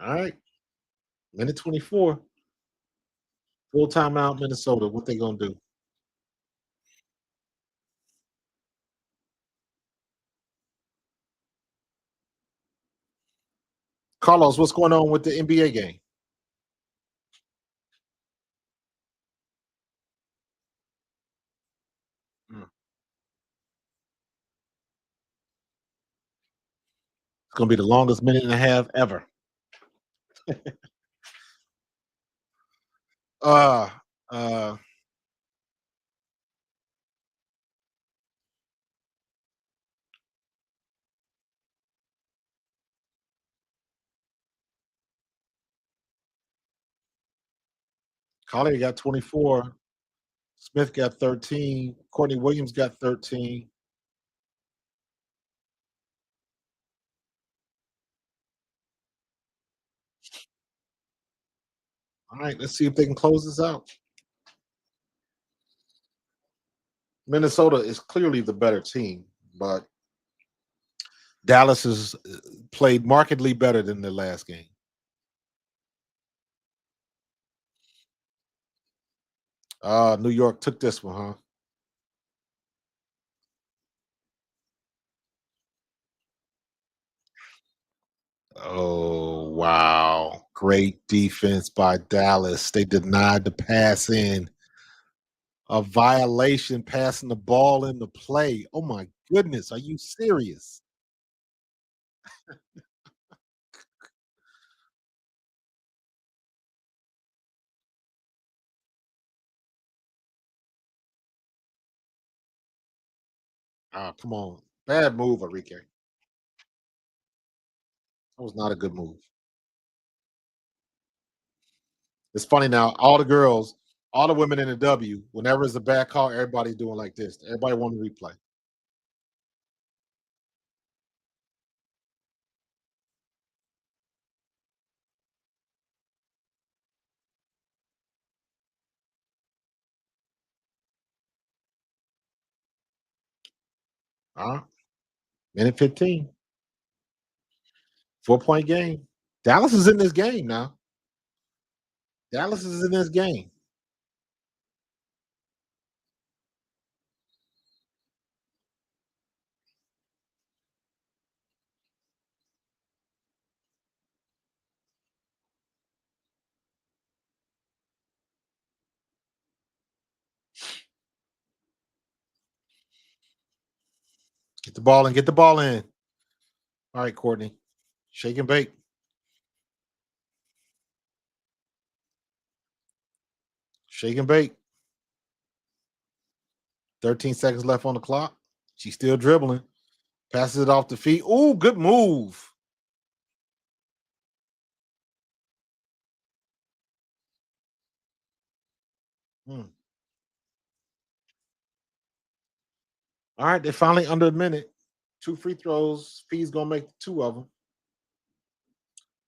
All right. Minute 24. Full timeout, Minnesota. What they gonna do? Carlos, what's going on with the NBA game? Mm. It's gonna be the longest minute and a half ever. Uh, uh, Collier got 24. Smith got 13. Courtney Williams got 13. All right, let's see if they can close this out. Minnesota is clearly the better team, but Dallas has played markedly better than the last game. New York took this one, huh? Oh, wow. Great defense by Dallas. They denied the pass in. A violation passing the ball in the play. Oh my goodness. Are you serious? Come on. Bad move, Enrique. That was not a good move. It's funny now, all the girls, all the women in the W, whenever it's a bad call, everybody's doing like this. Everybody want to replay. Minute 15, 4-point game. Dallas is in this game now. Dallas is in this game. Get the ball in, get the ball in. All right, Courtney. Shake and bake. Shake and bake. 13 seconds left on the clock. She's still dribbling. Passes it off the feet. Ooh, good move. Hmm. All right, they're finally under a minute. 2 free throws. Fee's gonna make 2 of them.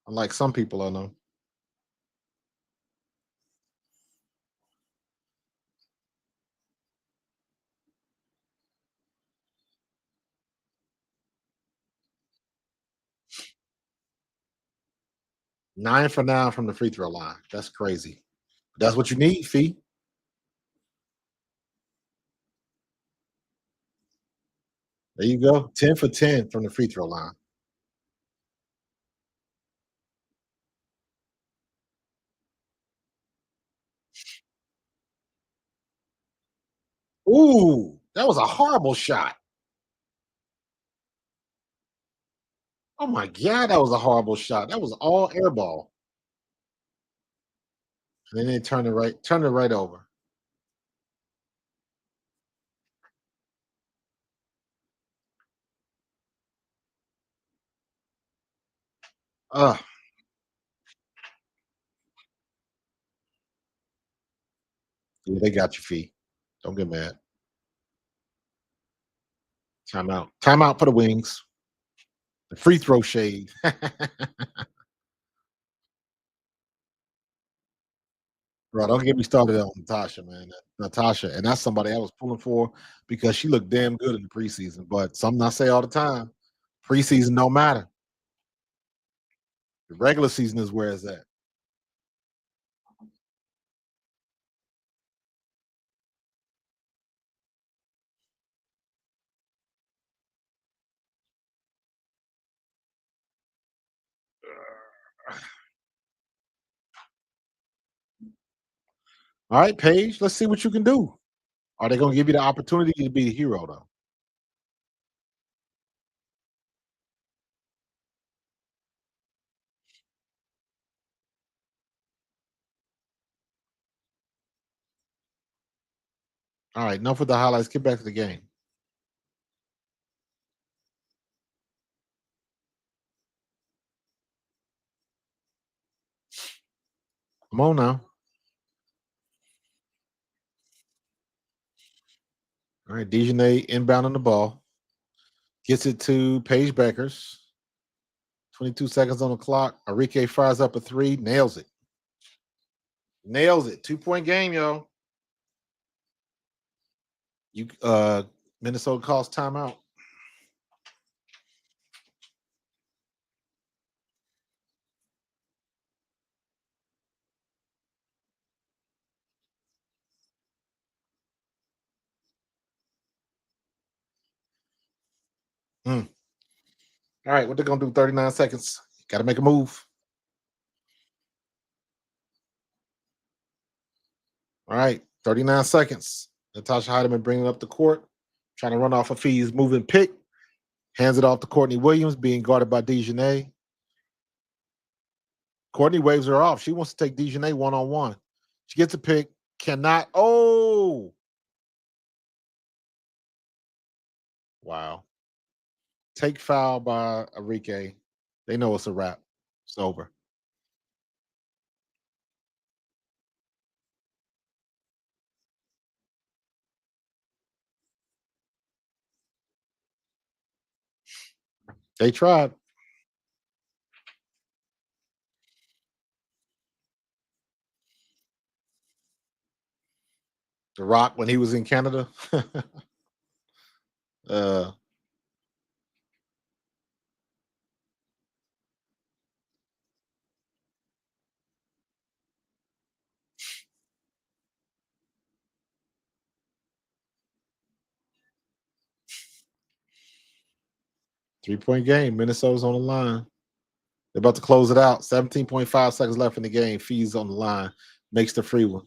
Unlike some people I know. 9 for 9 from the free throw line. That's crazy. That's what you need, Fee. There you go. 10 for 10 from the free throw line. Ooh, that was a horrible shot. Oh my God, that was a horrible shot. That was all air ball. And then they turn it right over. Ugh. Yeah, they got you, Fee. Don't get mad. Timeout. Timeout for the wings. The free throw shade. Bro, don't get me started on Natasha, man. Natasha, and that's somebody I was pulling for because she looked damn good in the preseason. But something I say all the time: preseason don't matter. The regular season is where it's at. All right, Paige, let's see what you can do. Are they going to give you the opportunity to be the hero, though? All right, enough with the highlights. Get back to the game. Come on now. All right, Dejanay inbounding the ball. Gets it to Paige Bueckers. 22 seconds on the clock. Enrique fires up a three. Nails it. Nails it. 2-point game, yo. You Minnesota calls timeout. Mm. All right, what they're gonna do? 39 seconds. Got to make a move. All right, 39 seconds. Natasha Heideman bringing up the court, trying to run off a Fee's moving pick. Hands it off to Courtney Williams, being guarded by Dejanay. Courtney waves her off. She wants to take Dejanay one-on-one. She gets a pick, cannot. Oh, wow. Take foul by Enrique. They know it's a wrap. It's over. They tried. The Rock when he was in Canada. uh 3-point game. Minnesota's on the line. They're about to close it out. 17.5 seconds left in the game. Fee's on the line. Makes the free one.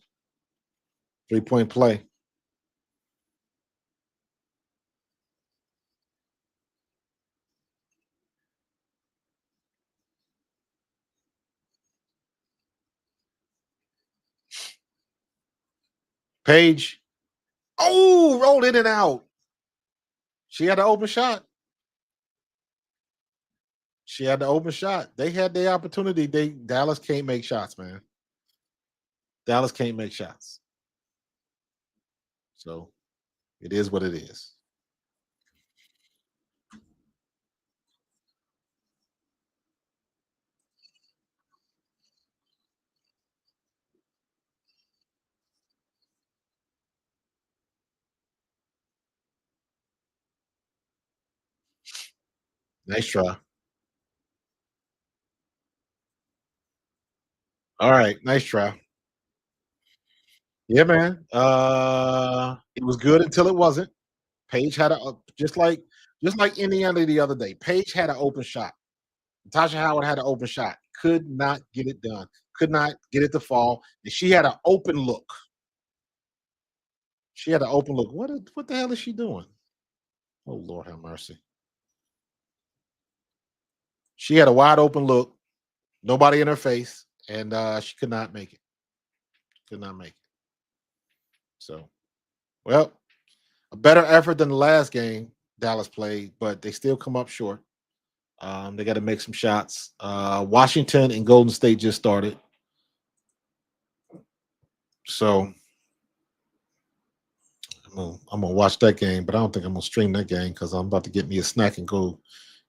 3-point play. Paige. Oh, rolled in and out. She had an open shot. She had the open shot. They had their opportunity. Dallas can't make shots, man. Dallas can't make shots. So it is what it is. Nice try. All right, nice try. Yeah, man. It was good until it wasn't. Paige had just like Indiana the other day. Paige had an open shot. Natasha Howard had an open shot. Could not get it done. Could not get it to fall. And she had an open look. She had an open look. What the hell is she doing? Oh Lord have mercy. She had a wide open look, nobody in her face, and she could not make it. Could not make it. So, well, a better effort than the last game Dallas played, but they still come up short. They got to make some shots. Washington and Golden State just started, so I'm gonna watch that game. But I don't think I'm gonna stream that game because I'm about to get me a snack and go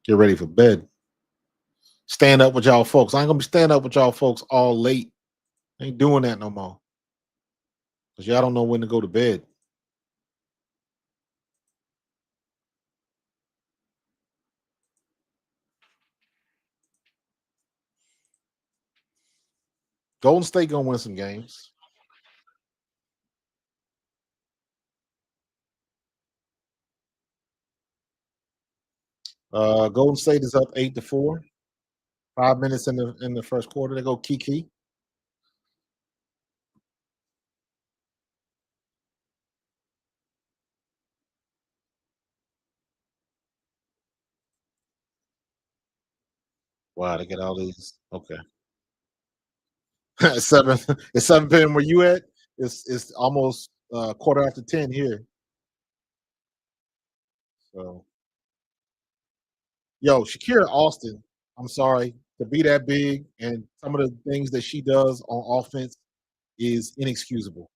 get ready for bed. Stand up with y'all folks. I ain't gonna be standing up with y'all folks all late. I ain't doing that no more because y'all don't know when to go to bed. Golden State gonna win some games. Golden State is up 8-4. 5 minutes in the first quarter. They go Kiki. Wow, they get all these. Okay. Seven. It's 7 p.m. where you at? It's almost quarter after 10 here. So, yo, Shakira Austin, I'm sorry to be that big, and some of the things that she does on offense is inexcusable.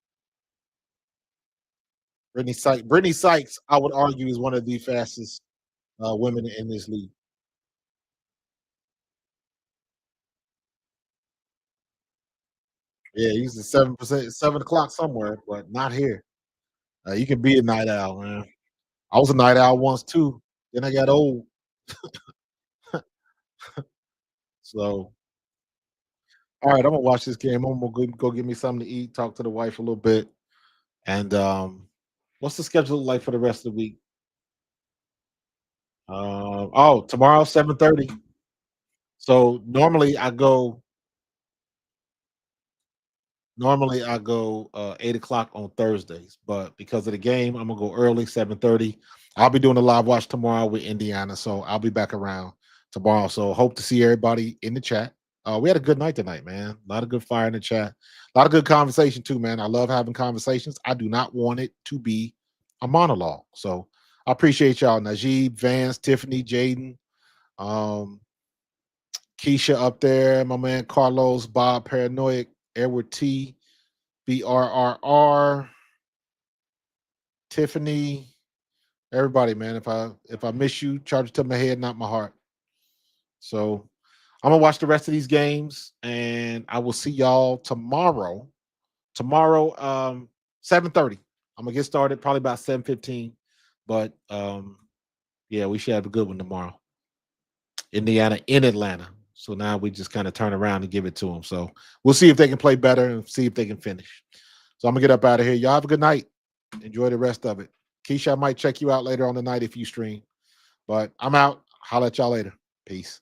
Brittany Sykes, I would argue, is one of the fastest women in this league. Yeah, he's at 7%, 7 o'clock somewhere, but not here. You can be a night owl, man. I was a night owl once too. Then I got old. So, all right, I'm gonna watch this game. I'm gonna go get me something to eat, talk to the wife a little bit, and what's the schedule look like for the rest of the week? Oh, tomorrow 7:30. So normally I go 8 o'clock on Thursdays, but because of the game, I'm gonna go early, 7:30. I'll be doing a live watch tomorrow with Indiana, so I'll be back around tomorrow. So hope to see everybody in the chat. We had a good night tonight, man. A lot of good fire in the chat, a lot of good conversation too, man. I love having conversations. I do not want it to be a monologue. So I appreciate y'all, Najee, Vance, Tiffany, Jaden, um, Keisha up there, my man Carlos, Bob, Paranoid, Edward T, BRRR, Tiffany, everybody, man. If I miss you, charge it to my head, not my heart. So I'm gonna watch the rest of these games, and I will see y'all tomorrow. Tomorrow, 7:30. I'm gonna get started probably about 7:15. But yeah, we should have a good one tomorrow. Indiana in Atlanta. So now we just kind of turn around and give it to them. So we'll see if they can play better and see if they can finish. So I'm gonna get up out of here. Y'all have a good night. Enjoy the rest of it. Keisha, I might check you out later on the night if you stream. But I'm out. Holla at y'all later. Peace.